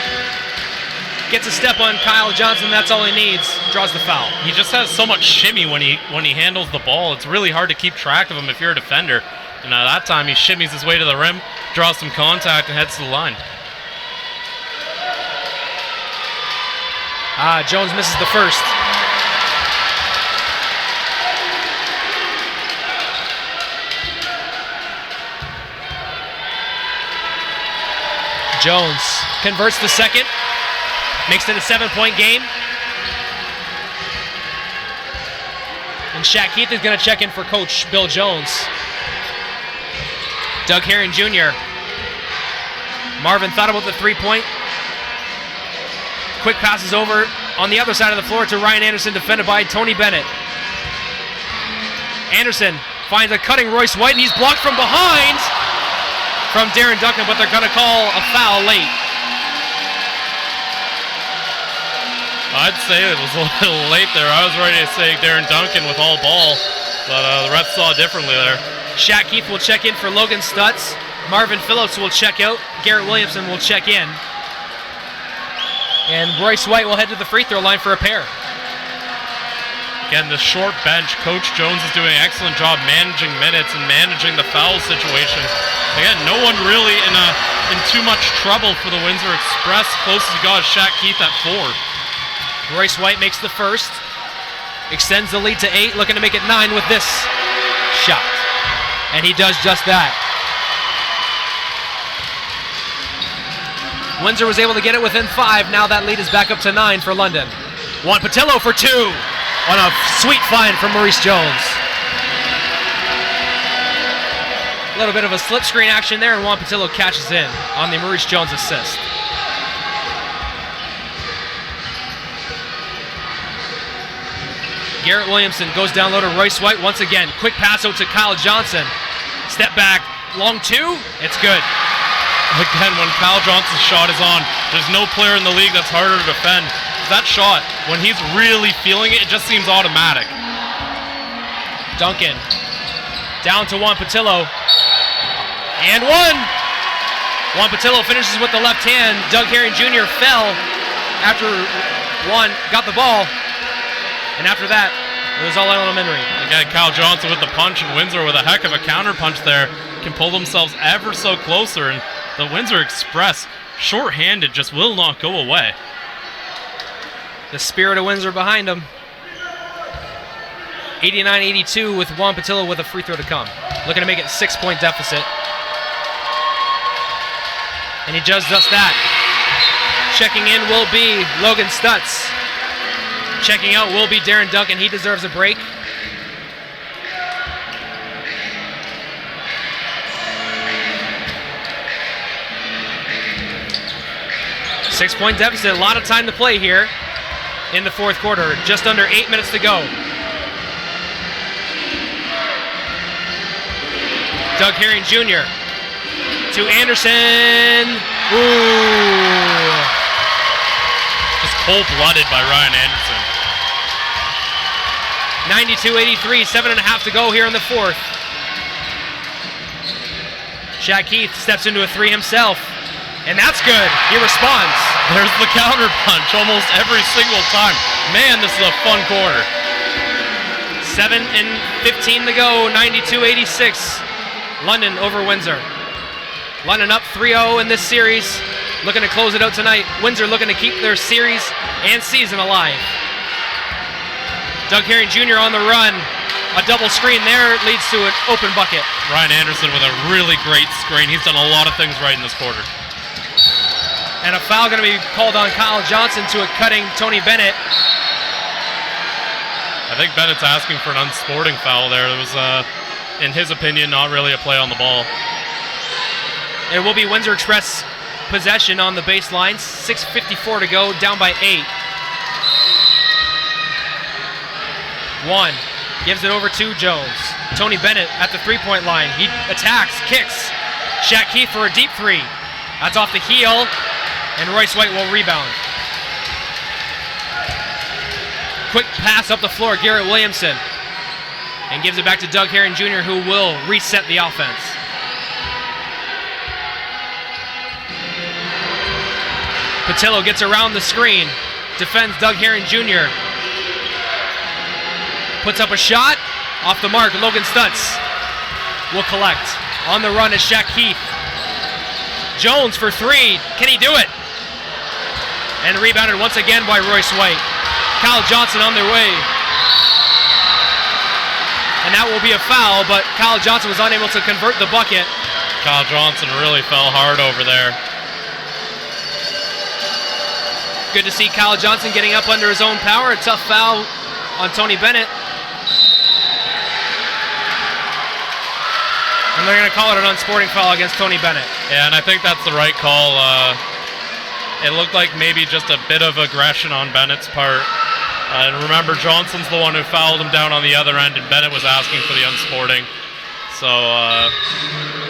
Gets a step on Kyle Johnson, that's all he needs. Draws the foul. He just has so much shimmy when he handles the ball. It's really hard to keep track of him if you're a defender. And that time he shimmies his way to the rim, draws some contact, and heads to the line. Jones misses the first. Jones converts the second. Makes it a 7-point game. And Shaq Keith is going to check in for Coach Bill Jones. Doug Herring Jr. Marvin thought about the 3-point. Quick passes over on the other side of the floor to Ryan Anderson, defended by Tony Bennett. Anderson finds a cutting Royce White, and he's blocked from behind from Darren Duncan, but they're going to call a foul late. I'd say it was a little late there. I was ready to say Darren Duncan with all ball, but the refs saw differently there. Shaq Keith will check in for Logan Stutz. Marvin Phillips will check out. Garrett Williamson will check in. And Royce White will head to the free throw line for a pair. Again, the short bench, Coach Jones is doing an excellent job managing minutes and managing the foul situation. Again, no one really in too much trouble for the Windsor Express. Closest he got is Shaq Keith at 4. Royce White makes the first. Extends the lead to 8, looking to make it 9 with this shot. And he does just that. Windsor was able to get it within 5. Now that lead is back up to 9 for London. Juan Patillo for 2 on a sweet find from Maurice Jones. A little bit of a slip screen action there, and Juan Patillo catches in on the Maurice Jones assist. Garrett Williamson goes down low to Royce White once again. Quick pass out to Kyle Johnson. Step back, long 2, it's good. Again, when Kyle Johnson's shot is on, there's no player in the league that's harder to defend. That shot, when he's really feeling it, it just seems automatic. Duncan, down to Juan Patillo. And 1! Juan Patillo finishes with the left hand. Doug Herring Jr. fell after Juan got the ball. And after that, It was all elementary. Again, Kyle Johnson with the punch, and Windsor with a heck of a counter punch there can pull themselves ever so closer, and the Windsor Express, short-handed, just will not go away. The spirit of Windsor behind them. 89-82 with Juan Patillo with a free throw to come. Looking to make it a 6-point deficit. And he does just that. Checking in will be Logan Stutz. Checking out will be Darren Duncan. He deserves a break. Six-point deficit. A lot of time to play here in the fourth quarter. Just under 8 minutes to go. Doug Herring Jr. to Anderson. Ooh. Just cold-blooded by Ryan Anderson. 92-83, 7.5 to go here in the fourth. Shaq Keith steps into a three himself, and that's good. He responds. There's the counter punch almost every single time. Man, this is a fun quarter. 7:15 to go, 92-86. London over Windsor. London up 3-0 in this series, looking to close it out tonight. Windsor looking to keep their series and season alive. Doug Herring Jr. on the run. A double screen there leads to an open bucket. Ryan Anderson with a really great screen. He's done a lot of things right in this quarter. And a foul going to be called on Kyle Johnson to a cutting Tony Bennett. I think Bennett's asking for an unsporting foul there. It was, in his opinion, not really a play on the ball. It will be Windsor Express possession on the baseline. 6:54 to go, down by 8. One. Gives it over to Jones. Tony Bennett at the three-point line. He attacks, kicks. Shaq Keith for a deep three. That's off the heel, and Royce White will rebound. Quick pass up the floor, Garrett Williamson. And gives it back to Doug Herring Jr., who will reset the offense. Patillo gets around the screen. Defends Doug Herring Jr. Puts up a shot. Off the mark, Logan Stutz will collect. On the run is Shaq Keith. Jones for three. Can he do it? And rebounded once again by Royce White. Kyle Johnson on their way. And that will be a foul, but Kyle Johnson was unable to convert the bucket. Kyle Johnson really fell hard over there. Good to see Kyle Johnson getting up under his own power. A tough foul on Tony Bennett. And they're going to call it an unsporting foul against Tony Bennett. Yeah, and I think that's the right call. It looked like maybe just a bit of aggression on Bennett's part. And remember, Johnson's the one who fouled him down on the other end, and Bennett was asking for the unsporting. So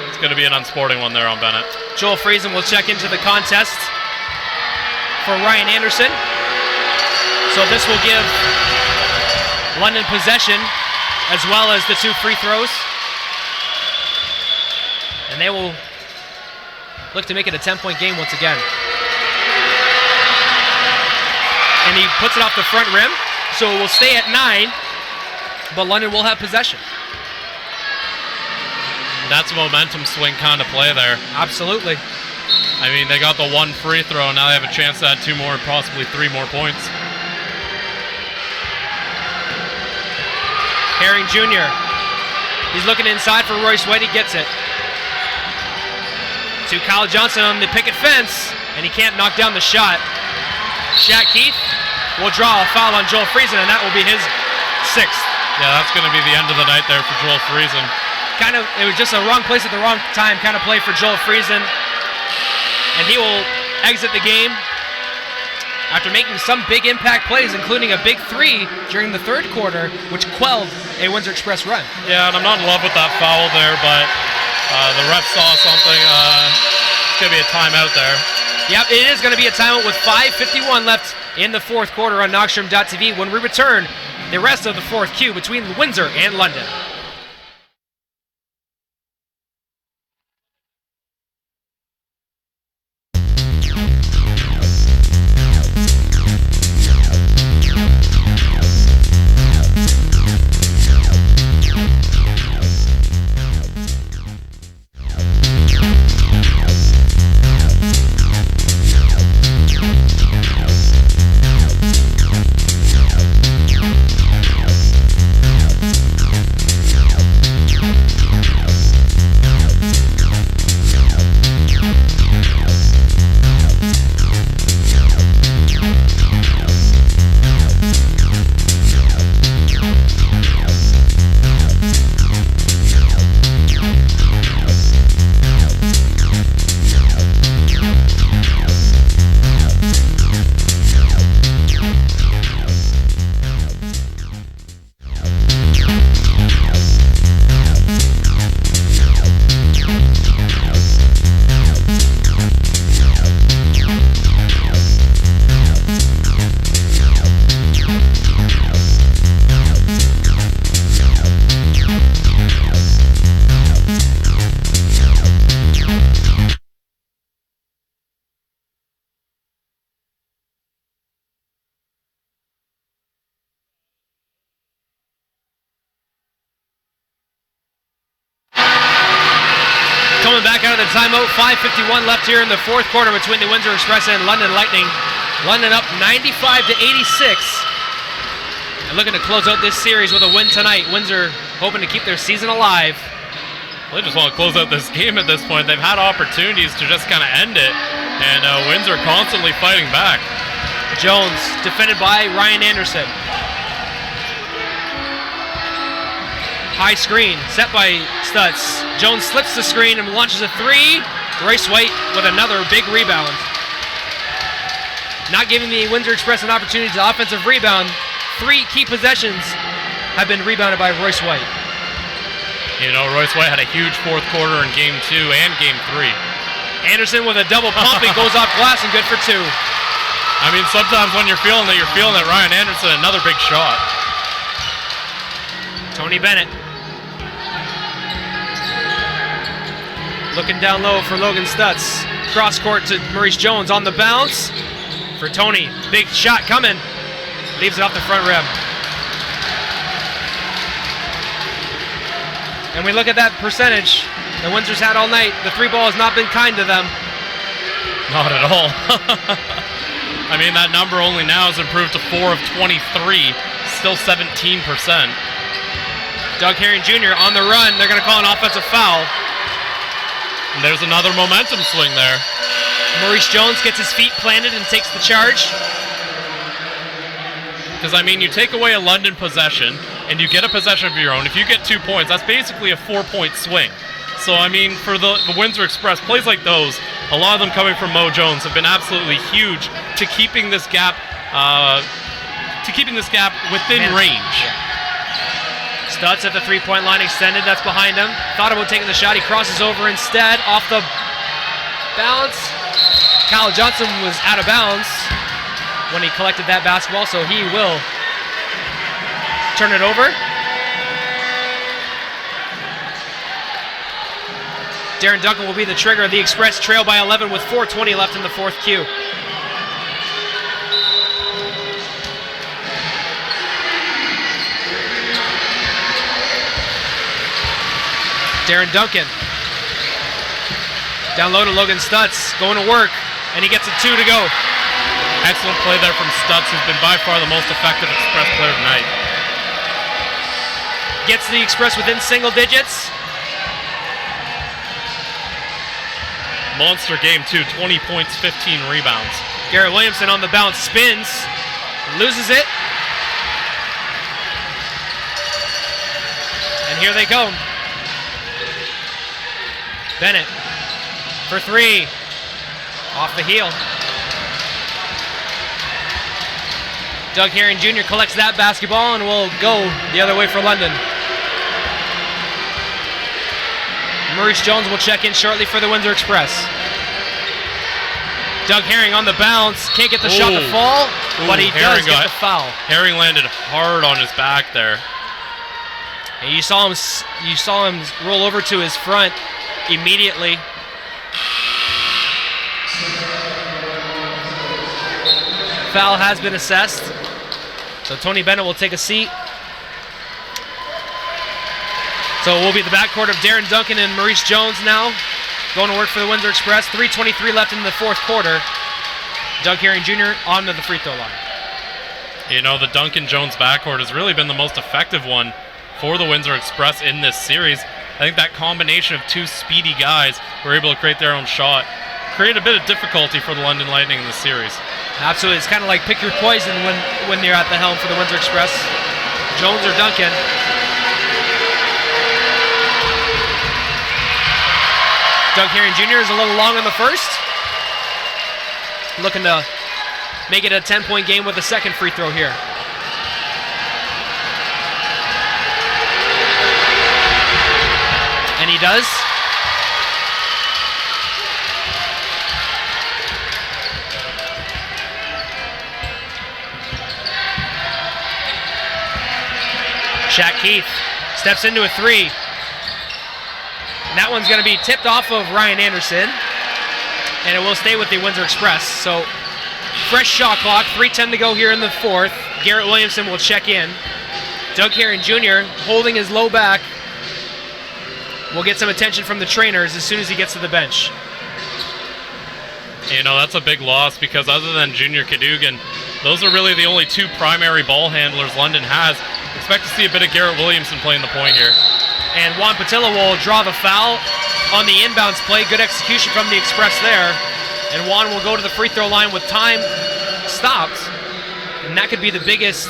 it's going to be an unsporting one there on Bennett. Joel Friesen will check into the contest for Ryan Anderson. So this will give London possession as well as the two free throws. And they will look to make it a 10-point game once again. And he puts it off the front rim, so it will stay at 9, but London will have possession. That's a momentum swing kind of play there. Absolutely. I mean, they got the one free throw, now they have a chance to add 2 more, possibly 3 more points. Herring Jr. He's looking inside for Royce White. He gets it. To Kyle Johnson on the picket fence, and he can't knock down the shot. Shaq Keith will draw a foul on Joel Friesen, and that will be his 6th. Yeah, that's going to be the end of the night there for Joel Friesen. It was just a wrong place at the wrong time kind of play for Joel Friesen. And he will exit the game after making some big impact plays, including a big 3 during the third quarter, which quelled a Windsor Express run. Yeah, and I'm not in love with that foul there, but the ref saw something. It's going to be a timeout there. Yep, it is going to be a timeout with 5:51 left in the fourth quarter on Knockstrom.tv when we return the rest of the fourth Q between Windsor and London. Coming back out of the timeout, 5:51 left here in the fourth quarter between the Windsor Express and London Lightning. London up 95-86. And looking to close out this series with a win tonight. Windsor hoping to keep their season alive. Well, they just want to close out this game at this point. They've had opportunities to just kind of end it, and Windsor constantly fighting back. Jones defended by Ryan Anderson. High screen set by Stutz. Jones slips the screen and launches a three. Royce White with another big rebound. Not giving the Windsor Express an opportunity to offensive rebound. 3 key possessions have been rebounded by Royce White. You know, Royce White had a huge fourth quarter in Game 2 and Game 3. Anderson with a double pump. He goes off glass and good for 2. I mean, sometimes when you're feeling it, Ryan Anderson, another big shot. Tony Bennett. Looking down low for Logan Stutz. Cross court to Maurice Jones on the bounce. For Tony, big shot coming. Leaves it off the front rim. And we look at that percentage that Windsor's had all night. The 3 ball has not been kind to them. Not at all. I mean, that number only now has improved to 4 of 23, still 17%. Doug Herring Jr. on the run. They're going to call an offensive foul. And there's another momentum swing there. Maurice Jones gets his feet planted and takes the charge. Because, I mean, you take away a London possession, and you get a possession of your own. If you get 2 points, that's basically a 4-point swing. So, I mean, for the Windsor Express, plays like those, a lot of them coming from Mo Jones, have been absolutely huge to keeping this gap within range. Stutz at the 3-point line extended. That's behind him. Thought about taking the shot. He crosses over instead. Off the bounce. Kyle Johnson was out of bounds when he collected that basketball, so he will turn it over. Darren Duncan will be the trigger. The Express trail by 11 with 4:20 left in the fourth Q. Darren Duncan. Down low to Logan Stutz. Going to work. And he gets a 2 to go. Excellent play there from Stutz, who's been by far the most effective Express player tonight. Gets the Express within single digits. Monster game, too. 20 points, 15 rebounds. Garrett Williamson on the bounce. Spins. Loses it. And here they go. Bennett for 3. Off the heel. Doug Herring Jr. collects that basketball and will go the other way for London. Maurice Jones will check in shortly for the Windsor Express. Doug Herring on the bounce. Can't get the shot to fall, but he does get the foul. Herring landed hard on his back there. And you saw him roll over to his front immediately. Foul has been assessed. So Tony Bennett will take a seat. So it will be the backcourt of Darren Duncan and Maurice Jones now. Going to work for the Windsor Express. 3:23 left in the fourth quarter. Doug Herring Jr. onto the free throw line. You know, the Duncan-Jones backcourt has really been the most effective one for the Windsor Express in this series. I think that combination of 2 speedy guys who were able to create their own shot created a bit of difficulty for the London Lightning in this series. Absolutely. It's kind of like pick your poison when you're at the helm for the Windsor Express. Jones or Duncan. Doug Herring Jr. is a little long on the first. Looking to make it a 10-point game with a second free throw here. And he does. Shaq Keith steps into a 3. And that one's going to be tipped off of Ryan Anderson. And it will stay with the Windsor Express. So, fresh shot clock, 3:10 to go here in the fourth. Garrett Williamson will check in. Doug Herring Jr. holding his low back. will get some attention from the trainers as soon as he gets to the bench. You know, that's a big loss because other than Junior Cadogan, those are really the only two primary ball handlers London has. Expect to see a bit of Garrett Williamson playing the point here. And Juan Patillo will draw the foul on the inbounds play. Good execution from the Express there. And Juan will go to the free throw line with time stopped. And that could be the biggest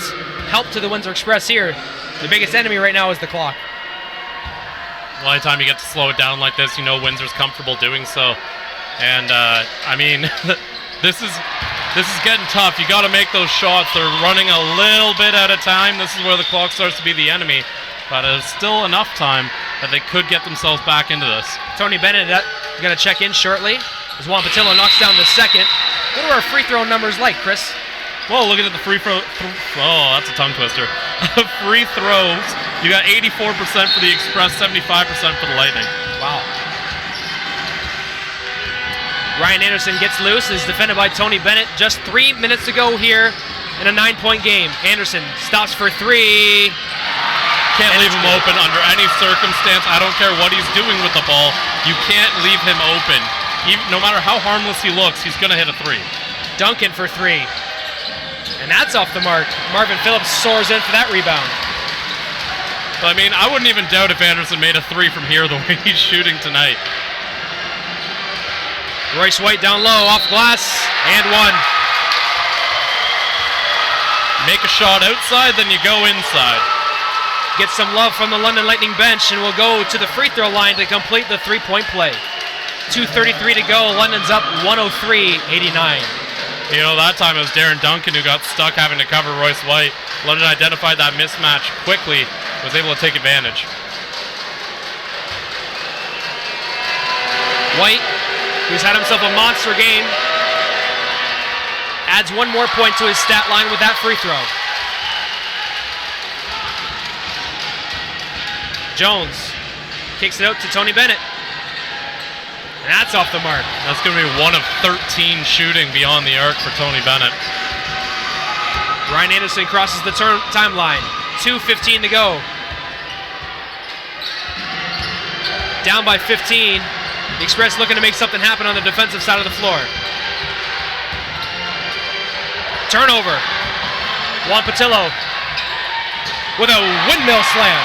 help to the Windsor Express here. The biggest enemy right now is the clock. Well, anytime you get to slow it down like this, you know Windsor's comfortable doing so. And, I mean, this is getting tough. You got to make those shots. They're running a little bit at a time. This is where the clock starts to be the enemy. But there's still enough time that they could get themselves back into this. Tony Bennett going to check in shortly as Juan Patillo knocks down the second. What are our free throw numbers like, Chris? Well, looking at the free throw. Oh, that's a tongue twister. Free throws. You got 84% for the Express, 75% for the Lightning. Wow. Ryan Anderson gets loose, is defended by Tony Bennett. Just 3 minutes to go here in a 9-point game. Anderson stops for three. Can't leave him open under any circumstance. I don't care what he's doing with the ball. You can't leave him open. No matter how harmless he looks, he's going to hit a three. Duncan for three. And that's off the mark. Marvin Phillips soars in for that rebound. But, I mean, I wouldn't even doubt if Anderson made a three from here the way he's shooting tonight. Royce White down low, off glass, and one. Make a shot outside, then you go inside. Get some love from the London Lightning bench, and we'll go to the free throw line to complete the three-point play. 2:33 to go. London's up 103-89. You know, that time it was Darren Duncan who got stuck having to cover Royce White. London identified that mismatch quickly, was able to take advantage. White, who's had himself a monster game, adds one more point to his stat line with that free throw. Jones kicks it out to Tony Bennett. And that's off the mark. That's going to be 1 of 13 shooting beyond the arc for Tony Bennett. Ryan Anderson crosses the timeline. 2:15 to go. Down by 15. The Express looking to make something happen on the defensive side of the floor. Turnover. Juan Patillo with a windmill slam.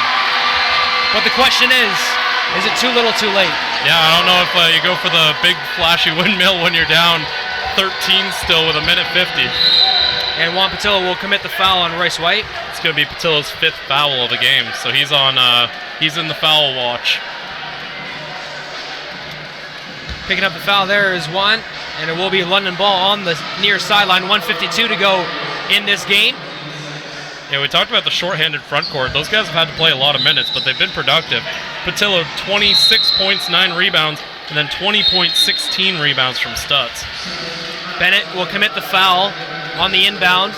But the question is it too little too late? Yeah, I don't know if you go for the big flashy windmill when you're down 13 still with 1:50. And Juan Patillo will commit the foul on Royce White. It's going to be Patillo's 5th foul of the game, so he's in the foul watch. Picking up the foul there is Juan, and it will be London ball on the near sideline. 1:52 to go in this game. Yeah, we talked about the shorthanded front court. Those guys have had to play a lot of minutes, but they've been productive. Patillo, 26 points, 9 rebounds, and then 20 points, 16 rebounds from Stutz. Bennett will commit the foul on the inbound.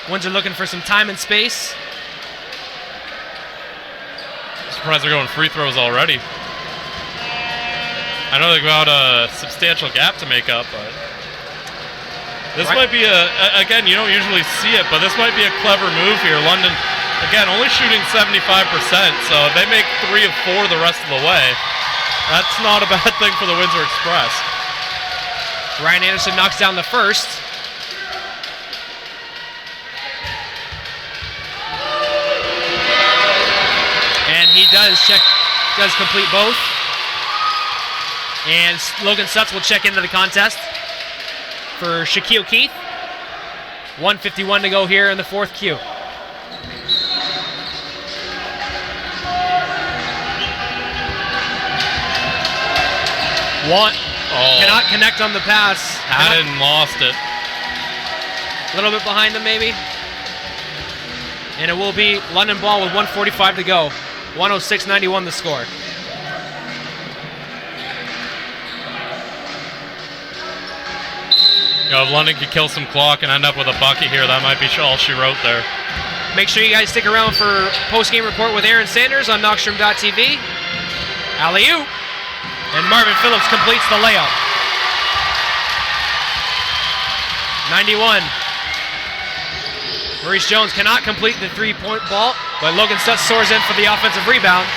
Windsor looking for some time and space. Surprised they're going free throws already. I know they've got a substantial gap to make up, but this might be again, you don't usually see it, but this might be a clever move here. London, again, only shooting 75%, so if they make 3 of 4 the rest of the way, that's not a bad thing for the Windsor Express. Ryan Anderson knocks down the first. And he does complete both. And Logan Stutz will check into the contest for Shaquille Keith. 1:51 to go here in the 4th Q. Cannot connect on the pass. Had it and lost it. A little bit behind them maybe. And it will be London ball with 1:45 to go. 106-91 the score. You know, if London could kill some clock and end up with a bucket here, that might be all she wrote there. Make sure you guys stick around for post-game report with Aaron Sanders on Knockstrom.tv. Alley-oop. And Marvin Phillips completes the layup. 91. Maurice Jones cannot complete the three-point ball. But Logan Stutz soars in for the offensive rebound.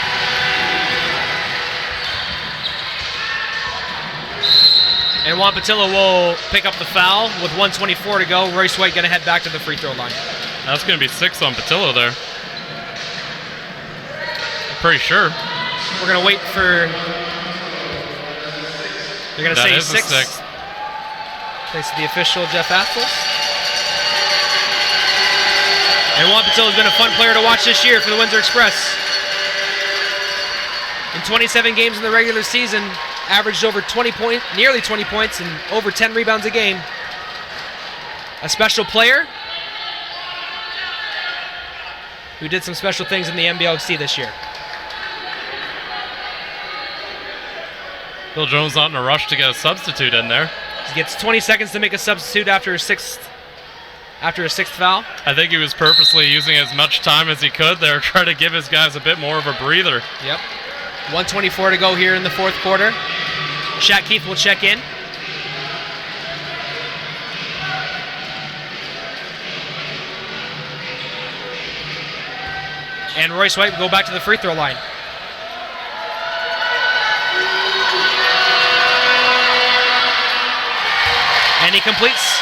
And Juan Patillo will pick up the foul with 1:24 to go. Royce White going to head back to the free throw line. That's going to be 6 on Patillo there. I'm pretty sure. We're going to wait for... They're going to say 6. Thanks to the official, Jeff Athles. And Juan Patillo has been a fun player to watch this year for the Windsor Express. In 27 games in the regular season, averaged over nearly 20 points and over 10 rebounds a game. A special player who did some special things in the NBLC this year. Bill Jones not in a rush to get a substitute in there. He gets 20 seconds to make a substitute after a sixth foul. I think he was purposely using as much time as he could there, trying to give his guys a bit more of a breather. Yep. 1:24 to go here in the fourth quarter. Shaq Keith will check in. And Royce White will go back to the free throw line. And he completes.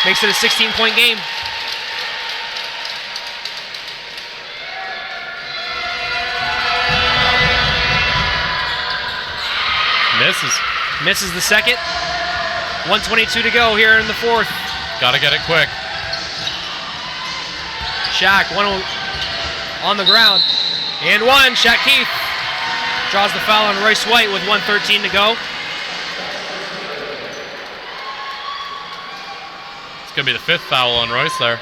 Makes it a 16-point game. Misses the second. 1:22 to go here in the fourth. Gotta get it quick. Shaq, one on the ground. And one. Shaq Keith draws the foul on Royce White with 1:13 to go. It's gonna be the 5th foul on Royce there.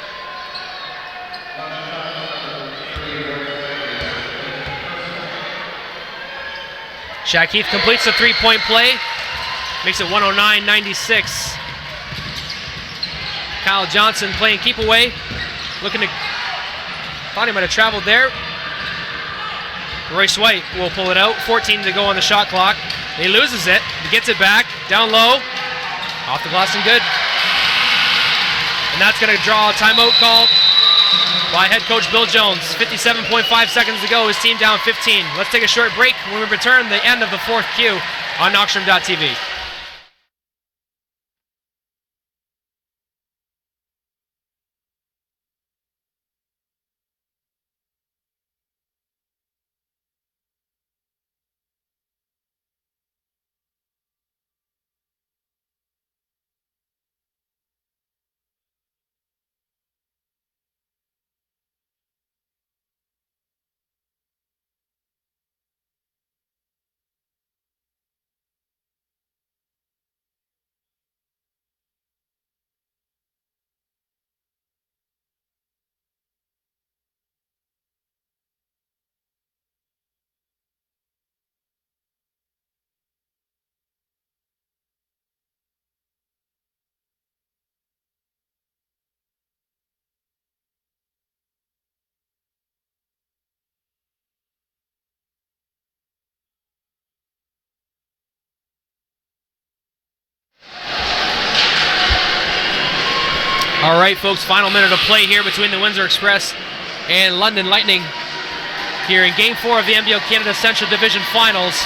Shaq Keith completes the 3-point play. Makes it 109-96. Kyle Johnson playing keep away. Thought he might have traveled there. Royce White will pull it out. 14 to go on the shot clock. He loses it. He gets it back. Down low. Off the glass and good. And that's going to draw a timeout call by head coach Bill Jones. 57.5 seconds to go. His team down 15. Let's take a short break. When we return, the end of the fourth Q on Knockstrom.tv. All right, folks, final minute of play here between the Windsor Express and London Lightning here in Game 4 of the NBL Canada Central Division Finals.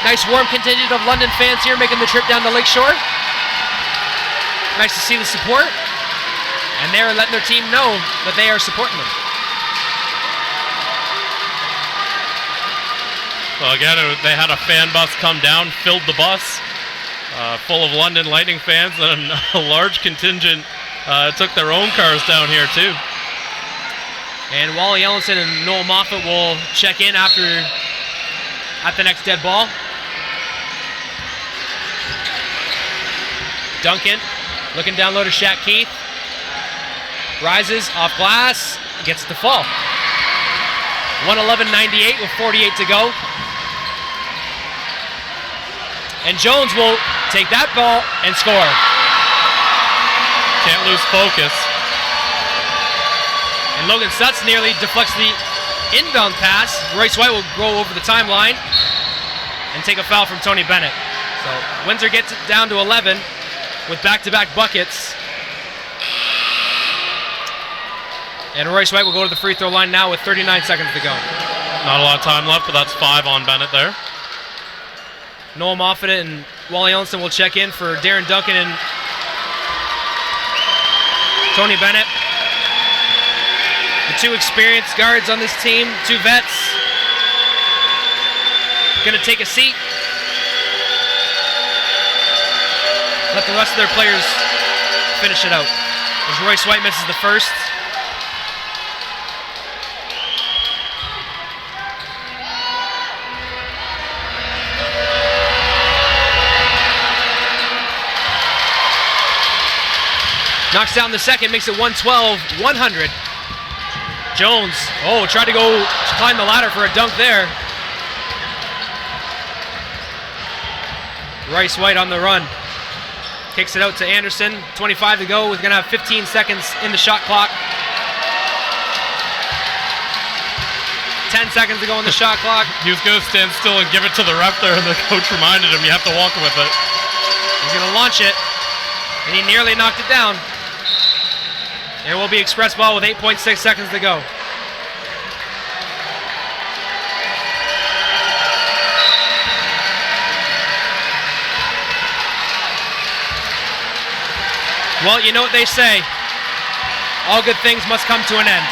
Nice warm contingent of London fans here making the trip down to Lakeshore. Nice to see the support. And they're letting their team know that they are supporting them. Well, again, they had a fan bus come down, filled the bus. Full of London Lightning fans, and a large contingent took their own cars down here too. And Wally Ellison and Noel Moffat will check in at the next dead ball. Duncan looking down low to Shaq Keith. Rises off glass, gets it to fall. 111.98 with 48 to go. And Jones will take that ball and score. Can't lose focus. And Logan Stutz nearly deflects the inbound pass. Royce White will go over the timeline and take a foul from Tony Bennett. So Windsor gets it down to 11 with back-to-back buckets. And Royce White will go to the free throw line now with 39 seconds to go. Not a lot of time left, but that's 5 on Bennett there. Noah Moffat and Wally Ellison will check in for Darren Duncan and Tony Bennett. The 2 experienced guards on this team, 2 vets. Gonna take a seat. Let the rest of their players finish it out. As Royce White misses the first. Knocks down the second, makes it 112-100. Jones, tried to go climb the ladder for a dunk there. Royce White on the run. Kicks it out to Anderson. 25 to go. We're going to have 15 seconds in the shot clock. 10 seconds to go in the shot clock. He was going to stand still and give it to the ref there, and the coach reminded him, you have to walk with it. He's going to launch it, and he nearly knocked it down. It will be express ball with 8.6 seconds to go. Well, you know what they say. All good things must come to an end.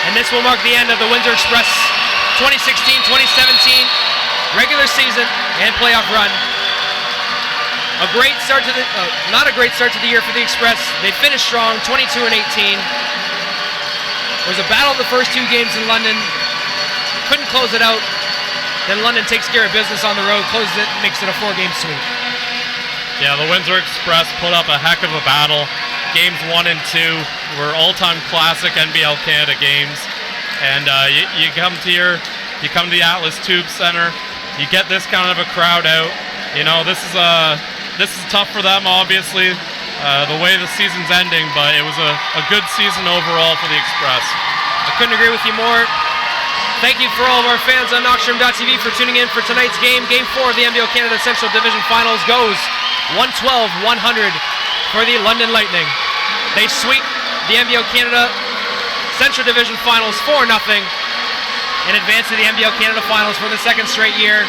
And this will mark the end of the Windsor Express 2016-2017 regular season and playoff run. A great start to the, not a great start to the year for the Express. They finished strong, 22-18. There was a battle the first 2 games in London. Couldn't close it out. Then London takes care of business on the road, closes it, makes it a 4-game sweep. Yeah, the Windsor Express put up a heck of a battle. Games 1 and 2 were all-time classic NBL Canada games. And you come to the Atlas Tube Center, you get this kind of a crowd out. You know, this is tough for them, obviously, the way the season's ending, but it was a good season overall for the Express. I couldn't agree with you more. Thank you for all of our fans on Knockstrom.tv for tuning in for tonight's game. Game 4 of the NBL Canada Central Division Finals goes 112-100 for the London Lightning. They sweep the NBL Canada Central Division Finals 4-0 and advance to the NBL Canada Finals for the 2nd straight year.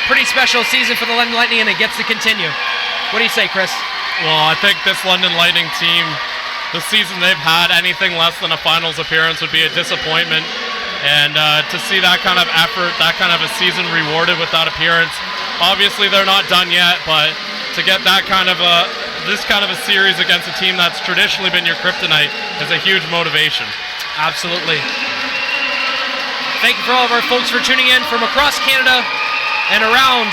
Pretty special season for the London Lightning, and it gets to continue. What do you say, Chris? Well, I think this London Lightning team, the season they've had, anything less than a finals appearance would be a disappointment. And to see that kind of effort, that kind of a season rewarded with that appearance, obviously they're not done yet, but to get that kind of this kind of a series against a team that's traditionally been your kryptonite is a huge motivation. Absolutely. Thank you for all of our folks for tuning in from across Canada and around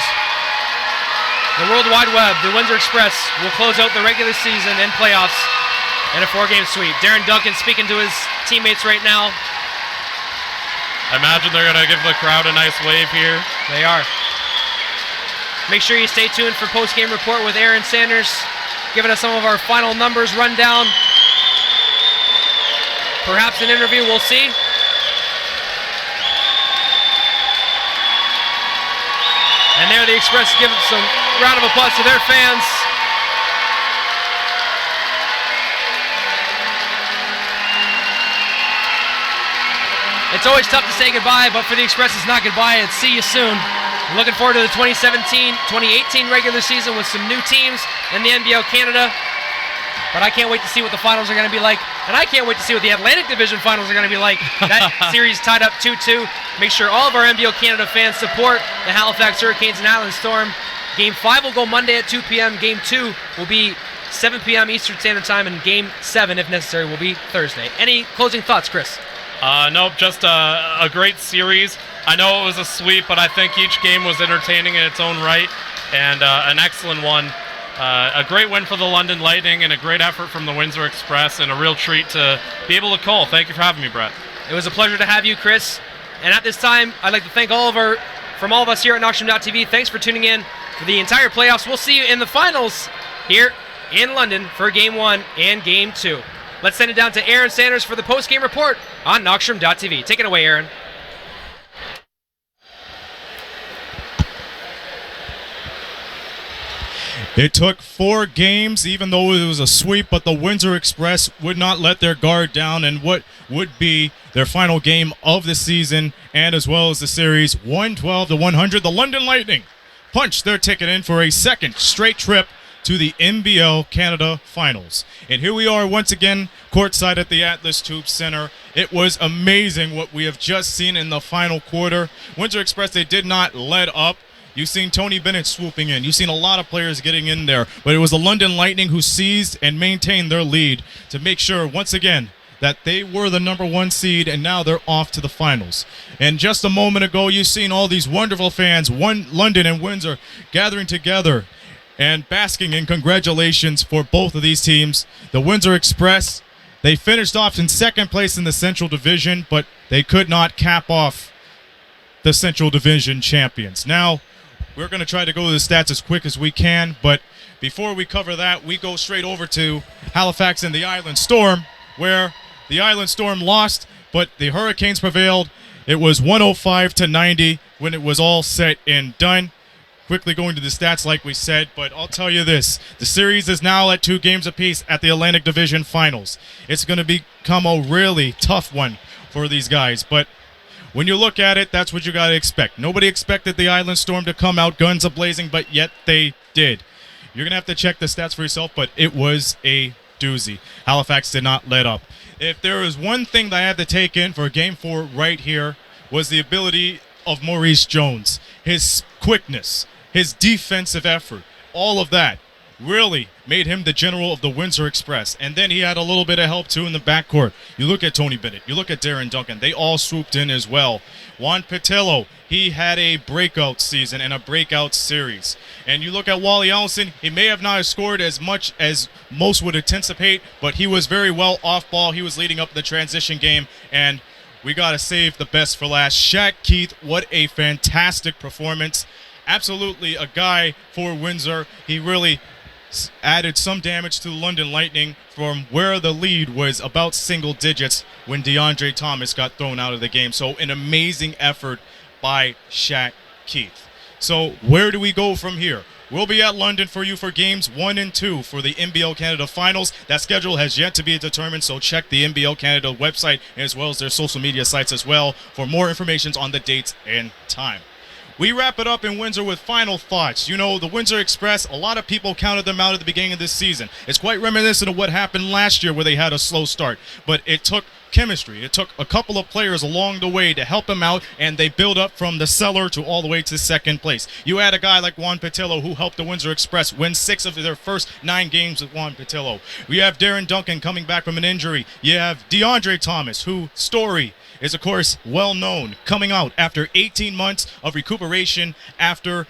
the World Wide Web. The Windsor Express will close out the regular season and playoffs in a 4-game sweep. Darren Duncan speaking to his teammates right now. I imagine they're going to give the crowd a nice wave here. They are. Make sure you stay tuned for Postgame Report with Aaron Sanders, giving us some of our final numbers rundown. Perhaps an interview, we'll see. And there the Express give some round of applause to their fans. It's always tough to say goodbye, but for the Express it's not goodbye, it's see you soon. I'm looking forward to the 2017-2018 regular season with some new teams in the NBL Canada. But I can't wait to see what the finals are going to be like. And I can't wait to see what the Atlantic Division finals are going to be like. That series tied up 2-2. Make sure all of our NBL Canada fans support the Halifax Hurricanes and Island Storm. Game 5 will go Monday at 2 p.m. Game 2 will be 7 p.m. Eastern Standard Time. And Game 7, if necessary, will be Thursday. Any closing thoughts, Chris? Nope, just a great series. I know it was a sweep, but I think each game was entertaining in its own right. And an excellent one. A great win for the London Lightning and a great effort from the Windsor Express and a real treat to be able to call. Thank you for having me, Brett. It was a pleasure to have you, Chris. And at this time, I'd like to thank all of us here at Knockstrom.tv. Thanks for tuning in for the entire playoffs. We'll see you in the finals here in London for Game 1 and Game 2. Let's send it down to Aaron Sanders for the post-game report on Knockstrom.tv. Take it away, Aaron. It took 4 games, even though it was a sweep, but the Windsor Express would not let their guard down, and what would be their final game of the season and as well as the series, 112-100. The London Lightning punched their ticket in for a second straight trip to the NBL Canada Finals. And here we are once again, courtside at the Atlas Tube Center. It was amazing what we have just seen in the final quarter. Windsor Express, they did not let up. You've seen Tony Bennett swooping in. You've seen a lot of players getting in there. But it was the London Lightning who seized and maintained their lead to make sure, once again, that they were the number 1 seed, and now they're off to the finals. And just a moment ago, you've seen all these wonderful fans, London and Windsor, gathering together and basking in congratulations for both of these teams. The Windsor Express, they finished off in second place in the Central Division, but they could not cap off the Central Division champions. Now, we're going to try to go to the stats as quick as we can, but before we cover that, we go straight over to Halifax and the Island Storm, where the Island Storm lost, but the Hurricanes prevailed. It was 105-90 when it was all said and done. Quickly going to the stats like we said, but I'll tell you this. The series is now at 2 games apiece at the Atlantic Division Finals. It's going to become a really tough one for these guys, but when you look at it, that's what you got to expect. Nobody expected the Island Storm to come out guns a-blazing, but yet they did. You're going to have to check the stats for yourself, but it was a doozy. Halifax did not let up. If there is one thing that I had to take in for Game 4 right here was the ability of Maurice Jones. His quickness, his defensive effort, all of that really made him the general of the Windsor Express. And then he had a little bit of help too in the backcourt. You look at Tony Bennett, you look at Darren Duncan, they all swooped in as well. Juan Patillo, he had a breakout season and a breakout series. And you look at Wally Ellison, he may have not scored as much as most would anticipate, but he was very well off ball. He was leading up the transition game, and we got to save the best for last. Shaq Keith, what a fantastic performance. Absolutely a guy for Windsor. He really added some damage to the London Lightning from where the lead was about single digits when DeAndre Thomas got thrown out of the game. So an amazing effort by Shaq Keith. So where do we go from here? We'll be at London for you for games 1 and 2 for the NBL Canada Finals. That schedule has yet to be determined, so check the NBL Canada website as well as their social media sites as well for more information on the dates and time. We wrap it up in Windsor with final thoughts. You know, the Windsor Express, a lot of people counted them out at the beginning of this season. It's quite reminiscent of what happened last year where they had a slow start. But it took chemistry. It took a couple of players along the way to help them out, and they build up from the cellar to all the way to second place. You had a guy like Juan Patillo who helped the Windsor Express win 6 of their first 9 games with Juan Patillo. We have Darren Duncan coming back from an injury. You have DeAndre Thomas, who story is, of course, well known, coming out after 18 months of recuperation after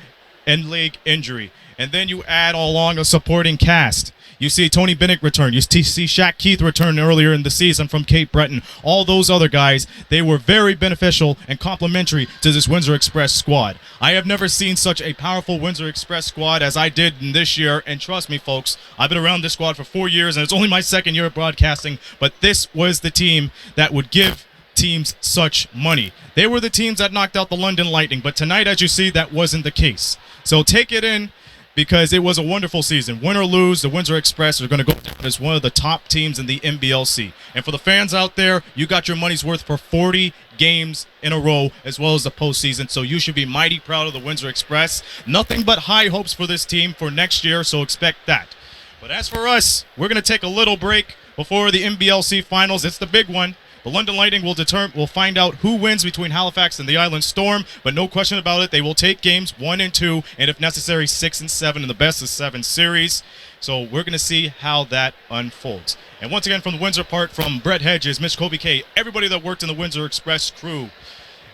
end leg injury. And then you add along a supporting cast. You see Tony Bennett return. You see Shaq Keith return earlier in the season from Cape Breton. All those other guys, they were very beneficial and complementary to this Windsor Express squad. I have never seen such a powerful Windsor Express squad as I did in this year. And trust me, folks, I've been around this squad for 4 years, and it's only my 2nd year of broadcasting. But this was the team that would give teams such money. They were the teams that knocked out the London Lightning, but tonight, as you see, that wasn't the case. So take it in, because it was a wonderful season. Win or lose, the Windsor Express are going to go down as one of the top teams in the NBLC. And for the fans out there, you got your money's worth for 40 games in a row, as well as the postseason. So you should be mighty proud of the Windsor Express. Nothing but high hopes for this team for next year, so expect that. But as for us, we're going to take a little break before the NBLC Finals. It's the big one. The London Lightning will find out who wins between Halifax and the Island Storm, but no question about it, they will take games 1 and 2, and if necessary, 6 and 7 in the best of 7 series. So we're going to see how that unfolds. And once again, from the Windsor part, from Brett Hedges, Mitch Kobe K, everybody that worked in the Windsor Express crew,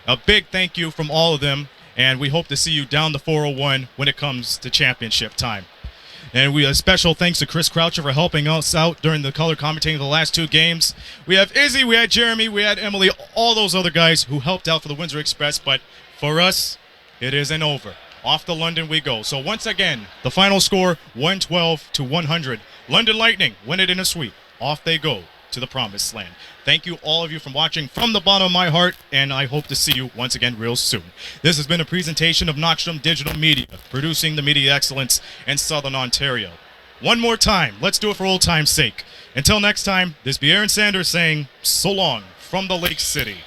a big thank you from all of them, and we hope to see you down the 401 when it comes to championship time. And a special thanks to Chris Croucher for helping us out during the color commentating of the last 2 games. We have Izzy, we had Jeremy, we had Emily, all those other guys who helped out for the Windsor Express. But for us, it isn't over. Off to London we go. So once again, the final score, 112-100. London Lightning win it in a sweep. Off they go to the promised land. Thank you, all of you, for watching from the bottom of my heart, and I hope to see you once again real soon. This has been a presentation of Knockstrom Digital Media, producing the media excellence in Southern Ontario. One more time, let's do it for old time's sake. Until next time, this be Aaron Sanders saying so long from the Lake City.